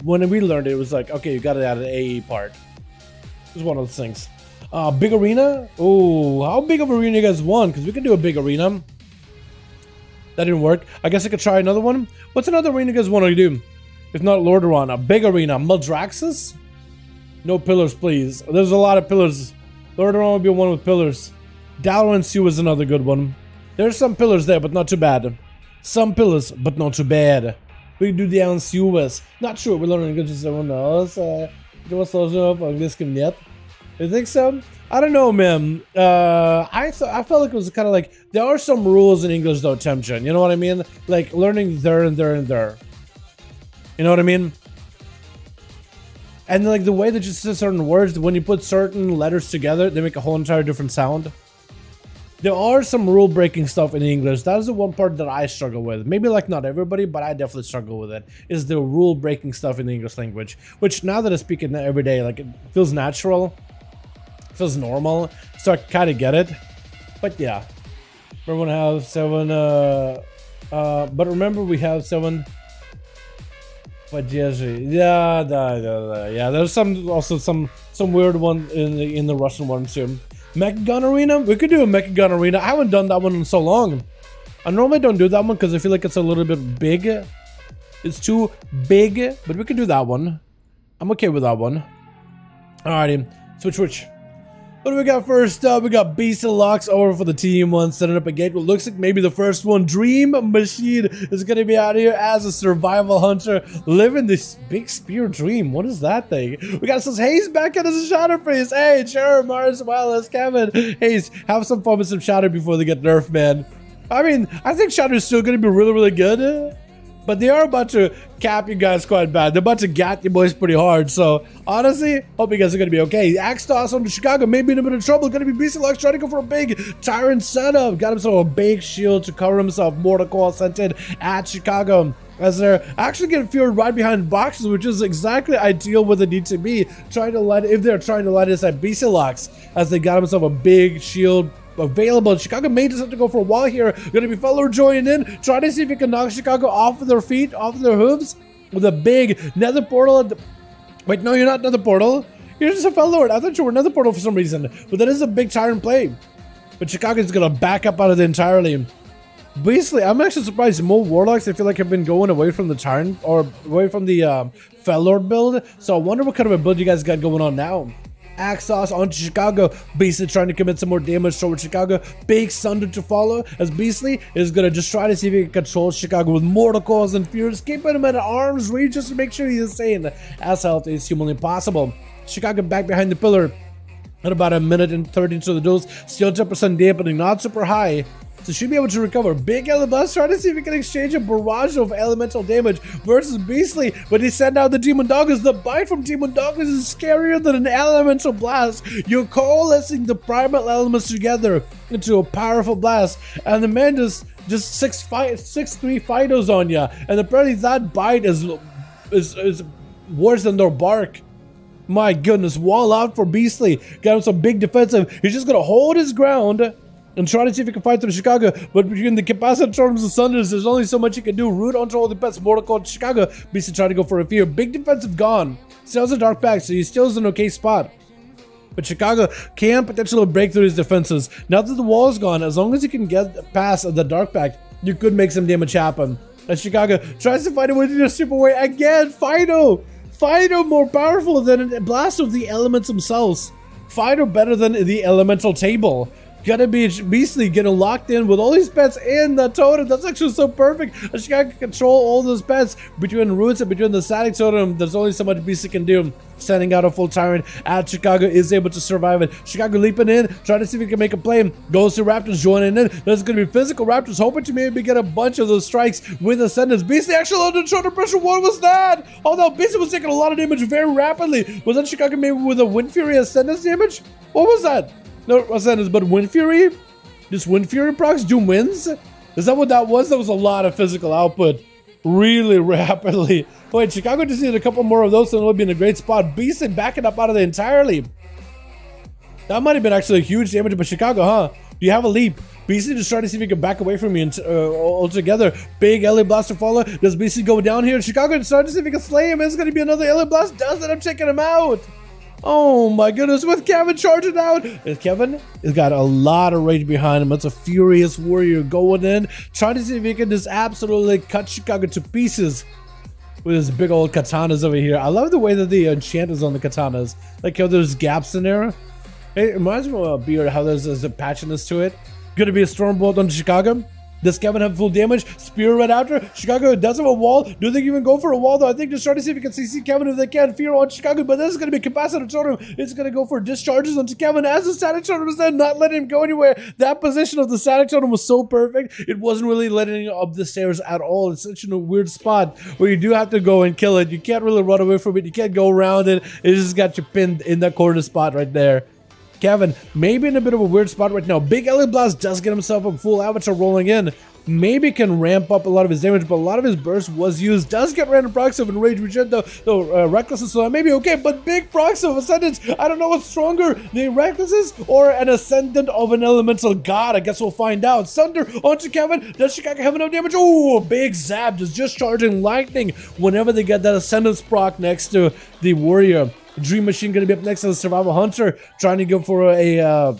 When we learned it, it was like, okay, you got to add an AE part. It's one of those things. Big arena? Oh, how big of an arena you guys want? Because we can do a big arena. That didn't work. I guess I could try another one. What's another arena you guys want to do? If not Lordaeron, a big arena. Maldraxxus? No pillars, please. There's a lot of pillars. Lordaeron would be one with pillars. Dalaran EU is another good one. There's some pillars there, but not too bad. Some pillars, but not too bad. We do the ASUS. Not sure. We're learning good. Someone else. You think so? I don't know, man. I felt like it was kind of like there are some rules in English though, Temchen. You know what I mean? Like learning there and there and there. You know what I mean? And like the way that you say certain words, when you put certain letters together, they make a whole entire different sound. there are some rule breaking stuff in English. That is the one part that I struggle with. Maybe like not everybody, but I definitely struggle with it. Is the rule breaking stuff in the English language, which now that I speak it every day, like it feels natural, feels normal. So I kind of get it. But yeah, everyone have 7. But remember we have 7. But yeah, there's some weird one in the Russian one too. Mechagun Arena? We could do a Mechagun Arena. I haven't done that one in so long. I normally don't do that one because I feel like it's a little bit big. It's too big, but we could do that one. I'm okay with that one. Alrighty, switch. What do we got first up? We got Beast and Locks over for the team one, setting up a gate. What looks like maybe the first one. Dream Machine is going to be out here as a survival hunter, living this big spear dream. What is that thing? We got some Hayes back in as a shatter freeze. Hey, sure, Mars, well as Kevin. Hayes, have some fun with some shatter before they get nerfed, man. I mean, I think shatter is still going to be really good. But they are about to cap you guys quite bad. They're about to gat you boys pretty hard. So, honestly, hope you guys are going to be okay. Axe Toss on the Chicago, maybe in a bit of trouble. Going to be BC Lux trying to go for a big Tyrant setup. Got himself a big shield to cover himself. Mortal Coil sent in at Chicago. As they're actually getting fueled right behind boxes, which is exactly ideal where they need to be. If they're trying to light us at BC Lux, as they got himself a big shield available. Chicago may just have to go for a while here. Gonna be Feller joining in, trying to see if he can knock Chicago off of their feet, off of their hooves, with a big nether portal. Wait, no, you're not nether portal. You're just a Fellord. I thought you were nether portal for some reason. But that is a big Tyrant play. But Chicago's gonna back up out of it entirely. Basically, I'm actually surprised more Warlocks, I feel like, have been going away from the Tyrant, or away from the Fellord build. So I wonder what kind of a build you guys got going on now. Axos onto Chicago. Beastly trying to commit some more damage towards Chicago. Big Thunder to follow as Beastly is going to just try to see if he can control Chicago with Mortal Coils and Fears, keeping him at arm's reach just to make sure he's insane as healthy as humanly possible. Chicago back behind the pillar at about 1 minute and 30 into the duels. Still 10% dampening, not super high. So should be able to recover. Big Blast trying to see if he can exchange a barrage of elemental damage versus Beastly, but he sent out the Demon Doggers. The bite from Demon Doggers is scarier than an elemental blast. You're coalescing the primal elements together into a powerful blast, and the man just 6-3 Fidos on ya, and apparently that bite is worse than their bark. My goodness, wall out for Beastly. Got him some big defensive. He's just gonna hold his ground and try to see if he can fight through Chicago. But between the capacitor storms and thunders, there's only so much he can do. Root onto all the best. Mortal Coil Chicago. Beastly trying to go for a fear. Big defensive gone. Still has a dark back, so he still is in an okay spot. But Chicago can potentially break through his defenses. Now that the wall is gone, as long as he can get past the dark back, you could make some damage happen. As Chicago tries to fight it with a super away again. Fido more powerful than a blast of the elements themselves. Fido better than the elemental table. Gotta be Beastly getting locked in with all these pets in the totem. That's actually so perfect. Chicago can control all those pets between roots and between the static totem. There's only so much Beastly can do. Sending out a full Tyrant at Chicago is able to survive it. Chicago leaping in, trying to see if he can make a play. Goes to Raptors joining in. There's going to be physical Raptors hoping to maybe get a bunch of those strikes with Ascendants. Beastly actually under shoulder pressure. What was that? Oh no, Beastly was taking a lot of damage very rapidly. Was that Chicago maybe with a Wind Fury Ascendants damage? What was that? No, Ascendants, but Wind Fury? Just Wind Fury procs? Doom wins? Is that what that was? That was a lot of physical output. Really rapidly. Wait, Chicago just needed a couple more of those and it'll be in a great spot. Beastly backing up out of it entirely. That might have been actually a huge damage, but Chicago, huh? Do you have a leap? Beastly just trying to see if he can back away from me altogether. Big LA Blast to follow. Does Beastly go down here? Chicago starting to see if he can slay him. It's going to be another LA Blast. Does it? I'm taking him out. Oh my goodness, with Kevin charging out. Kevin has got a lot of rage behind him. It's a furious warrior going in, trying to see if he can just absolutely cut Chicago to pieces with his big old katanas over here. I love the way that the enchant is on the katanas. Like how there's gaps in there. It reminds me of a beard, how there's a patchiness to it. Gonna be a Stormbolt on Chicago. Does Kevin have full damage? Spear right after. Chicago does have a wall. Do they even go for a wall though? I think just try to see if we can CC Kevin if they can. Fear on Chicago, but this is going to be capacitor totem. It's going to go for discharges onto Kevin as the static totem is then not letting him go anywhere. That position of the static totem was so perfect. It wasn't really letting him up the stairs at all. It's such a weird spot where you do have to go and kill it. You can't really run away from it. You can't go around it. It just got you pinned in that corner spot right there. Kevin, maybe in a bit of a weird spot right now. Big Ellie Blast does get himself a full avatar rolling in. Maybe can ramp up a lot of his damage, but a lot of his burst was used. Does get random procs of Enrage Regen, though Recklessness, so that may be okay, but big procs of Ascendance. I don't know what's stronger, the Recklessness or an Ascendant of an Elemental God. I guess we'll find out. Thunder onto Kevin. Does Chicago have enough damage? Oh, big zap, just charging lightning whenever they get that Ascendance proc next to the Warrior. Dream Machine gonna be up next to the Survival Hunter, trying to go for a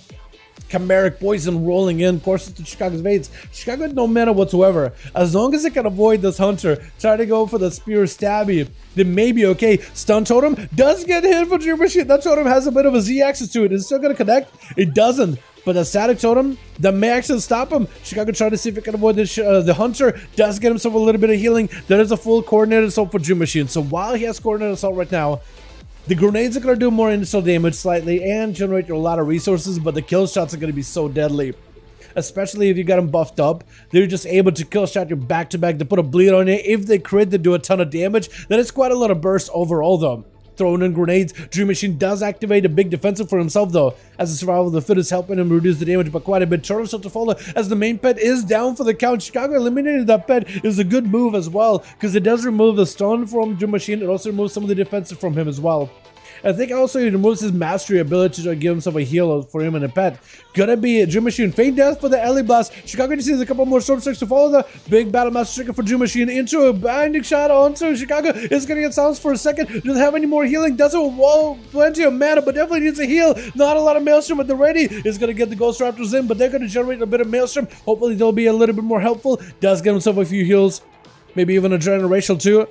Chimeric Poison rolling in, courses to Chicago's veins. Chicago had no mana whatsoever. As long as they can avoid this Hunter, try to go for the Spear Stabby, then maybe okay. Stun Totem does get hit for Dream Machine. That Totem has a bit of a Z axis to it. It's still gonna connect. It doesn't. But the Static Totem, that may actually stop him. Chicago trying to see if it can avoid the Hunter. Does get himself a little bit of healing. There is a full Coordinated Assault for Dream Machine. So while he has Coordinated Assault right now, the grenades are going to do more initial damage slightly and generate a lot of resources, but the kill shots are going to be so deadly. Especially if you got them buffed up, they're just able to kill shot you back to back to put a bleed on you. If they crit, they do a ton of damage. That is quite a lot of burst overall though. Throwing in grenades, Dream Machine does activate a big defensive for himself though, as the survival of the fittest helping him reduce the damage by quite a bit. Turtle Shot to follow as the main pet is down for the count. Chicago eliminated that pet is a good move as well, because it does remove the stun from Dream Machine. It also removes some of the defensive from him as well. I think also he removes his mastery ability to give himself a heal for him and a pet. Gonna be a Dream Machine. Feint Death for the Ellie Blast. Chicago just needs a couple more Storm Strikes to follow the big Battle Master Trigger for Dream Machine into a binding shot onto Chicago. Is gonna get silenced for a second. Doesn't have any more healing. Doesn't wall plenty of mana, but definitely needs a heal. Not a lot of Maelstrom at the ready. Is gonna get the Ghost Raptors in, but they're gonna generate a bit of Maelstrom. Hopefully they'll be a little bit more helpful. Does get himself a few heals. Maybe even a generational too.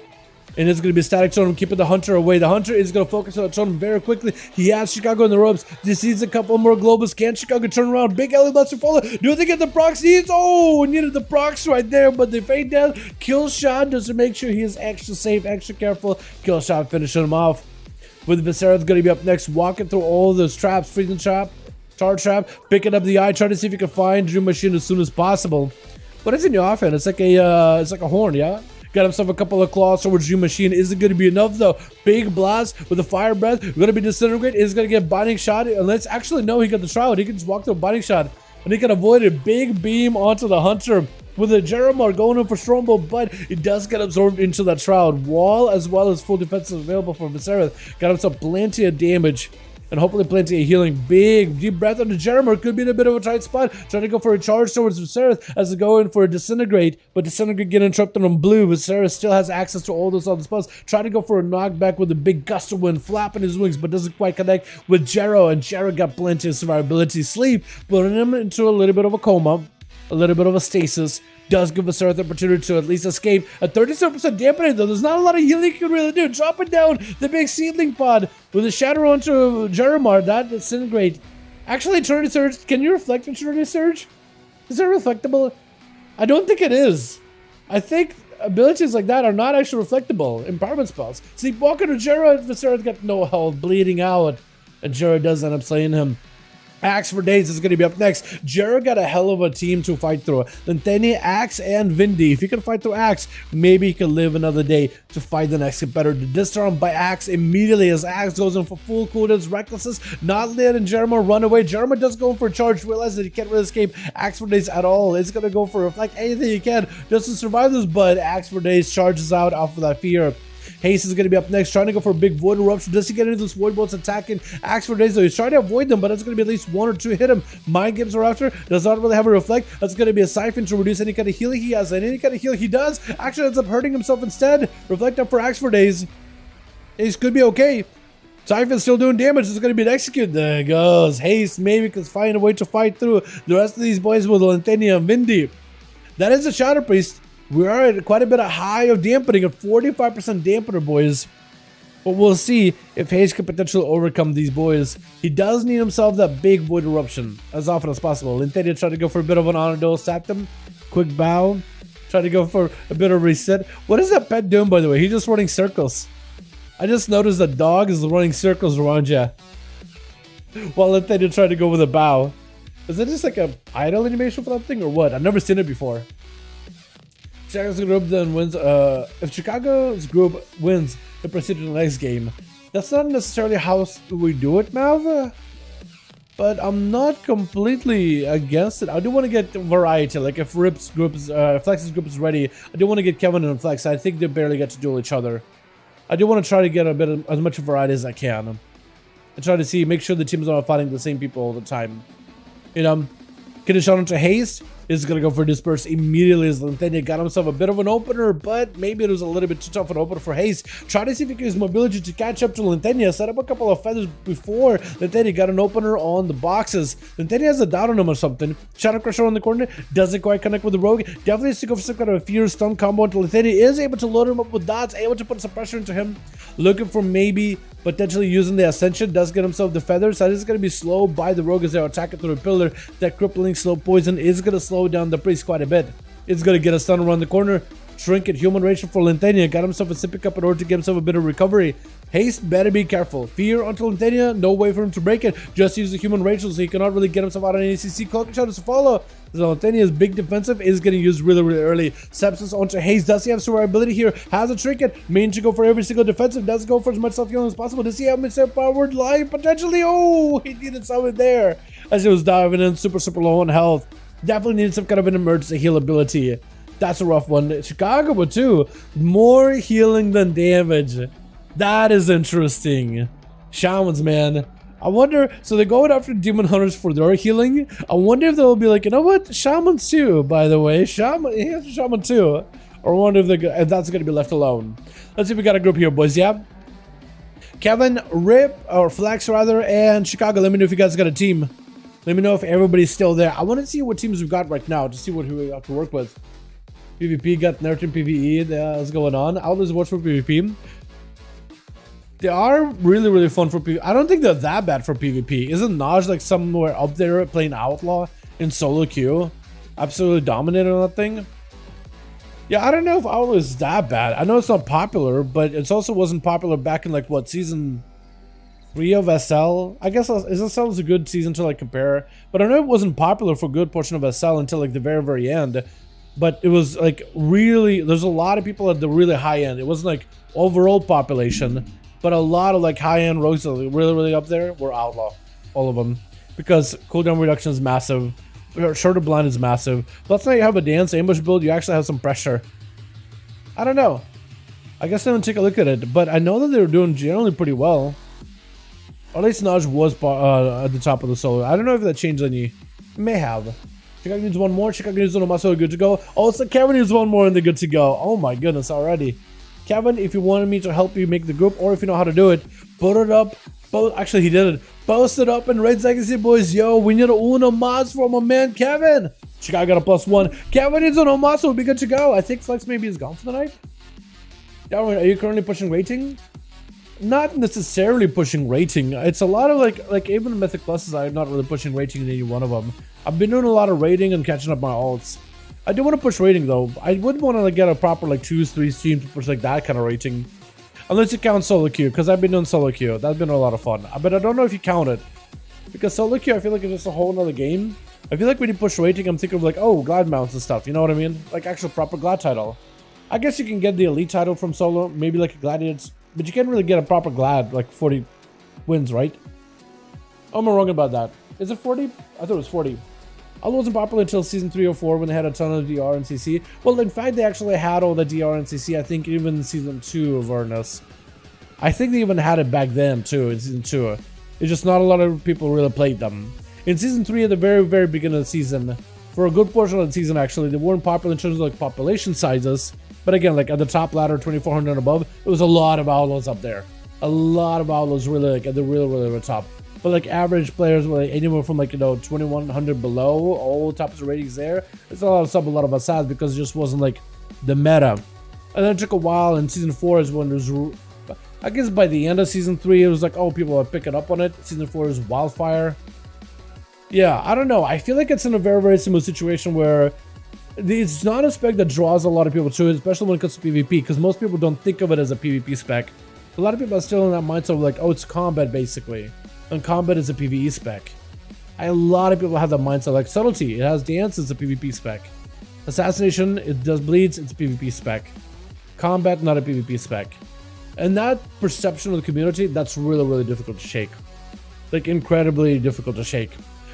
And it's going to be a Static Totem keeping the Hunter away. The Hunter is going to focus on the Totem very quickly. He has Chicago in the ropes. Just needs a couple more Globus. Can Chicago turn around? Big Ellie Blast to follow. Do they get the procs? Oh, needed the procs right there, but they fade down. Kill shot just to make sure he is extra safe, extra careful. Kill shot finishing him off. With Viscera's going to be up next, walking through all those traps. Freezing trap, charge trap, picking up the eye, trying to see if he can find Dream Machine as soon as possible. But it's in your offhand. It's like a horn, yeah? Got himself a couple of claws towards Dream Machine. Isn't going to be enough though. Big blast with a fire breath. Going to be disintegrate. Is going to get binding shot. And let's actually know he got the shroud. He can just walk through a binding shot. And he can avoid a big beam onto the Hunter. With a Jeremiah going in for Strongbow, but it does get absorbed into that shroud. Wall as well as full defense is available for Viscera. Got himself plenty of damage. And hopefully plenty of healing. Big deep breath on the Jeremiah. Could be in a bit of a tight spot. Trying to go for a charge towards Viserys as they go in for a disintegrate. But disintegrate getting interrupted on blue. Viserys still has access to all those other spots. Trying to go for a knockback with a big gust of wind flapping his wings, but doesn't quite connect with Jero. And Jero got plenty of survivability. Sleep, putting him into a little bit of a coma. A little bit of a stasis. Does give Viserys the opportunity to at least escape. A 37% dampening though. There's not a lot of healing you can really do. Dropping down the big seedling pod with a shatter onto Jeremiah. That disintegrate. Actually, Eternity Surge. Can you reflect Eternity Surge? Is it reflectable? I don't think it is. I think abilities like that are not actually reflectable. Empowerment spells. Sleepwalker to Jero. Viserys got no health, bleeding out. And Jero does end up slaying him. Axe for Days is going to be up next. Jero got a hell of a team to fight through. Lintheni, Axe, and Vindy. If he can fight through Axe, maybe he can live another day to fight the next competitor. The disarm by Axe immediately as Axe goes in for full cooldowns. Recklessness, not letting Jeremiah run away. Jeremiah does go in for a charge, realize that he can't really escape Axe for Days at all. It's going to go for reflect anything he can just to survive this, but Axe for Days charges out off of that fear. Haste is going to be up next, trying to go for a big Void Eruption. Does he get into those Void Bolts attacking Axe for Days? Though he's trying to avoid them, but it's going to be at least one or two hit him. Mind Games are after. Does not really have a reflect. That's going to be a Siphon to reduce any kind of healing he has. And any kind of heal he does actually ends up hurting himself instead. Reflect up for Axe for Days. Haste could be okay. Siphon's still doing damage. It's going to be an Execute. There it goes. Haste maybe can find a way to fight through the rest of these boys with Lintheni and Vindy. That is a Shadow Priest. We are at quite a bit of high of dampening, a 45% dampener, boys. But we'll see if Hayes can potentially overcome these boys. He does need himself that big Void Eruption as often as possible. Lintheni tried to go for a bit of an honor duel, sapped him. Quick bow. Try to go for a bit of reset. What is that pet doing, by the way? He's just running circles. I just noticed the dog is running circles around you. While Lintheni tried to go with a bow. Is that just like a idle animation for that thing or what? I've never seen it before. Chicago's group then wins. If Chicago's group wins, they proceed to the next game. That's not necessarily how we do it, Mav. but I'm not completely against it. I do want to get variety. Like if Flex's group is ready, I do want to get Kevin and Flex. I think they barely get to duel each other. I do want to try to get a bit of as much variety as I can. And try to make sure the teams are not fighting the same people all the time. You know, get a shot into Haste. Is going to go for Disperse immediately as Lentenia got himself a bit of an opener, but maybe it was a little bit too tough an opener for Haste. Try to see if he can use mobility to catch up to Lentenia. Set up a couple of feathers before Lentenia got an opener on the boxes. Lentenia has a doubt on him or something. Shadow Crusher on the corner. Doesn't quite connect with the Rogue. Definitely needs to go for some kind of a fear stun combo until Lentenia is able to load him up with dots, able to put some pressure into him. Looking for maybe potentially using the Ascension. Does get himself the feathers. That is going to be slowed by the Rogue as they're attacking through the pillar. That crippling slow poison is going to slow down the priest quite a bit. It's going to get a stun around the corner. Trinket, human ration for Lentenia. Got himself a sippy cup in order to get himself a bit of recovery. Haste, better be careful. Fear onto Lentenia. No way for him to break it. Just use the human ration so he cannot really get himself out on ACC. Cloak and Shadow to follow. So Lentenia's big defensive is getting used really, really early. Sepsis onto Haste. Does he have survivability here? Has a Trinket. Mean to go for every single defensive. Does go for as much self-healing as possible. Does he have Mr. Powered Life potentially? Oh, he needed something there as he was diving in super low on health. Definitely needed some kind of an emergency heal ability. That's a rough one. Chicago, but too. More healing than damage. That is interesting. Shamans, man. I wonder, so they're going after Demon Hunters for their healing. I wonder if they'll be like, you know what? Shamans too, by the way. He has a Shaman too. Or I wonder if that's going to be left alone. Let's see if we got a group here, boys. Yeah. Kevin, Rip, or Flex rather, and Chicago. Let me know if you guys got a team. Let me know if everybody's still there. I want to see what teams we've got right now to see who we have to work with. PvP got Nerton PvE. That's going on. I'll just watch for PvP. They are really, really fun for PvP. I don't think they're that bad for PvP. Isn't Naj like somewhere up there playing Outlaw in solo queue? Absolutely dominating on that thing. Yeah, I don't know if Outlaw is that bad. I know it's not popular, but it also wasn't popular back in like what, season 3 of SL? I guess SL was a good season to like compare, but I know it wasn't popular for a good portion of SL until like the very end. But it was like really, there's a lot of people at the really high end. It wasn't like overall population, but a lot of like high end rogues that were really up there were Outlaw, all of them, because cooldown reduction is massive, shorter blind is massive. Let's say you have a dance ambush build, you actually have some pressure. I don't know. I guess I didn't take a look at it, but I know that they were doing generally pretty well. Or at least Naj was at the top of the solo. I don't know if that changed any. It may have. Chicago needs one more. Chicago needs one more. Good to go. Oh, so Kevin needs one more and they're good to go. Oh my goodness, already. Kevin, if you wanted me to help you make the group, or if you know how to do it, put it up. Actually, he did it. Post it up in Red Legacy, boys. Yo, we need a Uno mods for my man Kevin. Chicago got a +1. Kevin needs Uno mods, so we'll be good to go. I think Flex maybe is gone for the night. Dalaran, are you currently pushing rating? Not necessarily pushing rating. It's a lot of like even Mythic Pluses, I'm not really pushing rating in any one of them. I've been doing a lot of rating and catching up my alts. I do want to push rating though. I would want to like get a proper like 2-3 stream to push like that kind of rating. Unless you count solo queue, because I've been doing solo queue. That's been a lot of fun. But I don't know if you count it. Because solo queue, I feel like it's just a whole nother game. I feel like when you push rating, I'm thinking of like, oh, glad mounts and stuff. You know what I mean? Like actual proper glad title. I guess you can get the elite title from solo, maybe like a gladiator. But you can't really get a proper glad, like 40 wins, right? Oh, am I wrong about that? Is it 40? I thought it was 40. Although it wasn't popular until season 3 or 4 when they had a ton of DR and CC. Well, in fact, they actually had all the DR and CC, I think, even in season 2 of Ernest. I think they even had it back then, too, in season 2. It's just not a lot of people really played them. In season 3, at the very beginning of the season, for a good portion of the season, actually, they weren't popular in terms of like population sizes. But again, like at the top ladder, 2400 and above, it was a lot of outlaws up there. A lot of outlaws really like at the really top. But like average players were like anywhere from like, you know, 2100 below, all types of ratings there. It's a lot of sub, a lot of assads because it just wasn't like the meta. And then it took a while, and season 4 is when there's, I guess by the end of season 3, it was like, oh, people are picking up on it. Season 4 is Wildfire. Yeah, I don't know. I feel like it's in a very similar situation where it's not a spec that draws a lot of people to it, especially when it comes to PvP, because most people don't think of it as a PvP spec. A lot of people are still in that mindset of like, oh, it's combat basically, and combat is a PvE spec. A lot of people have that mindset, like subtlety, it has dance, it's a PvP spec. Assassination, it does bleeds, it's a PvP spec. Combat, not a PvP spec. And that perception of the community, that's really difficult to shake. like incredibly difficult to shake.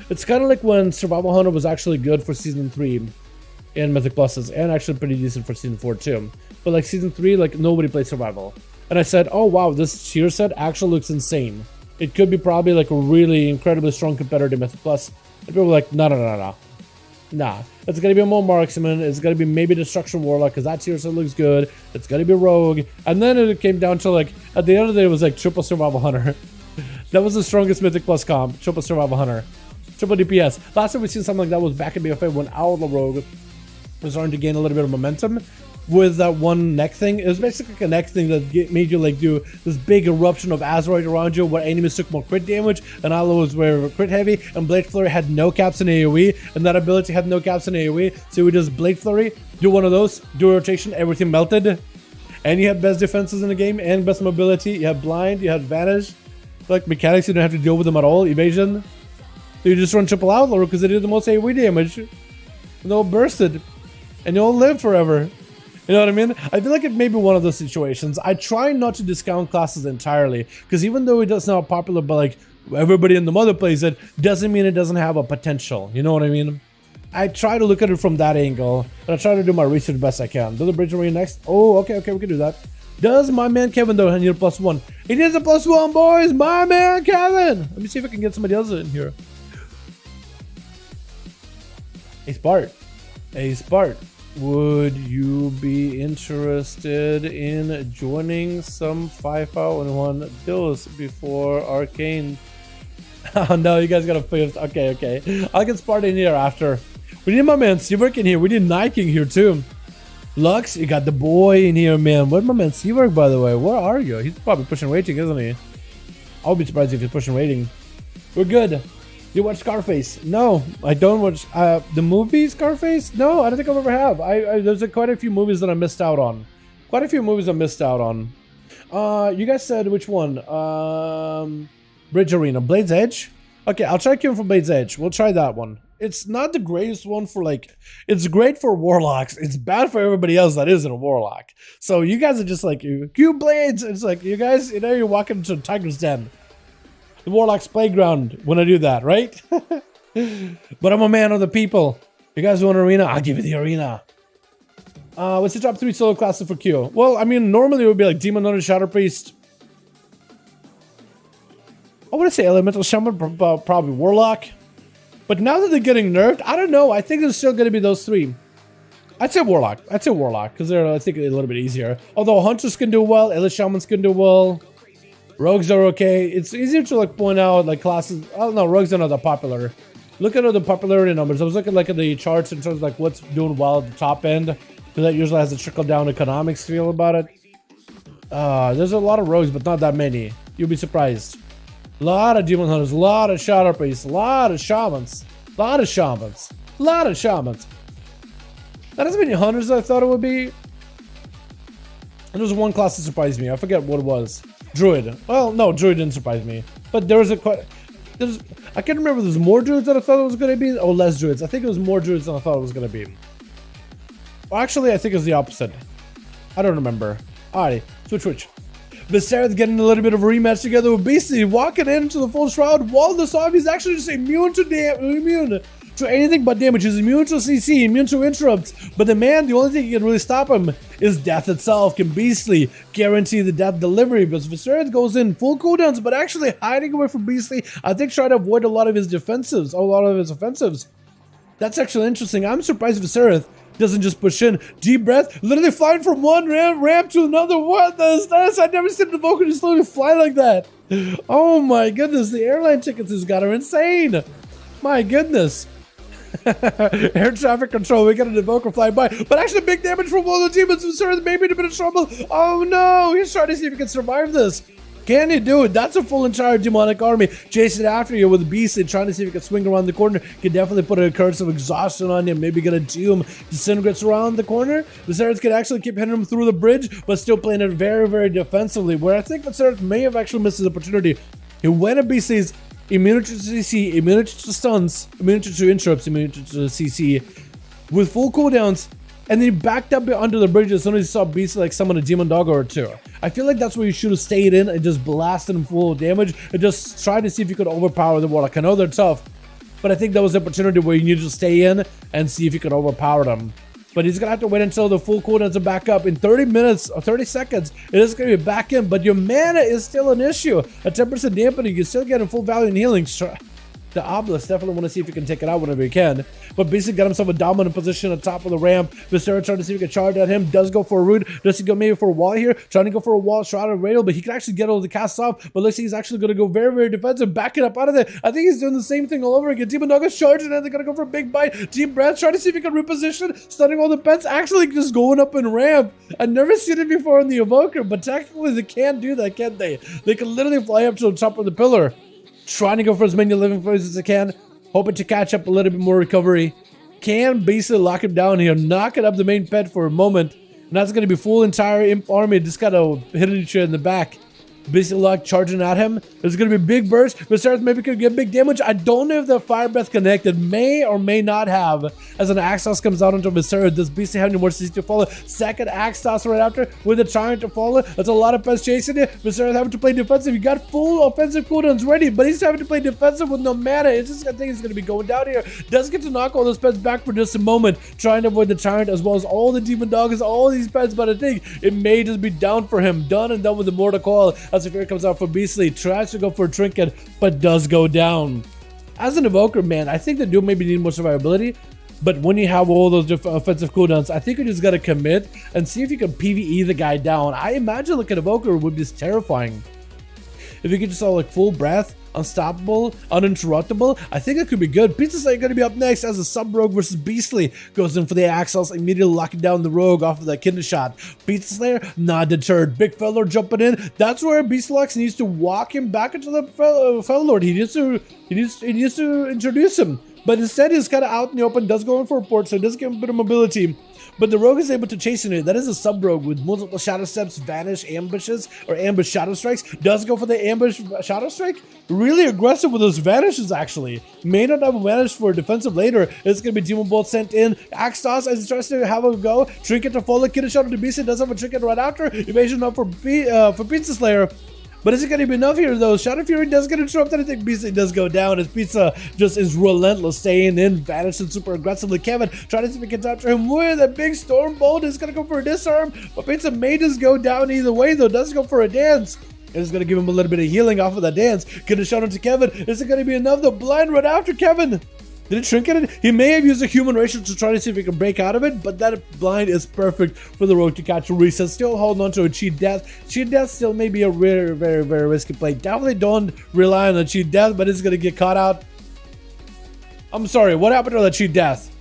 It's kind of like when Survival Hunter was actually good for Season 3 in Mythic Pluses, and actually pretty decent for Season 4 too. But like Season 3, like nobody played Survival. And I said, oh wow, this tier set actually looks insane. It could be probably like a really incredibly strong competitor to Mythic Plus. And people were like, no. Nah, it's gonna be a more marksman. It's gonna be maybe Destruction Warlock because that tier set looks good. It's gonna be Rogue, and then it came down to like at the end of the day, it was like triple Survival Hunter. That was the strongest Mythic Plus comp. Triple Survival Hunter, triple DPS. Last time we seen something like that was back in BFA when Outlaw Rogue was starting to gain a little bit of momentum with that one neck thing. It was basically like a neck thing that made you like do this big eruption of Azeroth around you where enemies took more crit damage, and Outlaw was very crit heavy, and Blade Flurry had no caps in AoE, and that ability had no caps in AoE, so we just Blade Flurry, do one of those, do a rotation, everything melted, and you had best defenses in the game, and best mobility, you had blind, you had vanish, like mechanics, you don't have to deal with them at all, evasion, so you just run triple Outlaw because they did the most AoE damage, and they'll bursted, and you'll live forever. You know what I mean? I feel like it may be one of those situations. I try not to discount classes entirely, because even though it does not popular, but like everybody in the mother plays it, doesn't mean it doesn't have a potential. You know what I mean? I try to look at it from that angle, and I try to do my research best I can. Do the bridge arena next? Oh, okay, we can do that. Does my man Kevin though need a +1? He needs a +1, boys. My man Kevin. Let me see if I can get somebody else in here. Hey Spart. Would you be interested in joining some 5V5 1v1 Duels before Arcane? Oh no, you guys got a 5th. Okay. I'll get Sparta in here after. We need my man Seawork in here. We need Night King here too. Lux, you got the boy in here, man. Where's my man Seawork, by the way? Where are you? He's probably pushing rating, isn't he? I'll be surprised if he's pushing rating. We're good. You watch Scarface? No, I don't watch the movie Scarface. No, I don't think I ever have. There's quite a few movies that I missed out on. You guys said which one? Bridge Arena, Blade's Edge. Okay, I'll try queuing for Blade's Edge. We'll try that one. It's not the greatest one for like. It's great for warlocks. It's bad for everybody else that isn't a warlock. So you guys are just like queue Blades. It's like you guys, you're walking into Tiger's Den. The Warlock's playground when I do that, right? But I'm a man of the people. You guys want an arena? I'll give you the arena. What's the top 3 solo classes for Q? Well, I mean, normally it would be like Demon Hunter, Shadow Priest. I want to say Elemental Shaman, probably Warlock. But now that they're getting nerfed, I don't know. I think there's still going to be those 3. I'd say Warlock, because they're, I think, a little bit easier. Although Hunters can do well, Elite Shamans can do well. Rogues are okay. It's easier to like point out like classes. Oh no, rogues are not that popular. Look at the popularity numbers. I was looking like at the charts in terms of like what's doing well at the top end, because that usually has a trickle down economics feel about it. There's a lot of rogues, but not that many. You'll be surprised. A lot of demon hunters, a lot of shadow priests, a lot of shamans, a lot of shamans. Not as many hunters as I thought it would be. And there was one class that surprised me. I forget what it was. Druid. Well, no, Druid didn't surprise me. But there was I can't remember. There's more Druids than I thought it was going to be, or less Druids. I think it was more Druids than I thought it was going to be. Well, actually, I think it's the opposite. I don't remember. Alrighty, switch. Viscera's getting a little bit of a rematch together with Beastie, walking into the full shroud. While the zombie is actually just immune to anything but damage. He's immune to CC, immune to interrupts. But the only thing that can really stop him is death itself. Can Beastly guarantee the death delivery? Because Viscera goes in full cooldowns, but actually hiding away from Beastly, I think trying to avoid a lot of his offensives. That's actually interesting. I'm surprised Viscera doesn't just push in. Deep breath, literally flying from one ramp to another. What the status? I've never seen the Evoker just literally fly like that. Oh my goodness, the airline tickets he's got are insane. My goodness. Air traffic control, we got an Evoker flying by, but actually big damage from one of the demons. Viscera maybe in a bit of trouble. Oh no, he's trying to see if he can survive this. Can he do it? That's a full entire demonic army chasing after you with Beast and trying to see if he can swing around the corner. Can definitely put a curse of exhaustion on him. Maybe get a doom. Disintegrates around the corner. Viscera can actually keep hitting him through the bridge, but still playing it very, very defensively. Where I think Viscera may have actually missed his opportunity. He went at Beast's immunity to CC, immunity to stuns, immunity to interrupts, immunity to CC with full cooldowns. and then he backed up under the bridge as soon as he saw Beastly like summon a demon dog or two. I feel like that's where you should have stayed in and just blasted him full damage and just try to see if you could overpower the Warlock. I know they're tough, but I think that was the opportunity where you needed to stay in and see if you could overpower them. But he's gonna have to wait until the full cooldowns are back up. In 30 minutes or 30 seconds, it is gonna be back in, but your mana is still an issue. A 10% dampening, you're still getting full value in healing. The Obelisk, definitely want to see if you can take it out whenever you can. But basically got himself a dominant position at top of the ramp. Viscera trying to see if he can charge at him. Does go for a root. Does he go maybe for a wall here? Trying to go for a wall, shrouded radial, but he can actually get all the cast off. But looks like he's actually going to go very, very defensive. Backing up out of there. I think he's doing the same thing all over again. Demon Dog is charging and they're going to go for a big bite. Team Brad trying to see if he can reposition. Stunning all the pets. Actually just going up in ramp. I've never seen it before in the Evoker, but technically they can do that, can't they? They can literally fly up to the top of the pillar. Trying to go for as many living foes as they can. Hoping to catch up a little bit more recovery. Can basically lock him down here. Knocking up the main pet for a moment. And that's going to be full entire imp army. Just got to hit each other in the back. Basically lock charging at him. There's going to be a big burst. Viscera maybe could get big damage. I don't know if the fire breath connected. May or may not have. As an Axos comes out onto Viscera. Does Beastly have any more CC to follow? Second Axos right after with a Tyrant to follow. That's a lot of pets chasing it. Viscera having to play defensive. He got full offensive cooldowns ready, but he's having to play defensive with no mana. It's just I think he's going to be going down here. Does get to knock all those pets back for just a moment. Trying to avoid the Tyrant as well as all the Demon Dogs, all these pets, but I think it may just be down for him. Done and done with the Mortal Coil. As if here comes out for Beastly, tries to go for a trinket, but does go down. As an Evoker, man, I think the duel maybe need more survivability, but when you have all those different offensive cooldowns, I think you just gotta commit and see if you can PvE the guy down. I imagine like an Evoker would be just terrifying. If you could just all like full breath, unstoppable, uninterruptible, I think it could be good. Pizza Slayer going to be up next as a sub rogue versus Beastly. Goes in for the Axos, immediately locking down the rogue off of that Kinder shot. Pizza Slayer not deterred. Big Fellowlord jumping in. That's where Beastlux needs to walk him back into the Fellowlord. He needs to introduce him. But instead he's kind of out in the open, does go in for a port, so it does give him a bit of mobility. But the rogue is able to chase in it. That is a sub rogue with multiple shadow steps, vanish, ambushes, or ambush shadow strikes. Does go for the ambush shadow strike. Really aggressive with those vanishes, actually. May not have a vanish for a defensive later. It's going to be Demon Bolt sent in. Axos as he tries to have a go. Trinket to follow. Kid shot to Beast. Does have a trinket right after. Evasion up for Pizza Slayer. But is it going to be enough here, though? Shadow Fury does get interrupted. I think Beastly does go down as Pizza just is relentless, staying in, vanishing super aggressively. Kevin trying to see if he can capture him with a big Storm Bolt. Is going to go for a disarm, but Pizza may just go down either way, though. Does go for a dance. It's going to give him a little bit of healing off of that dance. Get a shot onto Kevin. Is it going to be enough? The blind right after Kevin. Did it trinket it? He may have used a human ratio to try to see if he can break out of it, but that blind is perfect for the rogue to catch a reset. Still holding on to a cheat death. Cheat death still may be a very, very, very risky play. Definitely don't rely on a cheat death, but it's going to get caught out. I'm sorry, what happened to the cheat death?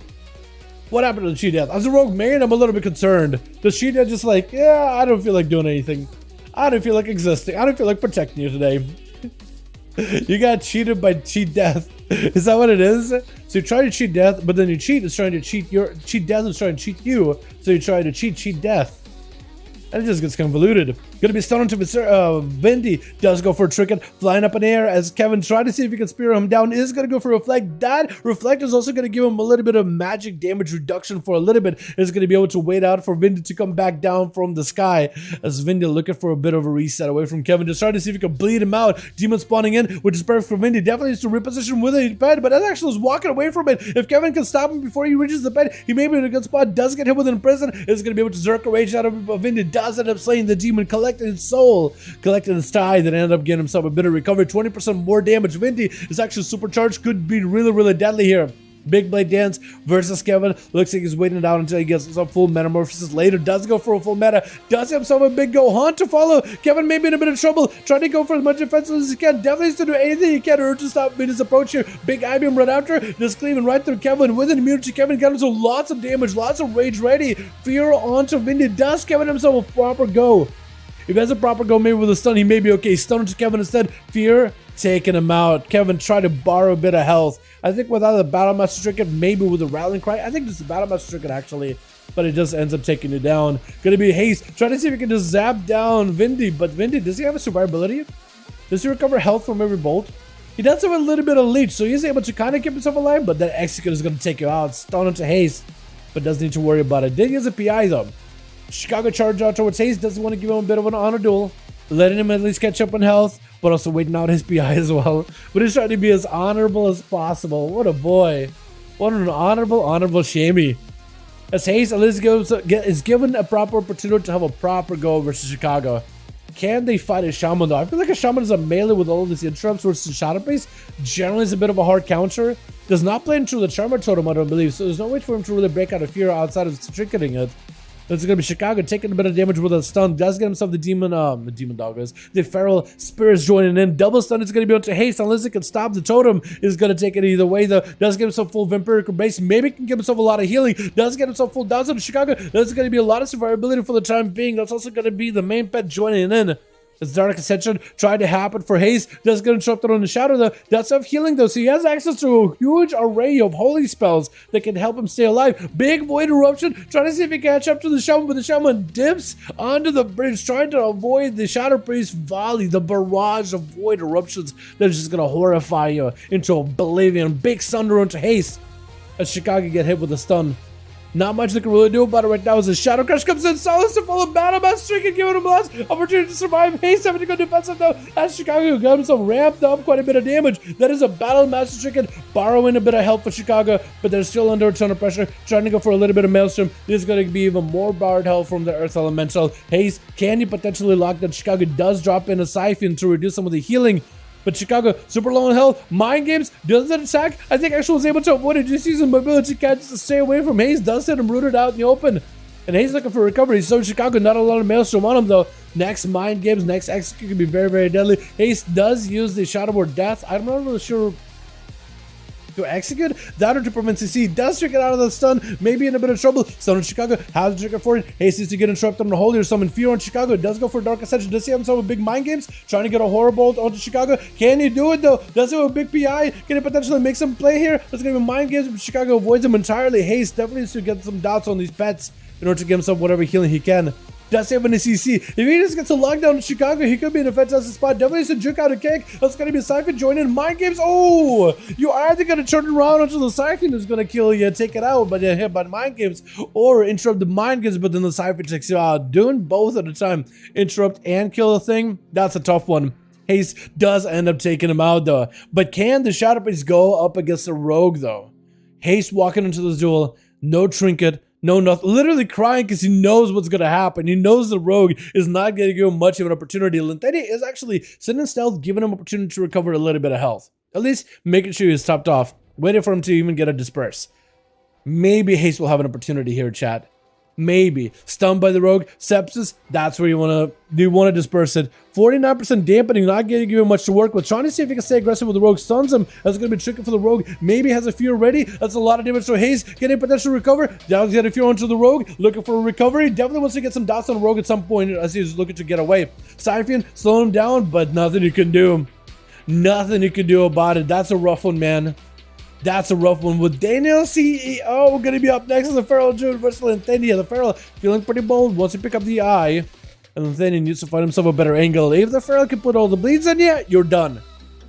What happened to the cheat death? As a rogue main, I'm a little bit concerned. The cheat death just like, yeah, I don't feel like doing anything. I don't feel like existing. I don't feel like protecting you today. You got cheated by cheat death. Is that what it is? So you try to cheat death, but then you cheat is trying to cheat your death is trying to cheat you. So you try to cheat death. And it just gets convoluted. Gonna be stunned to Vindy. Does go for a trinket, flying up in the air as Kevin tried to see if he can spear him down. Is gonna go for reflect. That reflect is also gonna give him a little bit of magic damage reduction for a little bit. Is gonna be able to wait out for Vindy to come back down from the sky. As Vindy looking for a bit of a reset away from Kevin. Just trying to see if he can bleed him out. Demon spawning in, which is perfect for Vindy. Definitely needs to reposition with a bed, but that actually is walking away from it. If Kevin can stop him before he reaches the bed, he may be in a good spot. Does get hit with an imprison. Is gonna be able to Zerka rage out of Vindy. Does end up slaying the demon, collecting his soul, collecting his tie, that ended up getting himself a bit of recovery. 20% more damage. Vindy is actually supercharged, could be really, really deadly here. Big Blade Dance versus Kevin. Looks like he's waiting it out until he gets some full metamorphosis later. Does go for a full meta. Does himself a big go hunt to follow. Kevin may be in a bit of trouble. Trying to go for as much defense as he can. Definitely needs to do anything he can in order to stop Vindy's approach here. Big IBM right after. Just cleaving right through Kevin with an immunity. Kevin got himself lots of damage, lots of rage ready. Fear onto Vindy. Does Kevin himself a proper go? If he has a proper go, maybe with a stun, he may be okay. Stun to Kevin instead. Fear taking him out. Kevin tried to borrow a bit of health. I think without the Battle Master Trinket, maybe with a Rallying Cry. I think just the Battle Master Trinket actually, but it just ends up taking it down. Gonna be haste. Trying to see if he can just zap down Vindy, but Vindy, does he have a survivability? Does he recover health from every bolt? He does have a little bit of leech, so he's able to kind of keep himself alive, but that execute is gonna take you out. Stun into haste. but doesn't need to worry about it. Did use a PI though. Chicago charged out towards Hayes, doesn't want to give him a bit of an honor duel, letting him at least catch up on health, but also waiting out his PI as well. But he's trying to be as honorable as possible. What a boy. What an honorable shamey. As Hayes at least is given a proper opportunity to have a proper go versus Chicago. Can they fight a Shaman though? I feel like a Shaman is a melee with all of these interrupts versus Shadowface. Generally is a bit of a hard counter. Does not play into the Charmer Totem, I don't believe, so there's no way for him to really break out of fear outside of trinketing it. It's gonna be Chicago taking a bit of damage with a stun. Does get himself the demon dog is. The feral spirits joining in. Double stun is gonna be able to haste unless it can stop. The totem is gonna take it either way though. Does get himself full vampiric base. Maybe can give himself a lot of healing. Does get himself full down to Chicago. There's gonna be a lot of survivability for the time being. That's also gonna be the main pet joining in. As Dark Ascension tried to happen for Hayes, does get interrupted on the Shadow though. Does have healing though, so he has access to a huge array of holy spells that can help him stay alive. Big Void Eruption, trying to see if he can catch up to the Shaman, but the Shaman dips onto the bridge, trying to avoid the Shadow Priest volley, the barrage of Void Eruptions that is just gonna horrify you into oblivion. Big Thunder onto Hayes as Chicago get hit with a stun. Not much they can really do about it right now as the Shadow Crush comes in, Solace to follow Battle Master and give it a blast. Opportunity to survive. Hayes having to go defensive though as Chicago got himself ramped up quite a bit of damage. That is a Battle Master Chicken borrowing a bit of help for Chicago, but they're still under a ton of pressure, trying to go for a little bit of Maelstrom. This is going to be even more borrowed help from the Earth Elemental. Hayes, can you potentially lock that? Chicago does drop in a Siphon to reduce some of the healing. But Chicago, super low on health. Mind Games does that attack. I think actually was able to avoid it. Just using mobility catch to stay away from Hayes. Does hit him rooted out in the open. And Hayes looking for recovery. So Chicago, not a lot of Maelstrom on him though. Next Mind Games, next execute can be very, very deadly. Hayes does use the Shadowboard Death. I'm not really sure to execute that or to prevent CC. Does trick it out of the stun, maybe in a bit of trouble. Stun on Chicago, has the trigger for it. Hayes needs to get interrupted on the hold here. Summon Fear on Chicago, does go for Dark Ascension. Does he have himself a big Mind Games? Trying to get a Horror Bolt onto Chicago. Can he do it though? Does he have a big PI? Can he potentially make some play here? There's gonna be Mind Games, but Chicago avoids him entirely. Hayes definitely needs to get some dots on these pets in order to give himself whatever healing he can. Does have an CC. If he just gets a lockdown in Chicago, he could be in a fantastic spot. Definitely needs to juke out a kick. That's going to be a Siphon joining Mind Games. Oh, you are either going to turn it around until the Siphon is going to kill you, take it out, but you're hit by Mind Games, or interrupt the Mind Games, but then the Siphon takes you out. Doing both at a time, interrupt and kill the thing, that's a tough one. Hayes does end up taking him out though. But can the Shadow Priest go up against the Rogue though? Hayes walking into this duel, no trinket, no, nothing. Literally crying because he knows what's going to happen. He knows the Rogue is not going to give him much of an opportunity. Linthenia is actually sitting in stealth, giving him opportunity to recover a little bit of health. At least making sure he's topped off. Waiting for him to even get a disperse. Maybe Haste will have an opportunity here, chat. Maybe. Stunned by the Rogue. Sepsis, that's where you want to disperse it. 49% dampening, not getting you much to work with. Trying to see if he can stay aggressive with the Rogue. Stuns him. That's going to be tricky for the Rogue. Maybe has a fear ready. That's a lot of damage to Hayes. Getting potential recover. Down's getting a fear onto the Rogue. Looking for a recovery. Definitely wants to get some dots on the Rogue at some point as he's looking to get away. Siphon slowing him down, but nothing you can do. Nothing you can do about it. That's a rough one, man. That's a rough one. With Daniel CEO going to be up next as the Feral Druid versus Linthenia. The Feral feeling pretty bold, wants to pick up the eye. And Linthenia needs to find himself a better angle. If the Feral can put all the bleeds in you, you're done.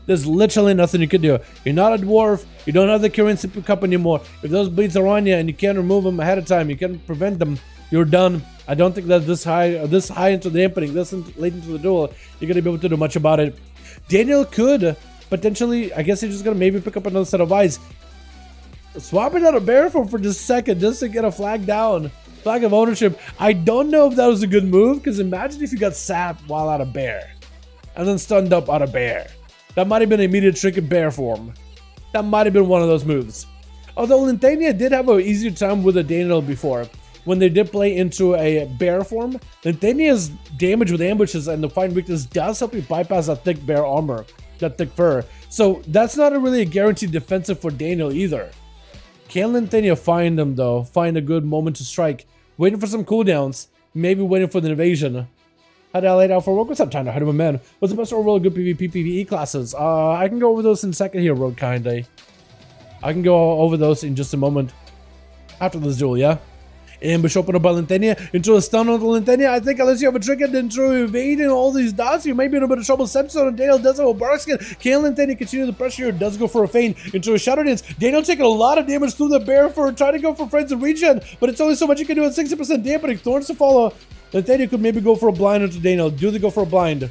There's literally nothing you can do. You're not a dwarf. You don't have the currency to pick up anymore. If those bleeds are on you and you can't remove them ahead of time, you can't prevent them, you're done. I don't think that this high into the dampening, this late into the duel, you're going to be able to do much about it. Daniel could potentially, I guess he's just going to maybe pick up another set of eyes. Swapping out a bear form for just a second just to get a flag down. Flag of ownership. I don't know if that was a good move, because imagine if you got sapped while out of bear. And then stunned up out of bear. That might have been an immediate trick in bear form. That might have been one of those moves. Although Linthenia did have an easier time with a Daniel before. When they did play into a bear form, Linthenia's damage with ambushes and the fine weakness does help you bypass that thick bear armor. That thick fur. So that's not really a guaranteed defensive for Daniel either. Can Linthenia find him though? Find a good moment to strike. Waiting for some cooldowns. Maybe waiting for the invasion. How did I lay it out for work? What's up, time to head of a man? What's the best overall good PvP PvE classes? I can go over those in a second here, Road Kinda. I can go over those in just a moment. After this duel, yeah? Ambush open up by Lintenia into a stun on the Lintenia. I think unless you have a trinket then through evading all these dots, you might be in a bit of trouble. Sepstone and Daniel does have a Barkskin. Can Lintenia continue the pressure here? Does go for a feint into a Shadow Dance. Daniel taking a lot of damage through the bear for trying to go for friends and regen, but it's only so much you can do at 60% dampening. Thorns to follow. Lintenia could maybe go for a blind into Daniel. Do they go for a blind?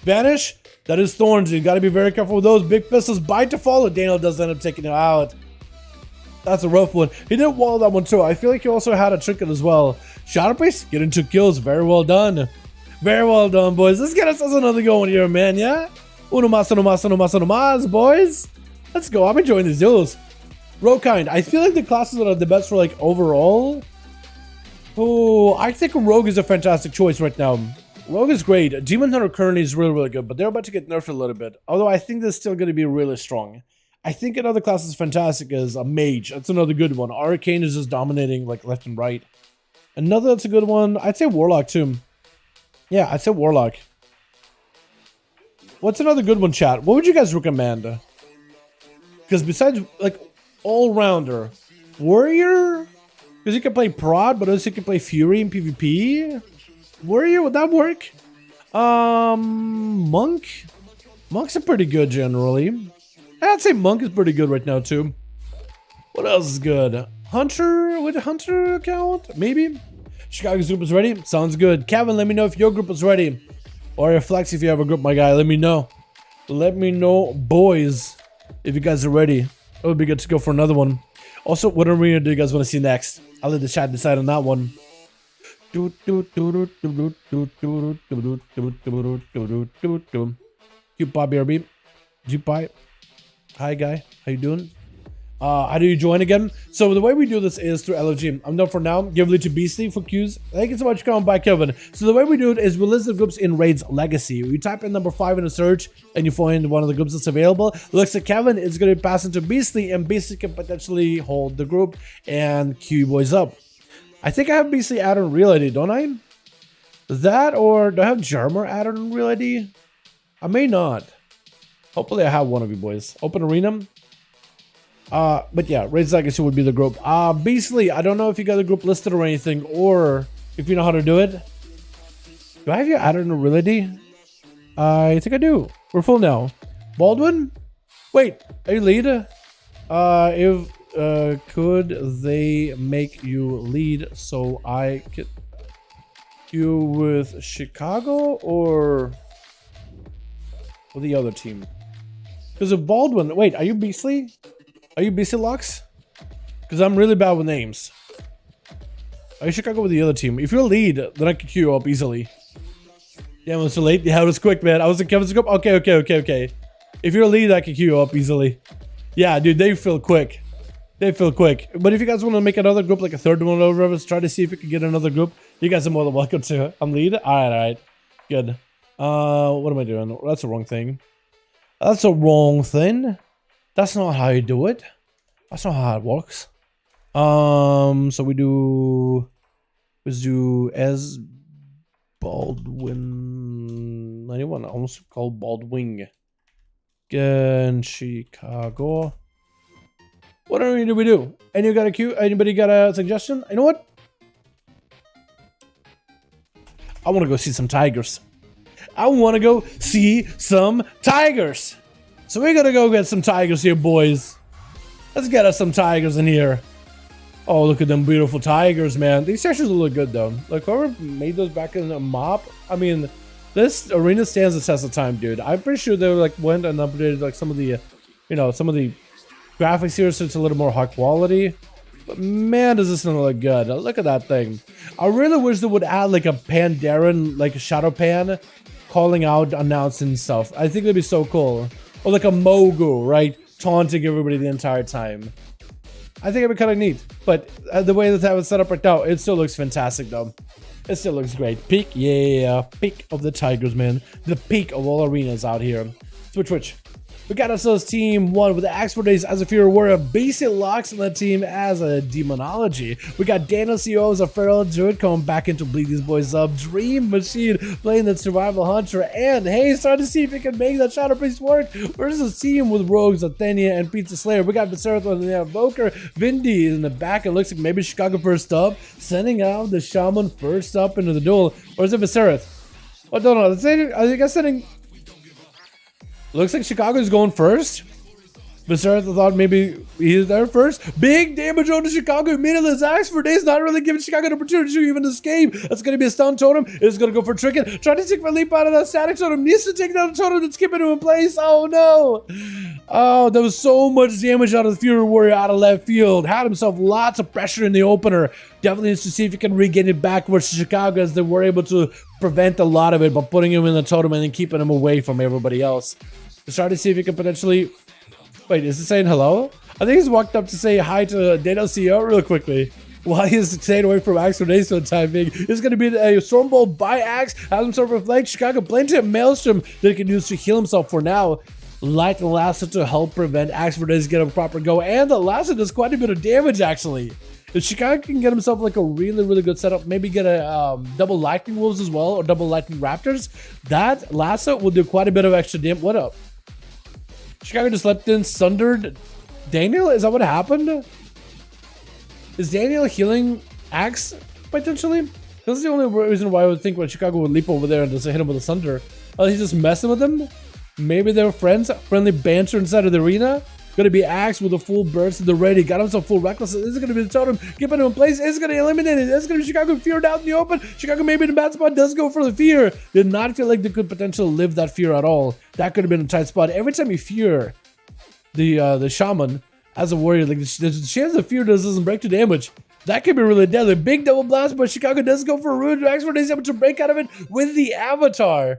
Vanish? That is Thorns. You gotta be very careful with those. Big pistols. Bite to follow. Daniel does end up taking him out. That's a rough one. He did wall that one too. I feel like he also had a trinket as well. Shadow Priest getting 2 kills. Very well done. Very well done, boys. Let's get ourselves another going here, man. Yeah? Uno mas, uno mas, uno mas, uno mas, boys. Let's go. I'm enjoying these duels. Roguekind. I feel like the classes that are the best for like overall. Oh, I think Rogue is a fantastic choice right now. Rogue is great. Demon Hunter currently is really, really good, but they're about to get nerfed a little bit. Although I think they're still going to be really strong. I think another class is fantastic is a mage. That's another good one. Arcane is just dominating like left and right. Another that's a good one. I'd say Warlock too. Yeah, I'd say Warlock. What's another good one, chat? What would you guys recommend? Because besides like all-rounder, Warrior, because you can play Prod, but also you can play Fury in PvP. Warrior, would that work? Monk? Monks are pretty good generally. I'd say Monk is pretty good right now too. What else is good? Hunter? Would Hunter count? Maybe? Chicago's group is ready? Sounds good. Kevin, let me know if your group is ready. Or Flex, if you have a group, my guy, let me know. Let me know, boys, if you guys are ready. It would be good to go for another one. Also, what arena do you guys want to see next? I'll let the chat decide on that one. Cute Bobby RB. Jupai. Hi guy, how you doing? How do you join again? So the way we do this is through LFG. I'm done for now. Give it to Beastly for Qs. Thank you so much for coming by, Kevin. So the way we do it is we list the groups in Raids Legacy. You type in number 5 in a search and you find one of the groups that's available. Looks like Kevin is going to be passing to Beastly, and Beastly can potentially hold the group and queue you boys up. I think I have Beastly added on Real ID, don't I? That, or do I have Jarmer added on Real ID? I may not. Hopefully I have one of you boys. Open Arena. But yeah, Raids Legacy would be the group. Beastly, I don't know if you got a group listed or anything, or if you know how to do it. Do I have you added in Real ID? I think I do. We're full now. Baldwin? Wait, are you lead? Could they make you lead so I could you with Chicago or with the other team? Because of Baldwin, wait, are you Beastly? Are you Beastly Lux? Because I'm really bad with names. Are you Chicago with the other team? If you're lead, then I can queue you up easily. Yeah, it was too late. Yeah, it was quick, man. I was in Kevin's group. Okay. If you're lead, I can queue you up easily. Yeah, dude, they feel quick. They feel quick. But if you guys want to make another group, like a third one over, let's try to see if we can get another group. You guys are more than welcome to. I'm lead. All right. Good. What am I doing? That's the wrong thing. That's a wrong thing. That's not how you do it. That's not how it works. So let's do as Baldwin 91, almost called Baldwin. Again, Chicago. What do we do? Anybody got a queue? Anybody got a suggestion? You know what? I want to go see some tigers. So we're gonna go get some tigers here, boys. Let's get us some tigers in here. Oh, look at them beautiful tigers, man. These textures look good, though. Like, whoever made those back in a mop, I mean, this arena stands the test of time, dude. I'm pretty sure they like went and updated like some of the, some of the graphics here, so it's a little more high quality. But man, does this thing look good. Look at that thing. I really wish they would add like a Pandaren, like a Shadow Pan, calling out, announcing stuff. I think it'd be so cool. Or like a Mogu, right? Taunting everybody the entire time. I think it'd be kind of neat. But the way that was set up right now, it still looks fantastic though. It still looks great. Peak, yeah. Peak of the tigers, man. The peak of all arenas out here. Switch. We got ourselves team 1 with the Axe for Days as a Fear Warrior, basic locks on the team as a Demonology. We got Daniel CO as a Feral Druid coming back in to bleed these boys up. Dream Machine playing the Survival Hunter, and hey, starting to see if he can make that Shadow Priest work versus team with Rogues, Athenia, and Pizza Slayer. We got Viscera and the Evoker, Vindy in the back. It looks like maybe Chicago first up, sending out the Shaman first up into the duel. Or is it Viscera? Oh, no, I think I'm sending. Looks like Chicago's going first. Viscera thought maybe he's there first. Big damage on to Chicago. Immediately, his Axe for Days not really giving Chicago an opportunity to even escape. That's going to be a stun totem. It's going to go for tricking. Trying to take a leap out of that static totem. Needs to take down a totem that's keeping him in place. Oh no. Oh, there was so much damage out of the Fury Warrior out of left field. Had himself lots of pressure in the opener. Definitely needs to see if he can regain it back versus Chicago, as they were able to prevent a lot of it by putting him in the totem and then keeping him away from everybody else. Trying to see if he can potentially. Wait, is it saying hello? I think he's walked up to say hi to Daniel CEO real quickly. While he's staying away from Axe for Days for the time being. It's going to be a Stormbolt by Axe. Has himself reflect. Chicago plenty of Maelstrom that he can use to heal himself for now. Light and Lasso to help prevent Axe for Days getting a proper go. And the Lasso does quite a bit of damage actually. If Chicago can get himself like a really good setup, maybe get a double Lightning Wolves as well, or double Lightning Raptors, that Lasso will do quite a bit of extra damage. What up? Chicago just leapt in, sundered Daniel? Is that what happened? Is Daniel healing Axe, potentially? That's the only reason why I would think Chicago would leap over there and just hit him with a sunder. Oh, he's just messing with him? Maybe they're friends? Friendly banter inside of the arena? Gonna be Axe with a full burst at the ready. Got himself full reckless. This is gonna be the totem. Keeping him in place. It's gonna eliminate it. It's gonna be Chicago Fear down in the open. Chicago maybe in a bad spot. Does go for the Fear. Did not feel like they could potentially live that Fear at all. That could have been a tight spot. Every time you Fear the Shaman as a warrior, like the chance the Fear doesn't break to damage. That could be really deadly. Big double blast, but Chicago does go for a rude. Axe for Days able to break out of it with the Avatar.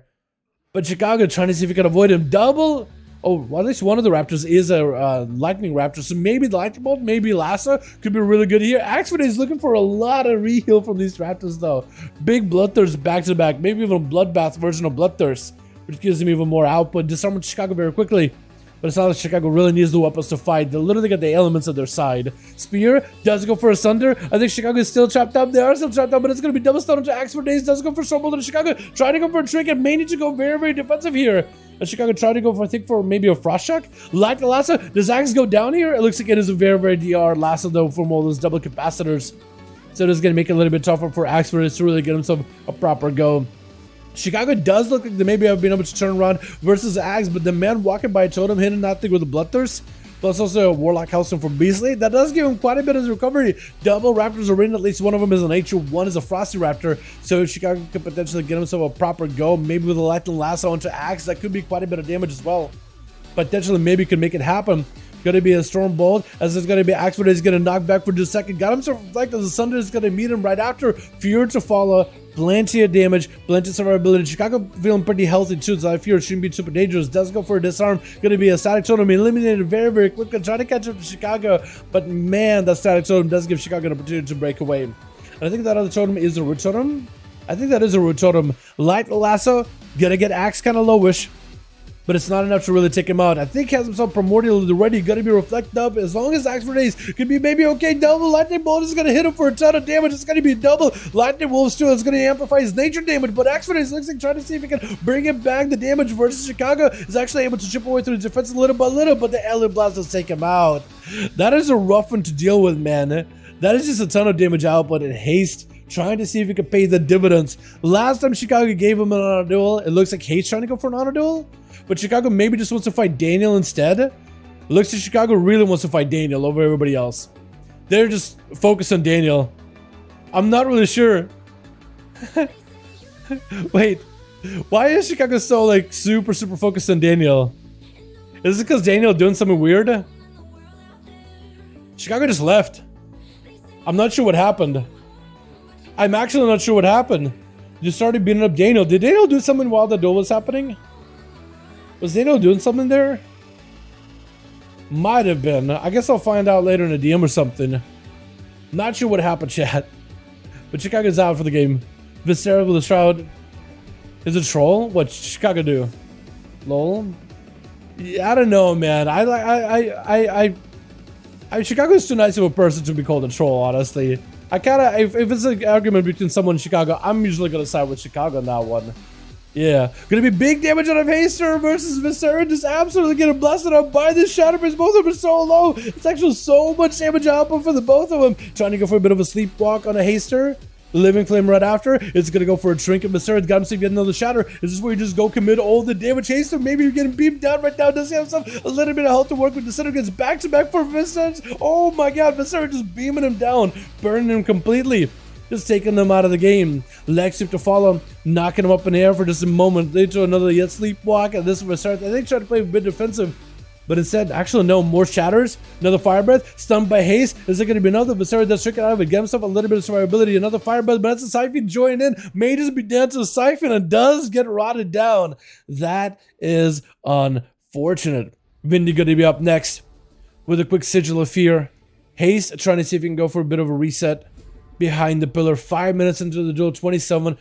But Chicago trying to see if he can avoid him. Double. Oh, well, at least one of the Raptors is a Lightning Raptor, so maybe the Lightning Bolt, maybe Lasso could be really good here. Axe for Days looking for a lot of re-heal from these Raptors, though. Big Bloodthirst back-to-back, maybe even a Bloodbath version of Bloodthirst, which gives him even more output. Disarm Chicago very quickly, but it's not like Chicago really needs the weapons to fight. They literally got the elements at their side. Spear does go for a Sunder. I think Chicago is still trapped up. They are still trapped up, but it's going to be double stun to Axe for Days. Does go for Stormbolt to Chicago. Trying to go for a trick and may need to go very defensive here. And Chicago tried to go for, I think, for maybe a Frost Shock. Light the Lasso. Does Axe go down here? It looks like it is a very DR Lasso, though, from all those double capacitors. So it is going to make it a little bit tougher for Axe for Days to really get himself a proper go. Chicago does look like they maybe have been able to turn around versus Axe, but the man walking by a totem hitting that thing with a Bloodthirst, plus also a Warlock Hellstone for Beastly, that does give him quite a bit of recovery. Double Raptors are in, at least one of them is an Nature, one is a Frosty Raptor, so Chicago could potentially get himself a proper go, maybe with a Lightning Lasso onto Axe, that could be quite a bit of damage as well. Potentially maybe could make it happen. Gonna be a Stormbolt, as it's gonna be Axe for Days gonna knock back for just a second. Got himself reflected, the Sunder is gonna meet him right after. Fear to follow, plenty of damage, plenty of survivability. Chicago feeling pretty healthy too, so I fear it shouldn't be super dangerous. Does go for a disarm, gonna be a static totem, eliminated very quickly, trying to catch up to Chicago, but man, that static totem does give Chicago an opportunity to break away. And I think that other totem is a root totem. I think that is a root totem. Light Lasso, gonna get Axe kind of lowish, but it's not enough to really take him out. I think he has himself Primordial already, gonna be reflected up. As long as Axe for Days could be maybe okay. Double Lightning Bolt is gonna hit him for a ton of damage. It's gonna be double Lightning Wolves too. It's gonna amplify his nature damage, but Axe for Days looks like trying to see if he can bring it back. The damage versus Chicago is actually able to chip away through his defense little by little, but the Alien Blast does take him out. That is a rough one to deal with, man. That is just a ton of damage output and haste. Trying to see if he can pay the dividends. Last time Chicago gave him an honor duel, it looks like Haste trying to go for an honor duel. But Chicago maybe just wants to fight Daniel instead. It looks like Chicago really wants to fight Daniel over everybody else. They're just focused on Daniel. I'm not really sure. Wait, why is Chicago so like super focused on Daniel? Is it because Daniel doing something weird? Chicago just left. I'm not sure what happened. I'm actually not sure what happened. You started beating up Daniel. Did Daniel do something while the duel was happening? Was Daniel doing something there? Might have been. I guess I'll find out later in a DM or something. Not sure what happened, chat. But Chicago's out for the game. Viscera with a Shroud. Is it troll? What Chicago do? Lol. Yeah, I don't know, man. Chicago's too nice of a person to be called a troll, honestly. I kind of, if it's an argument between someone in Chicago, I'm usually going to side with Chicago on that one. Yeah. Going to be big damage out of Haster versus Viscera. Just absolutely getting blasted up by this Shadow Priest. Both of them are so low. It's actually so much damage output for the both of them. Trying to go for a bit of a sleepwalk on a Haster. Living Flame right after. It's going to go for a Trinket. Viscera got himself getting another Shatter. Is this where you just go commit all the damage? Haster, maybe you're getting beamed down right now. Does he have a little bit of health to work with? The center gets back to back for Viscera. Oh my god, Viscera just beaming him down. Burning him completely. Just taking them out of the game. Lexip to follow, knocking him up in the air for just a moment. They throw another yet sleepwalk, and this was I think tried to play a bit defensive, but instead, actually no, more shatters, another fire breath, stunned by haste. Is it going to be another? Viscera does trick it out of it, get himself a little bit of survivability, another fire breath, but that's a Siphon join in. May just be down to a Siphon and does get rotted down. That is unfortunate. Vindy going to be up next with a quick Sigil of Fear. Haste trying to see if he can go for a bit of a reset. Behind the pillar, 5 minutes into the duel, 27%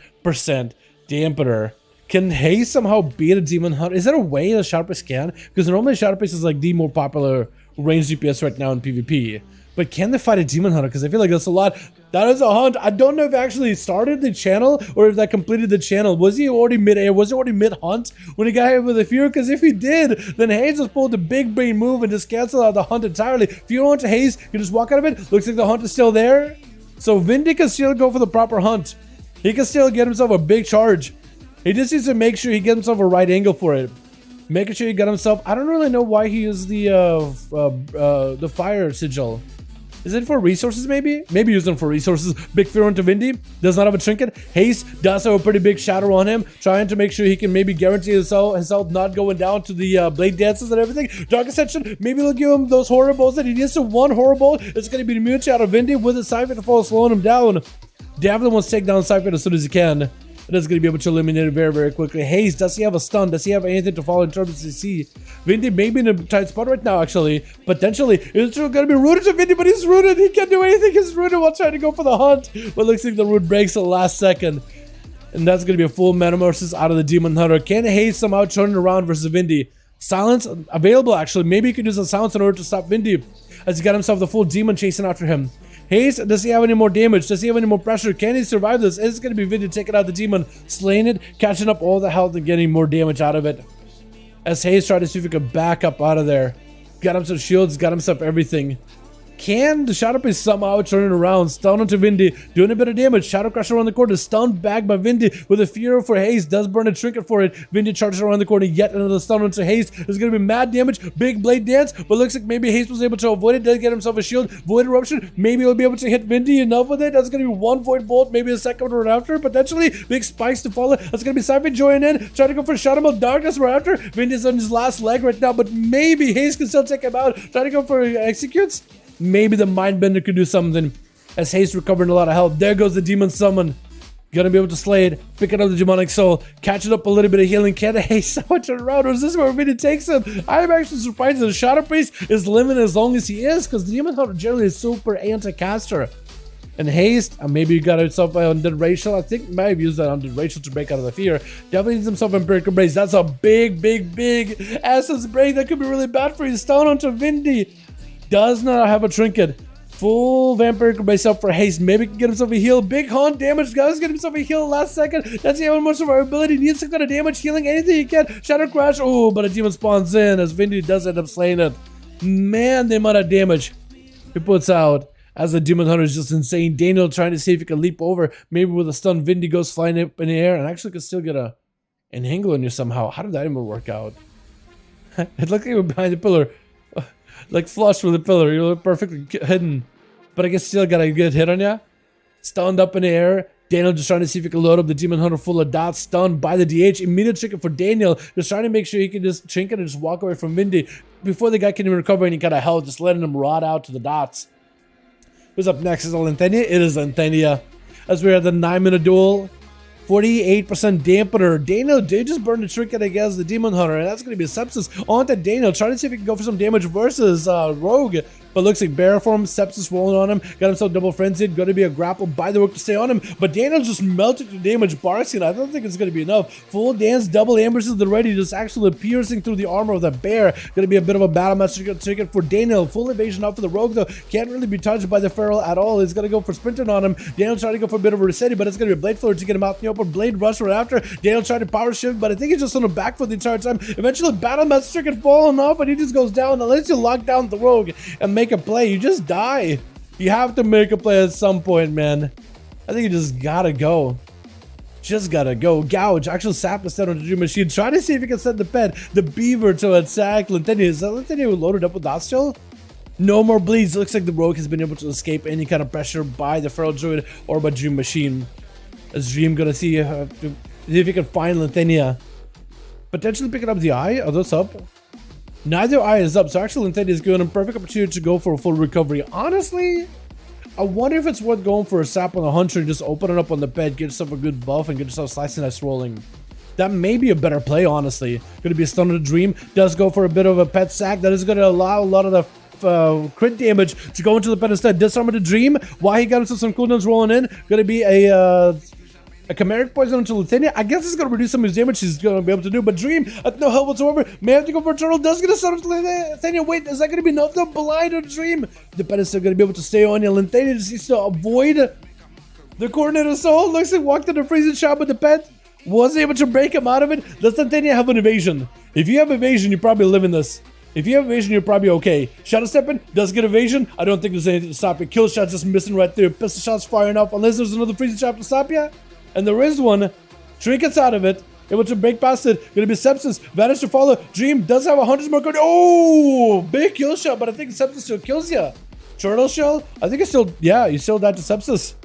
dampener. Can Haze somehow beat a Demon Hunter? Is there a way a Shadow Priest can? Because normally Shadow Priest is like the more popular range DPS right now in PvP. But can they fight a Demon Hunter? Because I feel like that's a lot. That is a hunt. I don't know if it actually started the channel or if that completed the channel. Was he already mid-air? Was he already mid-hunt when he got hit with a Fear? Because if he did, then Haze just pulled the big brain move and just canceled out the hunt entirely. If you don't want to Haze, you just walk out of it. Looks like the hunt is still there. So Vindy can still go for the proper hunt. He can still get himself a big charge. He just needs to make sure he gets himself a right angle for it. Making sure he got himself... I don't really know why he used the fire sigil. Is it for resources maybe? Maybe use them for resources. Big fear onto Vindy. Does not have a trinket. Haste does have a pretty big shadow on him. Trying to make sure he can maybe guarantee his health not going down to the blade dances and everything. Dark Ascension. Maybe they'll give him those horror balls that he needs to one horror ball. It's going to be the immune out of Vindy with a Siphon to fall, slowing him down. Definitely wants to take down Siphon as soon as he can. It is going to be able to eliminate it very, very quickly. Haze, does he have a stun? Does he have anything to follow in terms of CC? Vindy may be in a tight spot right now, actually. Potentially, it's going to be rooted to Vindy, but he's rooted. He can't do anything. He's rooted while trying to go for the hunt. But looks like the root breaks at the last second. And that's going to be a full metamorphosis out of the Demon Hunter. Can Haze somehow turn it around versus Vindy? Silence available, actually. Maybe he could use a silence in order to stop Vindy, as he got himself the full demon chasing after him. Haze, does he have any more damage? Does he have any more pressure? Can he survive this? Is it going to be Vindy taking out the demon, slaying it, catching up all the health and getting more damage out of it? As Haze tried to see if he could back up out of there. Got himself shields, got himself everything. Can the Shadow Priest somehow turn it around? Stun onto Vindy, doing a bit of damage. Shadow Crusher around the corner, stunned back by Vindy with a fear for Haze. Does burn a trinket for it. Vindy charges around the corner, yet another stun onto Haze. There's going to be mad damage, big blade dance, but looks like maybe Haze was able to avoid it. Does get himself a shield, void eruption. Maybe he'll be able to hit Vindy enough with it. That's going to be one void bolt, maybe a second one right after. Potentially big spikes to follow. That's going to be Siphon joining in, trying to go for Shadow Mode Darkness right after. Vindy's on his last leg right now, but maybe Haze can still take him out. Trying to go for executes. Maybe the Mindbender could do something, as Haste recovering a lot of health. There goes the Demon Summon. Gonna be able to slay it, picking up the Demonic Soul, catching up a little bit of healing. Can Haste so much around? Or is this where Vindy takes him? I'm actually surprised that the Shadow Priest is living as long as he is, because the Demon Hunter generally is super anti-caster. And Haste, maybe you got yourself Undead Racial. I think you might have used that Undead Racial to break out of the fear. Definitely needs himself Empirical Brace. That's a big ASUS break. That could be really bad for you. Stun onto Vindy. Does not have a trinket. Full Vampiric Brace up for Haste. Maybe can get himself a heal. Big hunt damage. Guys, get himself a heal last second. That's the much survivability. Needs to get a damage, healing anything he can. Shadow Crash. Oh, but a demon spawns in as Vindy does end up slaying it. Man, the amount of damage he puts out as the Demon Hunter is just insane. Daniel trying to see if he can leap over. Maybe with a stun, Vindy goes flying up in the air and actually can still get an angle on you somehow. How did that even work out? It looked like you were behind the pillar. Like flush with the pillar, you look perfectly hidden. But I guess still got a good hit on ya. Stunned up in the air. Daniel just trying to see if he can load up the Demon Hunter full of dots. Stunned by the DH. Immediate trinket for Daniel. Just trying to make sure he can just trinket and just walk away from Vindy before the guy can even recover any kind of health. Just letting him rot out to the dots. Who's up next? Is it Lanthenia? It is Lanthenia. As we're at the 9-minute duel. 48% dampener. Daniel did just burn the trinket against the Demon Hunter, and that's going to be a sepsis onto Daniel. Trying to see if he can go for some damage versus Rogue. But looks like Bear form, Sepsis rolling on him, got himself double frenzied, gonna be a grapple by the Rook to stay on him, but Daniel just melted the damage Barcy, and I don't think it's gonna be enough. Full dance, double ambushes to the ready, just actually piercing through the armor of the Bear. Gonna be a bit of a battle match ticket for Daniel. Full evasion out for the Rogue though, can't really be touched by the Feral at all. He's gonna go for sprinting on him. Daniel trying to go for a bit of a resetting, but it's gonna be a Blade Flare to get him out in the open. Blade Rush right after. Daniel tried to power shift, but I think he's just on the back for the entire time. Eventually battle match ticket falling off, and he just goes down. Unless you lock down the Rogue and make a play, you just die. You have to make a play at some point, man. I think you just gotta go. Just gotta go. Gouge. Actually, sap instead on the Dream Machine. Try to see if he can send the pet, the Beaver, to attack Lintenia. Is that Lintenia loaded up with that still? No more bleeds. Looks like the Rogue has been able to escape any kind of pressure by the Feral Druid or by Dream Machine. Is Dream gonna see if he can find Lintenia? Potentially picking up the eye. Are those up? Neither eye is up, so actually Lintenia is given a perfect opportunity to go for a full recovery. Honestly, I wonder if it's worth going for a sap on the Hunter and just open it up on the bed, get yourself a good buff, and get yourself slicing dice rolling. That may be a better play, honestly. Gonna be a stun of the Dream. Does go for a bit of a pet sack. That is gonna allow a lot of the crit damage to go into the pet instead. Disarm of the Dream. Why he got himself some cooldowns rolling in. Gonna be a chimeric poison into Lintenia. I guess it's gonna reduce some of his damage he's gonna be able to do, but Dream at no help whatsoever. May have to go for a turtle. Does get a stun into Lintenia. Wait, is that gonna be enough to blind or Dream? The pet is still gonna be able to stay on you. Lintenia just needs to avoid the Coordinator Soul. Looks like walked in a freezing shot with the pet. Was able to break him out of it. Does Lintenia have an evasion? If you have evasion, you're probably living this. If you have evasion, you're probably okay. Shadow Stepping does get evasion. I don't think there's anything to stop you. Kill shot just missing right there. Pistol shots firing up. Unless there's another freezing shot to stop you. And there is one. Trinkets out of it. Able to break past it. Gonna be Sepsis. Vanish to follow. Dream does have 100 more code. Oh! Big kill shot, but I think Sepsis still kills you. Turtle Shell? I think it's still... Yeah, you still died to Sepsis.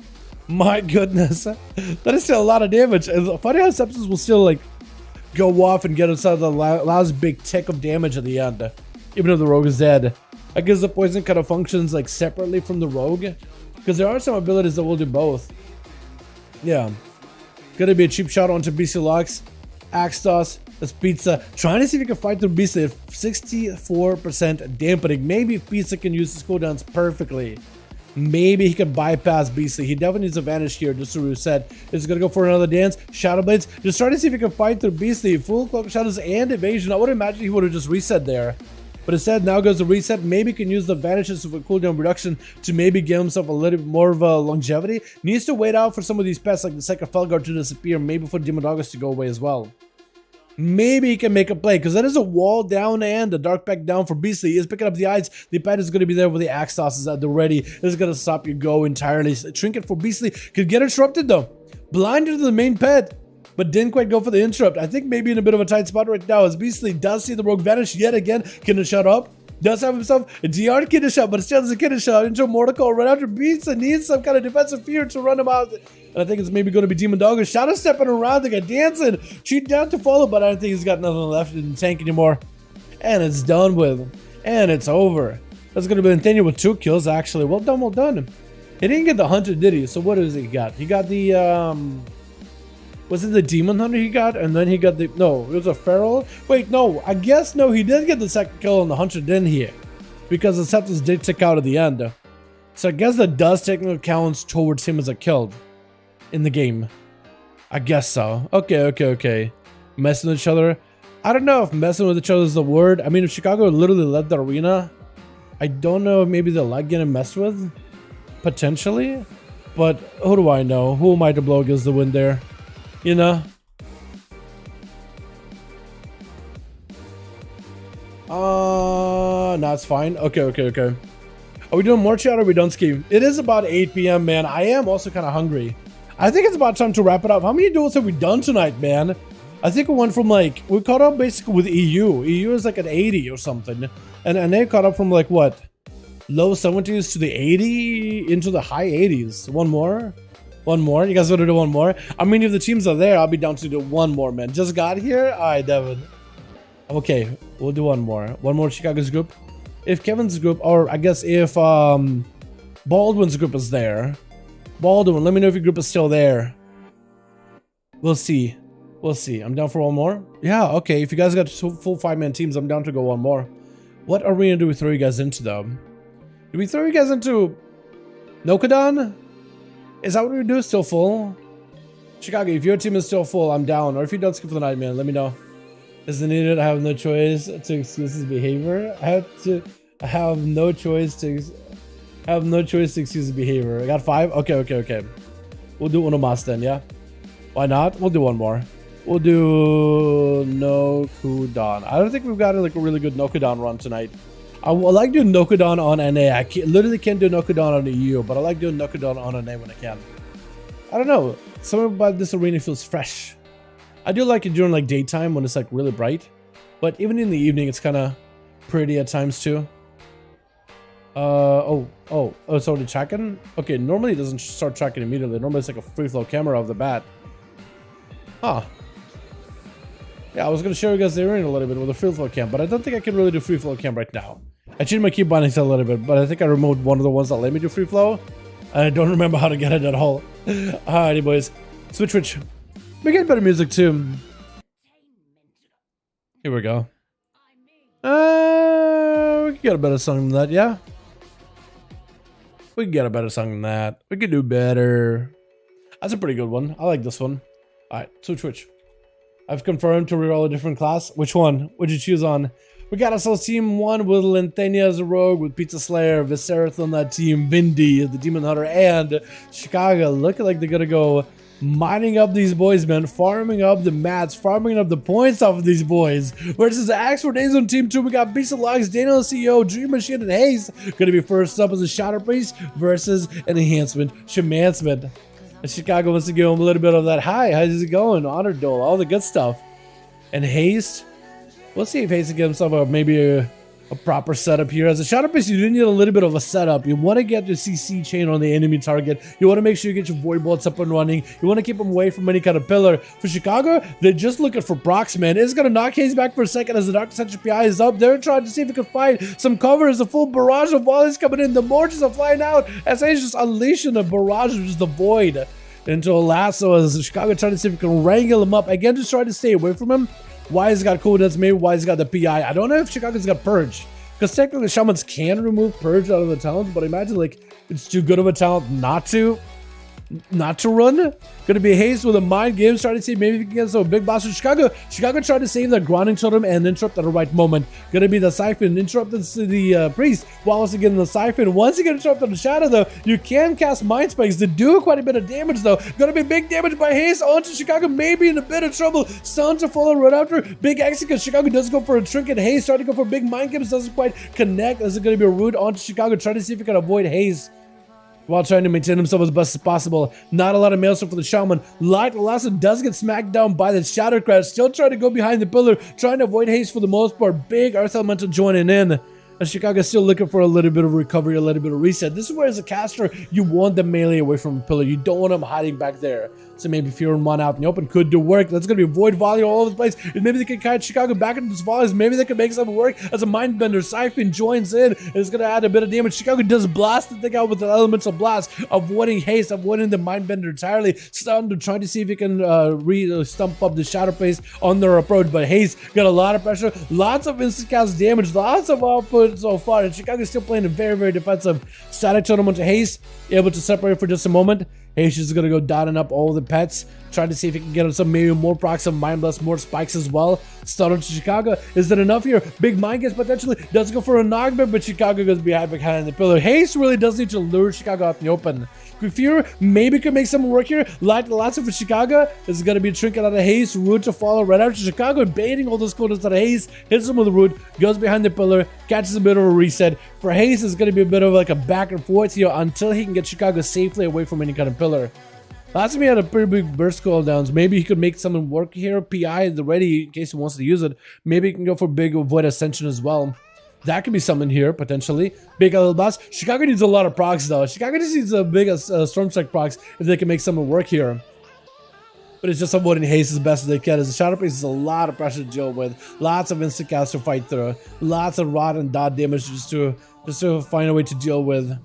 My goodness. That is still a lot of damage. It's funny how Sepsis will still, like, go off and get inside the last big tick of damage at the end. Even though the Rogue is dead. I guess the poison kind of functions, like, separately from the Rogue. Because there are some abilities that will do both. Yeah. Gonna be a cheap shot onto BC Lux. Axe Toss. That's Pizza. Trying to see if he can fight through Beastly at 64% dampening. Maybe if Pizza can use his cooldowns perfectly, maybe he can bypass Beastly. He definitely needs a vanish here just to reset. He's gonna go for another dance. Shadow Blades. Just trying to see if he can fight through Beastly. Full Cloak of Shadows and evasion. I would imagine he would have just reset there. But instead, now goes the reset. Maybe can use the vanishes of a cooldown reduction to maybe give himself a little bit more of a longevity. Needs to wait out for some of these pests like the Second Felguard to disappear. Maybe for Demon Doggers to go away as well. Maybe he can make a play, because that is a wall down and a dark pack down for Beastly. He is picking up the eyes. The pet is going to be there with the axe tosses at the ready. This is going to stop your go entirely. Trinket for Beastly could get interrupted though. Blinded to the main pet, but didn't quite go for the interrupt. I think maybe in a bit of a tight spot right now as Beastly does see the Rogue vanish yet again. Can it shut up? Does have himself a DR kidney shot, but still has a kidney shot into a Mortal Call right after Beastly needs some kind of defensive fear to run him out. And I think it's maybe going to be Demon Dogger. Shadow stepping around, they got dancing. Cheat down to follow, but I don't think he's got nothing left in the tank anymore. And it's done with. And it's over. That's going to be Lintenia with 2 kills actually. Well done, well done. He didn't get the Hunter, did he? So what does he got? He got the was it the Demon Hunter he got? And then he got the... No, it was a Feral? Wait, no. I guess, no, he did get the second kill on the Hunter, didn't he? Because the Septus did tick out at the end. So I guess that does technically counts towards him as a kill in the game. I guess so. Okay. Messing with each other. I don't know if messing with each other is the word. I mean, if Chicago literally led the arena, I don't know if maybe they'll like getting messed with. Potentially. But who do I know? Who am I to blow against the wind there? You know? No, it's fine. Okay. Are we doing more chat or are we done skiing? It is about 8 p.m, man. I am also kind of hungry. I think it's about time to wrap it up. How many duels have we done tonight, man? I think we went from like... We caught up basically with EU. EU is like at 80 or something. And they caught up from like what? Low 70s to the 80 into the high 80s. One more? One more? You guys want to do one more? I mean, if the teams are there, I'll be down to do one more, man. Just got here? Alright, Devin. Okay, we'll do one more. One more Chicago's group. If Kevin's group, or I guess if Baldwin's group is there. Baldwin, let me know if your group is still there. We'll see. We'll see. I'm down for one more. Yeah, okay. If you guys got full 5-man teams, I'm down to go one more. What arena do we throw you guys into, though? Do we throw you guys into Nokadon? Is that what we do? Still full? Chicago, if your team is still full, I'm down. Or if you don't skip for the night, man, let me know. Is it needed? I have no choice to excuse his behavior. I have no choice to excuse his behavior. I got 5? Okay. We'll do uno más then, yeah? Why not? We'll do one more. We'll do Nokudon. I don't think we've got like a really good Nokudon run tonight. I like doing Nokudon on NA. I literally can't do Nokudon on the EU, but I like doing Nokudon on NA when I can. I don't know. Something about this arena feels fresh. I do like it during like daytime when it's like really bright, but even in the evening it's kind of pretty at times too. It's already tracking? Okay, normally it doesn't start tracking immediately. Normally it's like a free flow camera off the bat. Huh. Yeah, I was gonna show you guys the arena a little bit with a free flow cam, but I don't think I can really do free flow cam right now. I changed my key bindings a little bit, but I think I removed one of the ones that let me do free flow. I don't remember how to get it at all. Alrighty, boys. Switch. We get better music too. Here we go. We can get a better song than that, yeah? We can get a better song than that. We could do better. That's a pretty good one. I like this one. Alright, switch. I've confirmed to reroll a different class. Which one? What'd you choose on? We got ourselves team 1 with Linthania as a rogue, with Pizza Slayer, Viserys on that team, Vindy, the Demon Hunter, and Chicago. Looking like they're gonna go mining up these boys, man. Farming up the mats, farming up the points off of these boys. Versus Axford Days on team 2, we got Beast of Logs, Daniel CEO, Dream Machine, and Hayes. Gonna be first up as a Shadow Priest versus an Enhancement, Shemancement. And Chicago wants to give him a little bit of that, hi, how's it going? Honor Dole, all the good stuff. And Haste, we'll see if Haste can get himself maybe a proper setup here. As a Shadow Priest, you do need a little bit of a setup. You want to get the CC chain on the enemy target. You want to make sure you get your Void Bolts up and running. You want to keep them away from any kind of pillar. For Chicago, they're just looking for procs, man. It's going to knock Haze back for a second as the Dark Central PI is up. They're trying to see if it can find some cover as a full barrage of volleys coming in. The Morges are flying out as Haze just unleashing a barrage of just the Void into a lasso as Chicago trying to see if it can wrangle him up. Again, just trying to stay away from him. Why he's got cooldowns, maybe why he's got the PI. I don't know if Chicago's got Purge. Because technically Shamans can remove Purge out of the talent, but imagine like it's too good of a talent not to run. Gonna be Haste with a mind game, starting to see maybe we can get some big boss from Chicago. Chicago tried to save the grounding totem and interrupt at the right moment. Gonna be the Siphon, interrupt the Priest, while also getting the Siphon. Once you get interrupted the Shadow though, you can cast Mind Spikes to do quite a bit of damage though. Gonna be big damage by Haste onto Chicago, maybe in a bit of trouble. Stuns are falling right after. Big exit because Chicago does go for a trinket. Haste trying to go for big Mind Games, doesn't quite connect. This is gonna be a root onto Chicago, trying to see if he can avoid Haste while trying to maintain himself as best as possible. Not a lot of maelstrom for the Shaman. Light Lasso does get smacked down by the Shadow Crash. Still trying to go behind the pillar, trying to avoid Haste for the most part. Big Earth Elemental joining in. And Chicago still looking for a little bit of recovery, a little bit of reset. This is where as a caster, you want the melee away from the pillar. You don't want them hiding back there. So maybe Fear and one out in the open could do work. That's going to be Void Volley all over the place. And maybe they can kite Chicago back into this volleys. Maybe they can make something work as a Mindbender. Siphon joins in. And it's going to add a bit of damage. Chicago does blast the thing out with an Elemental Blast, avoiding Haste, avoiding the Mindbender entirely. Thunder trying to see if he can stump up the Shadow Priest on their approach. But Haste got a lot of pressure. Lots of instant cast damage. Lots of output so far. And Chicago's still playing a very, very defensive static totem onto Haste. Able to separate for just a moment. Haste is going to go dotting up all the pets, trying to see if he can get him some maybe more procs, some Mind Blast, more spikes as well. Start on Chicago. Is that enough here? Big Mind gets potentially does go for a knockback, but Chicago goes behind the pillar. Haste really does need to lure Chicago out in the open. Fear maybe could make some work here. Light Lasso for Chicago. This is going to be a trinket out of Haste. Root to follow right after Chicago, baiting all those cooldowns out of Haste. Hits him with the root, goes behind the pillar, catches a bit of a reset. For Haste, it's going to be a bit of like a back and forth here until he can get Chicago safely away from any kind of pillar. Last time he had a pretty big burst cooldowns. Maybe he could make something work here. PI at the ready in case he wants to use it. Maybe he can go for big Void Ascension as well. That could be something here, potentially. Big little boss. Chicago needs a lot of procs, though. Chicago just needs a big Storm Strike procs if they can make something work here. But it's just avoiding Haste as best as they can. As the Shadow Priest is a lot of pressure to deal with. Lots of instant cast to fight through. Lots of rot and dot damage just to find a way to deal with.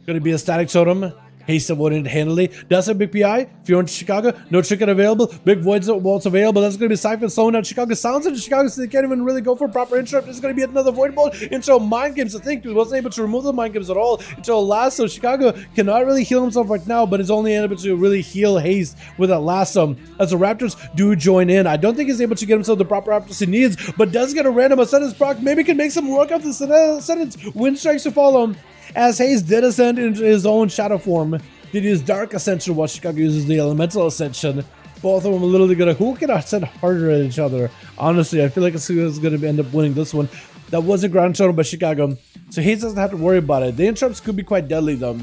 Gonna be a static totem. Haste avoided handily. Does have big PI. If you're in Chicago, no trinket available. Big voids walls available. That's going to be Siphon slowing out Chicago. Sounds in Chicago, so they can't even really go for a proper interrupt. There's going to be another void bolt into mind games. I think he wasn't able to remove the mind games at all until last. So Chicago cannot really heal himself right now, but is only able to really heal Haste with that lasso. As the Raptors do join in, I don't think he's able to get himself the proper Raptors he needs, but does get a random Ascendance proc. Maybe can make some work of the Ascendance. Wind strikes to follow. As Haste did ascend into his own shadow form, did use Dark Ascension while Chicago uses the Elemental Ascension. Both of them a little bit good. Who can ascend harder at each other? Honestly, I feel like it's going to end up winning this one. That wasn't ground total by Chicago, so Haste doesn't have to worry about it. The interrupts could be quite deadly though.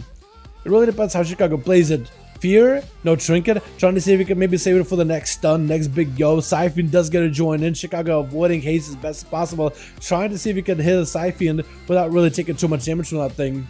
It really depends how Chicago plays it. Fear, no trinket, trying to see if he can maybe save it for the next stun, next big go. Siphon does get a join in. Chicago avoiding Haste as best as possible, trying to see if he can hit a Siphon without really taking too much damage from that thing.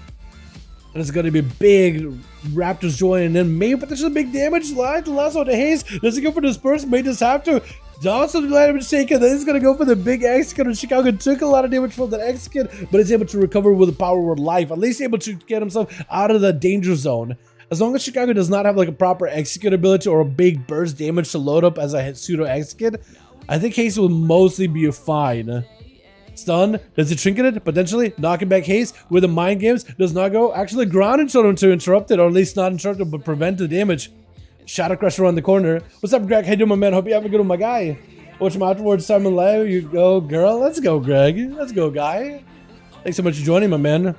And it's going to be big Raptors joining in. Maybe potentially big damage. Line to lasso to Haste. Does he go for disperse? May just have to. Also damage taken. Then he's going to go for the big X kid. Chicago took a lot of damage from that X kid, but is able to recover with the power word life. At least able to get himself out of the danger zone. As long as Chicago does not have like a proper execute ability or a big burst damage to load up as a pseudo X kid, I think Haste will mostly be fine. Stun, does he trinket it? Potentially. Knocking back Haste with the mind games. Does not go. Actually, grounded him to interrupt it, or at least not interrupt it, but prevent the damage. Shadow Crusher on the corner. What's up, Greg? How you doing, my man? Hope you have a good one, my guy. Watch him afterwards. Simon Live. You go, girl. Let's go, Greg. Let's go, guy. Thanks so much for joining, my man.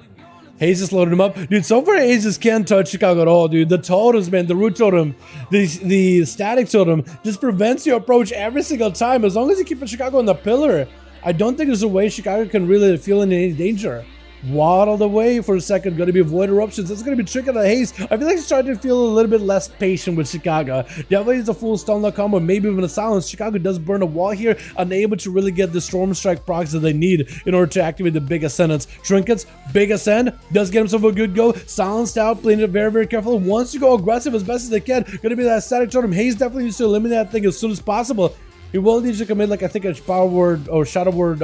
Haze just loaded him up. Dude, so far Haze just can't touch Chicago at all, dude. The totems, man, the root totem, the static totem just prevents your approach every single time. As long as you keep Chicago on the pillar, I don't think there's a way Chicago can really feel in any danger. Waddled away for a second, going to be void eruptions. That's going to be tricking the Haze. I feel like he's starting to feel a little bit less patient with Chicago. Definitely is a full stun lock combo, maybe even a silence. Chicago does burn a wall here, unable to really get the storm strike procs that they need in order to activate the big ascendance. Trinkets, big ascend, does get himself a good go. Silenced out, playing it very, very carefully. Wants to go aggressive as best as they can. Going to be that static totem. Haze definitely needs to eliminate that thing as soon as possible. He will need to commit, like, I think a power word or shadow word,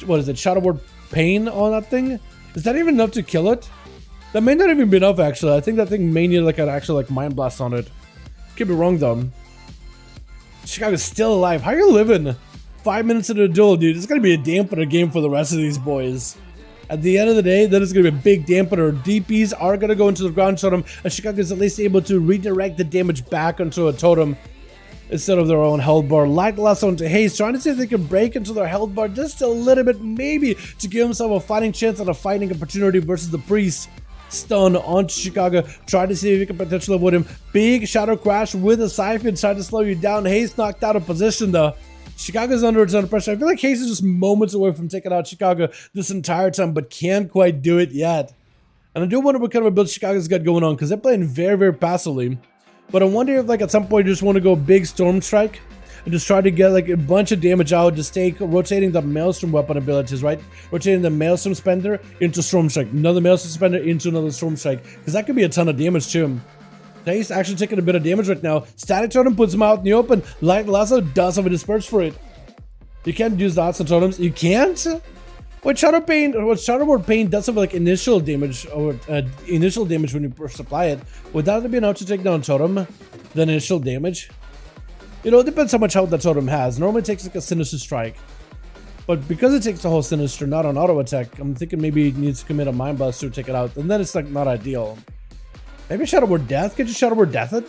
what is it? Shadow word pain on that thing. Is that even enough to kill it? That may not even be enough, actually. I think that thing may need like an actual like mind blast on it. Could be wrong though. Chicago's still alive. How are you living? 5 minutes into the duel, dude. It's gonna be a dampener game for the rest of these boys. At the end of the day, that is gonna be a big dampener. DPs are gonna go into the ground totem, and Chicago is at least able to redirect the damage back onto a totem instead of their own health bar. Light lasso into Haze, trying to see if they can break into their health bar just a little bit, maybe to give himself a fighting chance and a fighting opportunity versus the priest. Stun onto Chicago, trying to see if he can potentially avoid him. Big shadow crash with a siphon, trying to slow you down. Haze knocked out of position though. Chicago's under a ton of pressure. I feel like Haze is just moments away from taking out Chicago this entire time, but can't quite do it yet. And I do wonder what kind of a build Chicago's got going on, because they're playing very, very passively. But I wonder if, like, at some point you just want to go big Storm Strike and just try to get, like, a bunch of damage out, just take rotating the Maelstrom weapon abilities, right? Rotating the Maelstrom Spender into Storm Strike, another Maelstrom Spender into another Storm Strike, because that could be a ton of damage too. He's actually taking a bit of damage right now. Static Totem puts him out in the open. Light Lasso does have a disperse for it. You can't use the Lasso Totems. You can't? What Shadow Word Pain does have like initial damage or initial damage when you first apply it. Would that be enough to take down Totem? The initial damage? You know, it depends how much health that Totem has. Normally it takes like a Sinister Strike. But because it takes the whole Sinister, not on auto attack, I'm thinking maybe it needs to commit a Mind Blast to take it out. And then it's like not ideal. Maybe Shadow Word Death? Could you Shadow Word Death it?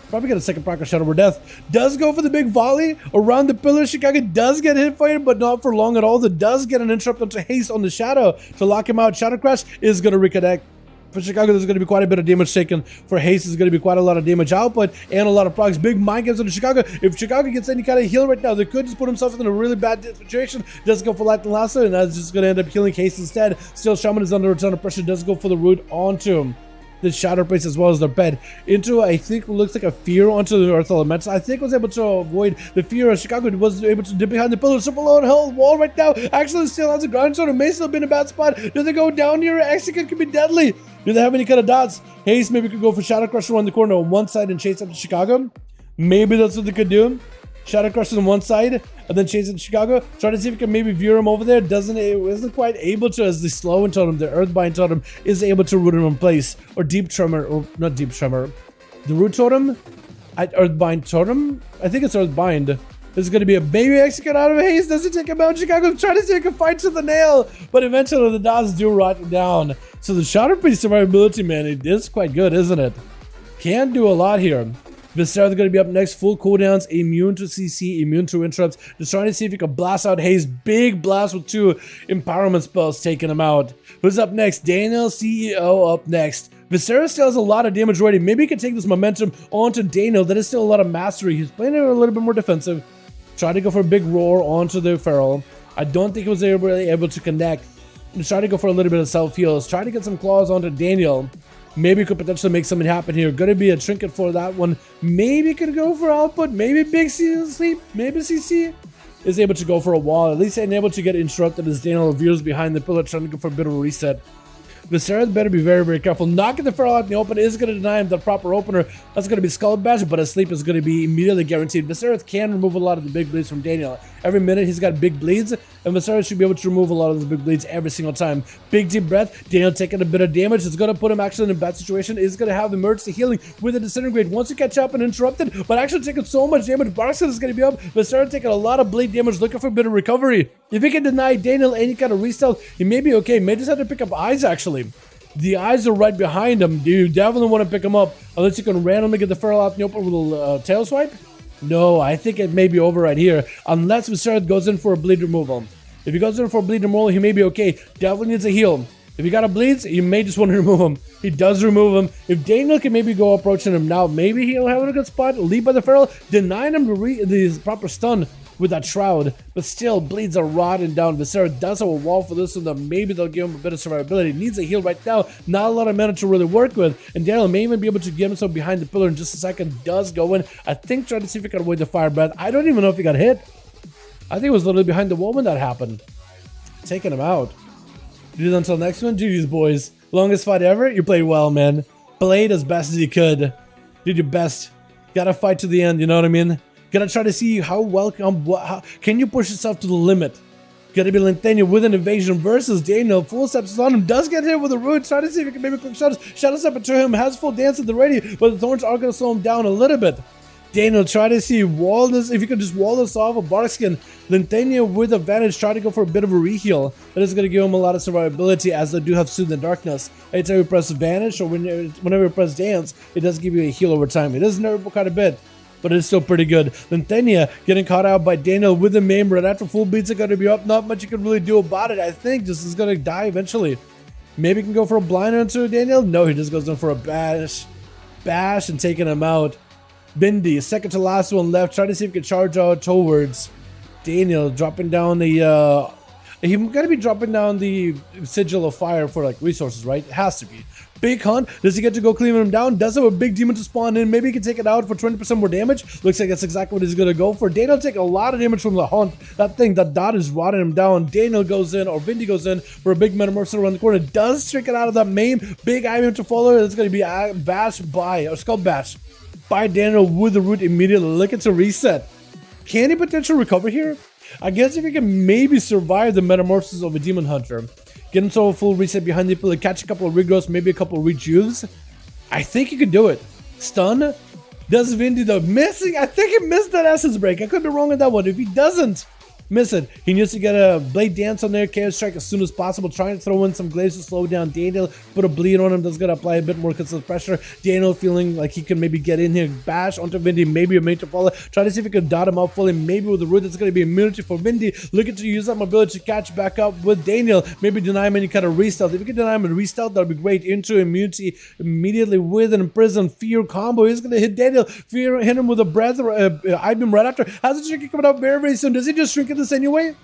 Probably get a second proc of Shadow Word Death. Does go for the big volley around the pillar. Chicago does get hit by it, but not for long at all. That does get an interrupt onto Haste on the Shadow to lock him out. Shadow Crash is going to reconnect. For Chicago, there's going to be quite a bit of damage taken. For Haste, there's going to be quite a lot of damage output and a lot of procs. Big mind games onto Chicago. If Chicago gets any kind of heal right now, they could just put himself in a really bad situation. Does go for Light and Lasso, and that's just going to end up killing Haste instead. Still, Shaman is under a ton of pressure. Does go for the root onto him. The Shadow Priest as well as their bed into, I think, what looks like a fear onto the Earth Elemental. I think was able to avoid the fear of Chicago. Was able to dip behind the pillar. Super low health wall right now. Actually still has a ground shot. It may still be in a bad spot. Do they go down here? Execute could be deadly. Do they have any kind of dots? Haste maybe could go for Shadow Crusher on the corner on one side and chase up to Chicago. Maybe that's what they could do. Shadow Crushes on one side, and then chase it to Chicago. Try to see if we can maybe veer him over there. Isn't quite able to, as the Slow Totem, the Earthbind Totem, is able to root him in place. Or Deep Tremor, or not Deep Tremor. The Root Totem? Earthbind Totem? I think it's Earthbind. This is going to be a baby execute out of haste. Does it take him out? Chicago trying to take a fight to the nail, but eventually the dots do rot him down. So the ShotterPC survivability, man, it is quite good, isn't it? Can do a lot here. Viscera is going to be up next, full cooldowns, immune to CC, immune to interrupts. Just trying to see if he can blast out Haze. Big blast with 2 empowerment spells taking him out. Who's up next? Daniel, CEO up next. Viscera still has a lot of damage ready. Maybe he can take this momentum onto Daniel. That is still a lot of mastery. He's playing it a little bit more defensive. Try to go for a big roar onto the Feral. I don't think he was really able to connect. Try to go for a little bit of self-heals. Try to get some claws onto Daniel. Maybe could potentially make something happen here. Gonna be a trinket for that one. Maybe could go for output. Maybe Big C sleep. Maybe CC is able to go for a wall. At least unable to get interrupted as Daniel veers behind the pillar trying to go for a bit of a reset. Viscera better be very, very careful. Knocking the Feral out in the open is going to deny him the proper opener. That's going to be Skull Bash, but his sleep is going to be immediately guaranteed. Viscera can remove a lot of the big bleeds from Daniel. Every minute he's got big bleeds, and Viscera should be able to remove a lot of the big bleeds every single time. Big deep breath. Daniel taking a bit of damage. It's going to put him actually in a bad situation. He's going to have emergency healing with a disintegrate once you catch up and interrupted, but actually taking so much damage. Barkson is going to be up. Viscera taking a lot of bleed damage, looking for a bit of recovery. If he can deny Daniel any kind of restealth, he may be okay. May just have to pick up eyes actually. The eyes are right behind him. Do you definitely want to pick him up unless you can randomly get the Feral out in the open with a tail swipe? No, I think it may be over right here. Unless Viscera goes in for a bleed removal. If he goes in for a bleed removal, he may be okay. Definitely needs a heal. If he got a bleeds, you may just want to remove him. He does remove him. If Daniel can maybe go approaching him now, maybe he'll have a good spot. Lead by the Feral, denying him the proper stun with that shroud, but still bleeds are rotting down. Viscera does have a wall for this one that maybe they'll give him a bit of survivability. Needs a heal right now, not a lot of mana to really work with, and Daniel may even be able to get himself behind the pillar in just a second. Does go in. I think trying to see if he can avoid the fire breath. I don't even know if he got hit. I think it was literally behind the wall when that happened. Taking him out. Do it until next one. GG's boys. Longest fight ever. You played well, man. Played as best as you could. Did your best. Gotta fight to the end, you know what I mean? Gotta try to see how can you push yourself to the limit. Gotta be Linthania with an evasion versus Daniel. Full steps on him. Does get hit with a root. Try to see if he can maybe quick shadows. Shadows up to him. Has full dance at the ready, but the thorns are gonna slow him down a little bit. Daniel, try to see wall this. If you can just wall this off a Barkskin. Linthania with advantage. Try to go for a bit of a reheal. That is gonna give him a lot of survivability as they do have Soothe in the Darkness. Anytime you press Vanish or whenever you press Dance, it does give you a heal over time. It does nerf quite a bit, but it's still pretty good. Linthania getting caught out by Daniel with the maim right after full beats are going to be up. Not much you can really do about it. I think just is going to die eventually. Maybe he can go for a blind onto Daniel. No, he just goes in for a bash and taking him out. Bindi, second to last one left. Trying to see if he can charge out towards Daniel, dropping down the he's got to be dropping down the Sigil of Fire for like resources, right? It has to be. Big Hunt, does he get to go clean him down? Does have a big demon to spawn in. Maybe he can take it out for 20% more damage. Looks like that's exactly what he's going to go for. Daniel take a lot of damage from the Hunt. That thing, that dot is rotting him down. Daniel goes in, or Vindy goes in for a big metamorphosis around the corner. Does trick it out of that main. Big item to follow. It's going to be a bash by, or skull bash by Daniel with the root immediately. Looking to reset. Can he potentially recover here? I guess if he can maybe survive the metamorphosis of a demon hunter. Get himself a full reset behind the pillar, catch a couple of regrowths, maybe a couple of rejuves. I think he could do it. Stun. Does Vindy the missing? I think he missed that essence break. I could be wrong on that one. If he doesn't miss it, he needs to get a blade dance on there, chaos strike as soon as possible, trying to throw in some glaives to slow down Daniel, put a bleed on him. That's going to apply a bit more consistent pressure. Daniel feeling like he can maybe get in here, bash onto Vindy, maybe a mate to follow, try to see if he can dot him up fully, maybe with the root. That's going to be immunity for Vindy, looking to use that mobility to catch back up with Daniel, maybe deny him any kind of restealth. If you can deny him a restealth, that would be great. Into immunity immediately with an imprisoned fear combo. He's going to hit Daniel, fear, hit him with a breath, I-beam right after. Has a trinket coming out very, very soon. Does he just shrink it this anyway?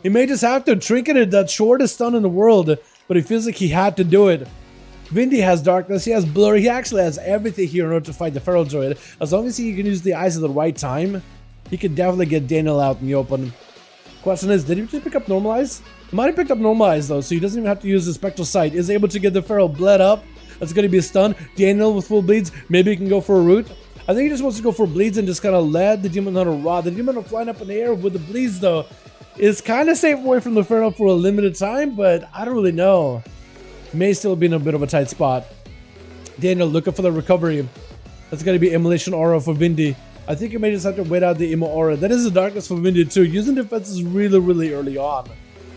He may just have to trinket it, that shortest stun in the world, but he feels like he had to do it. Vindy has darkness, he has blur, he actually has everything here in order to fight the feral droid. As long as he can use the eyes at the right time, he can definitely get Daniel out in the open. Question is, did he just pick up normalize? He might have picked up normalize though, so he doesn't even have to use the spectral sight. Is able to get the feral bled up. That's going to be a stun. Daniel with full bleeds, maybe he can go for a root. I think he just wants to go for bleeds and just kind of let the Demon Hunter rot. The Demon Hunter flying up in the air with the bleeds, though, is kind of safe away from the Inferno for a limited time, but I don't really know. May still be in a bit of a tight spot. Daniel looking for the recovery. That's going to be Immolation Aura for Vindy. I think you may just have to wait out the Immo Aura. That is the Darkness for Vindy too. Using defenses really early on.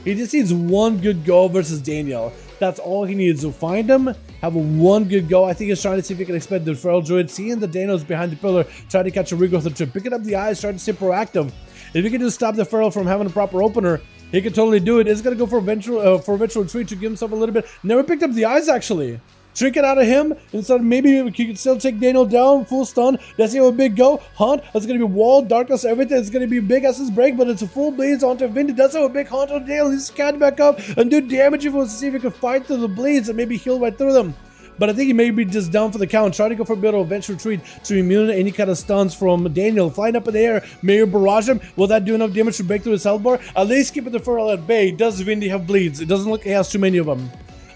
He just needs one good go versus Daniel. That's all he needs. So find him, have a one good go. I think he's trying to see if he can expend the Feral Druid. Seeing the Daniel's behind the pillar, trying to catch a regrowth or two. Picking up the eyes, trying to stay proactive. If he can just stop the Feral from having a proper opener, he can totally do it. He's going to go for eventual retreat to give himself a little bit. Never picked up the eyes, actually. Trinket out of him, and so maybe he can still take Daniel down, full stun. That's a big go. Hunt, that's going to be wall, darkness, everything. It's going to be big as his break, but it's a full bleeds onto Vindy. That's have a big hunt on Daniel. He's scanning back up and do damage if he wants to see if he can fight through the bleeds and maybe heal right through them. But I think he may be just down for the count. Trying to go for a bit of eventual retreat to immune any kind of stuns from Daniel. Flying up in the air, may barrage him. Will that do enough damage to break through his health bar? At least keeping the Feral at bay. Does Vindy have bleeds? It doesn't look like he has too many of them.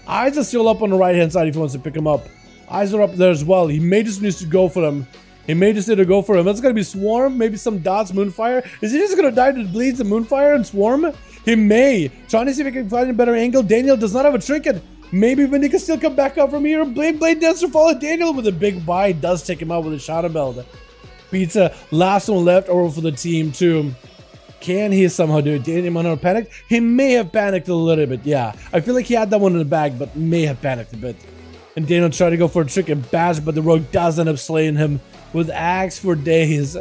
Eyes are still up on the right hand side if he wants to pick him up. Eyes are up there as well. He may just need to go for them. He may just need to go for him. That's going to be Swarm, maybe some dots, Moonfire. Is he just going to die to bleeds and Moonfire and Swarm? He may. Trying to see if he can find a better angle. Daniel does not have a trinket. Maybe Vindy can still come back up from here. Blade Dancer follow Daniel with a big bite. Does take him out with a Shadow Belt. Pizza, last one left over for the team too. Can he somehow do it? Daniel might not have panicked. He may have panicked a little bit, yeah. I feel like he had that one in the bag, but may have panicked a bit. And Daniel tried to go for a trick and bash, but the rogue does end up slaying him with Axe for Days.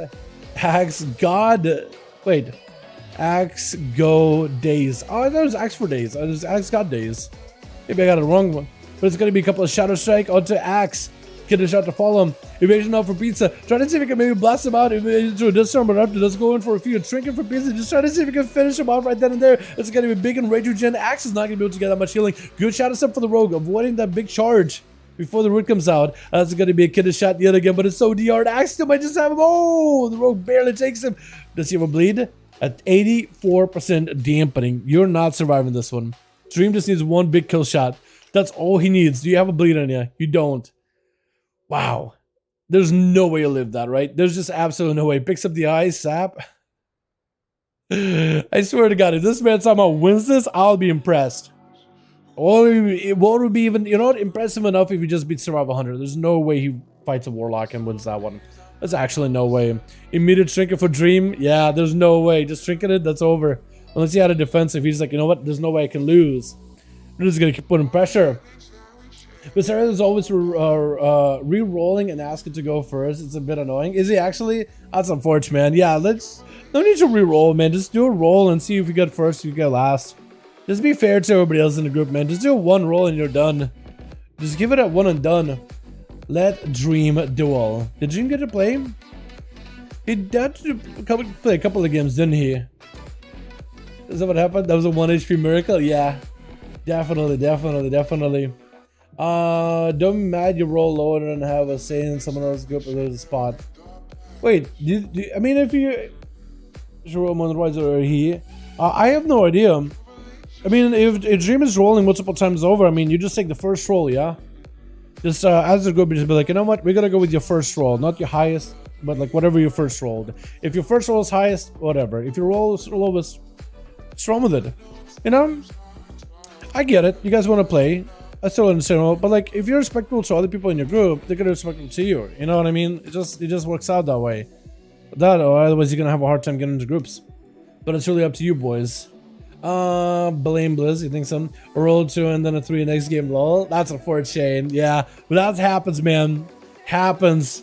Axe God. Wait. Axe Go Days. Oh, that was Axe for Days. It was Axe God Days. Maybe I got the wrong one. But it's going to be a couple of Shadow Strike onto Axe. Get a shot to follow him. Evasion out for Pizza. Trying to see if he can maybe blast him out. Into a disarm, but after does go in for a few. Trinket for Pizza. Just trying to see if he can finish him off right then and there. It's going to be big and Rage Regen. Axe is not going to be able to get that much healing. Good Shadow Step for the Rogue. Avoiding that big charge before the root comes out. That's going to be a kiddish shot yet again, but it's so DR'd. Axe still might just have him. Oh, the Rogue barely takes him. Does he have a bleed? At 84% dampening. You're not surviving this one. Dream just needs one big kill shot. That's all he needs. Do you have a bleed on you? You don't. Wow. There's no way you live that, right? There's just absolutely no way. Picks up the eyes, sap. I swear to God, if this man somehow wins this, I'll be impressed. Or it won't be even, you know what, impressive enough if he just beats Survival Hunter. There's no way he fights a Warlock and wins that one. There's actually no way. Immediate Trinket for Dream. Yeah, there's no way. Just Trinket it, that's over. Unless he had a defensive, he's like, you know what, there's no way I can lose. We're just going to keep putting pressure. But Sarah is always re-rolling and asking to go first. It's a bit annoying. Is he actually? That's unfortunate, man. Yeah, no need to re-roll, man. Just do a roll and see if you get first, you get last. Just be fair to everybody else in the group, man. Just do one roll and you're done. Just give it a one and done. Let Dream duel. Did Dream get to play? He did play a couple of games, didn't he? Is that what happened? That was a 1 HP miracle? Yeah. Definitely. Don't be mad you roll lower and have a say in someone else's group or there's a spot. Wait, I mean, if you roll Motherboard or he, I have no idea. I mean, if Dream is rolling multiple times over, I mean, you just take the first roll, yeah? Just as a group, you just be like, you know what? We're gonna go with your first roll, not your highest, but like whatever your first rolled. If your first roll is highest, whatever. If your roll is lowest, what's wrong with it? You know, I get it. You guys want to play. I still understand, but like if you're respectful to other people in your group, they're gonna respect to you. You know what I mean? It just works out that way. That or otherwise you're gonna have a hard time getting into groups. But it's really up to you, boys. Blame Blizz, you think some a roll 2 and then a 3 next game, lol. That's a 4 chain. Yeah, but that happens, man. Happens,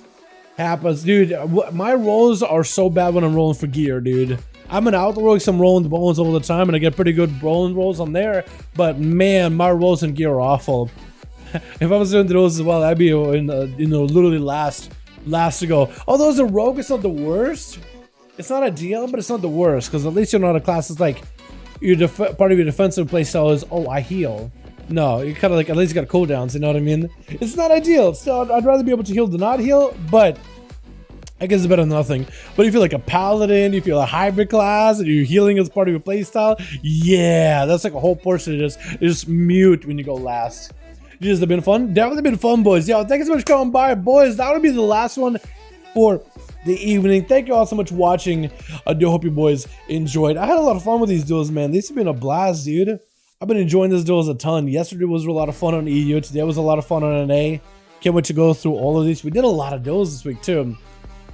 dude. My rolls are so bad when I'm rolling for gear, dude. I'm an outlaw, I'm rolling the bones all the time, and I get pretty good rolling rolls on there. But man, my rolls in gear are awful. If I was doing those as well, I'd be in literally last to go. Although as a rogue, it's not the worst. It's not ideal, but it's not the worst because at least you're not a class that's like part of your defensive playstyle is I heal. No, you kind of like at least got cooldowns. You know what I mean? It's not ideal. So I'd rather be able to heal than not heal, but I guess it's better than nothing. But if you're like a paladin, if you're a hybrid class, and you're healing as part of your playstyle, yeah, that's like a whole portion of this. It's just mute when you go last. This has been fun. Definitely been fun, boys. Yo, thank you so much for coming by, boys. That would be the last one. for the evening. Thank you all so much for watching. I do hope you boys enjoyed. I had a lot of fun with these duels, man. These have been a blast, dude. I've been enjoying this duels a ton. Yesterday was a lot of fun on EU. Today was a lot of fun on NA. Can't wait to go through all of these. We did a lot of duels this week too.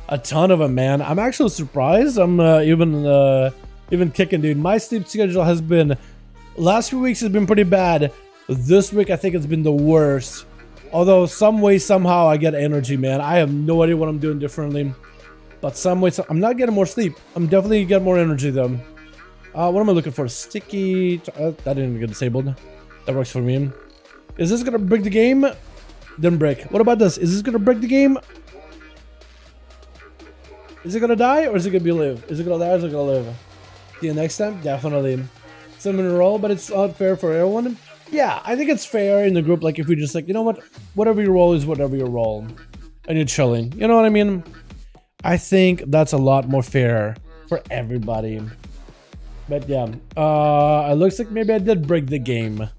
A ton of them, man. I'm actually surprised. I'm even kicking, dude. My sleep schedule has been, last few weeks has been pretty bad. This week I think it's been the worst. Although some way somehow I get energy, man. I have no idea what I'm doing differently. But some way I'm not getting more sleep. I'm definitely getting more energy though. What am I looking for? Sticky. That didn't get disabled. That works for me. Is this gonna break the game? Didn't break. What about this? Is this gonna break the game? Is it gonna die or is it gonna be live? Is it gonna die or is it gonna live? See you next time? Definitely. Cinnamon roll, but it's not fair for everyone. Yeah, I think it's fair in the group. Like if we just like, you know what? Whatever you roll is whatever you roll. And you're chilling. You know what I mean? I think that's a lot more fair for everybody. But yeah, it looks like maybe I did break the game.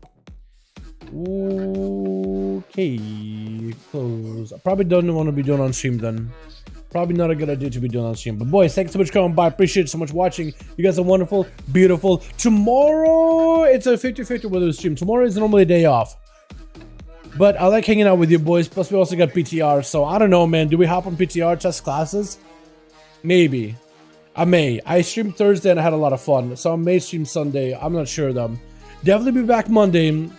Okay, close. I probably don't want to be doing on stream then. Probably not a good idea to be doing on stream. But boys, thanks so much for coming by. Appreciate it so much watching. You guys are wonderful, beautiful. Tomorrow, it's a 50-50 weather stream. Tomorrow is normally a day off. But I like hanging out with you boys. Plus, we also got PTR. So I don't know, man. Do we hop on PTR test classes? Maybe. I may. I streamed Thursday and I had a lot of fun. So I may stream Sunday. I'm not sure though. Definitely be back Monday.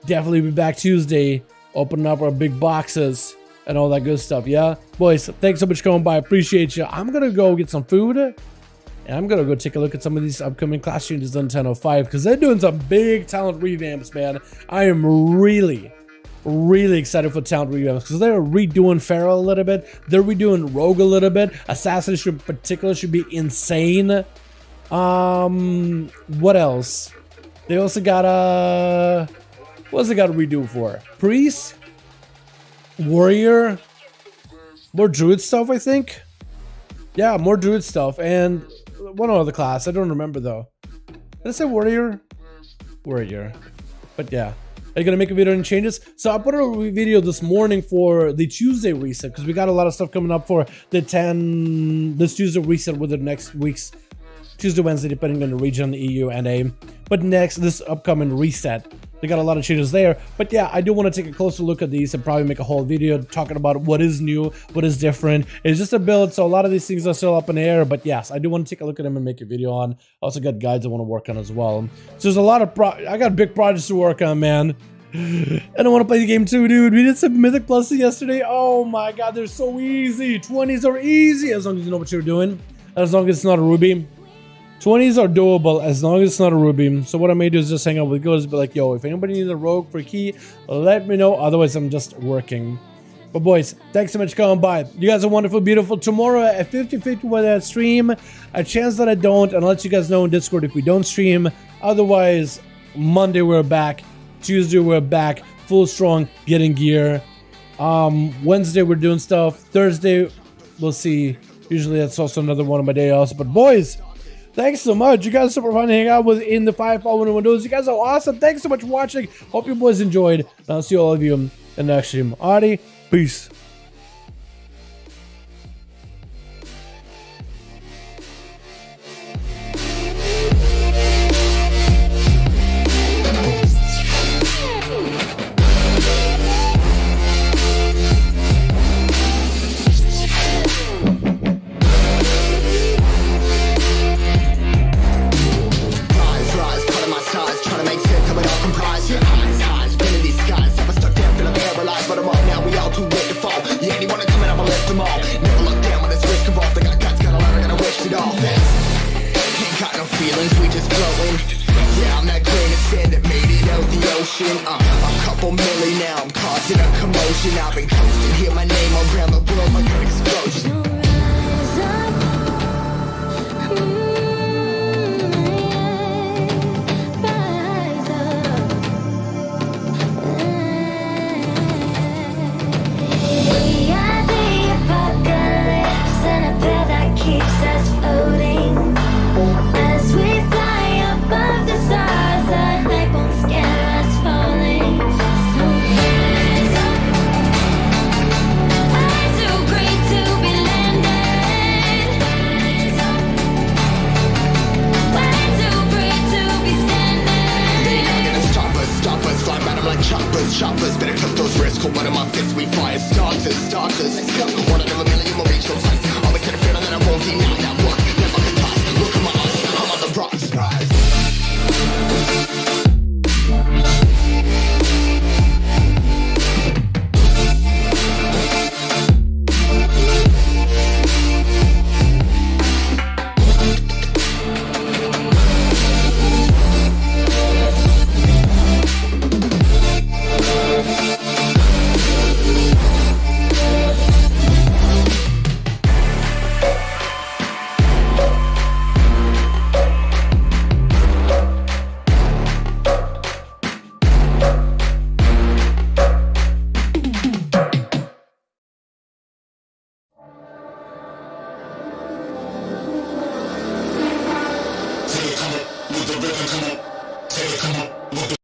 Definitely be back Tuesday. Opening up our big boxes and all that good stuff. Yeah, boys, thanks so much for coming by. Appreciate you. I'm gonna go get some food and I'm gonna go take a look at some of these upcoming class changes on 10.05 because they're doing some big talent revamps, man. I am really excited for talent revamps because they're redoing Pharaoh a little bit. They're redoing Rogue a little bit. Assassin in particular should be insane. What else? They also got what's it got to redo for? Priest? Warrior? More druid stuff, I think. Yeah, more druid stuff. And one other class. I don't remember though. Did I say warrior? Warrior. But yeah. Are you gonna make a video on changes? So I put a video this morning for the Tuesday reset because we got a lot of stuff coming up for the this Tuesday reset with the next week's Tuesday, Wednesday, depending on the region, EU, NA. But next, this upcoming reset, they got a lot of changes there. But yeah, I do want to take a closer look at these and probably make a whole video talking about what is new, what is different. It's just a build, so a lot of these things are still up in the air. But yes, I do want to take a look at them and make a video on. I also got guides I want to work on as well. So there's a lot of I got big projects to work on, man. And I want to play the game too, dude. We did some Mythic Pluses yesterday. Oh my god, they're so easy. 20s are easy as long as you know what you're doing. As long as it's not a ruby. 20s are doable as long as it's not a ruby. So what I may do is just hang out with girls, be like, yo, if anybody needs a rogue for a key, let me know. Otherwise, I'm just working. But boys, thanks so much for coming by. You guys are wonderful, beautiful. Tomorrow at 50-50 when I stream. A chance that I don't, and I'll let you guys know in Discord if we don't stream. Otherwise, Monday we're back. Tuesday we're back. Full strong, getting gear. Wednesday we're doing stuff. Thursday, we'll see. Usually that's also another one of my day offs. But boys, thanks so much. You guys are super fun to hang out with in the 5V5 1V1 DUELS. You guys are awesome. Thanks so much for watching. Hope you boys enjoyed. And I'll see all of you in the next stream. Alrighty, peace. A couple milli now, I'm causing a commotion. I've been coasting, hear my name around the world like an explosion. We are the apocalypse and a path that keeps us floating. As we fly above the stars, the night won't scare us falling. So rise up. I'm too great to be landed.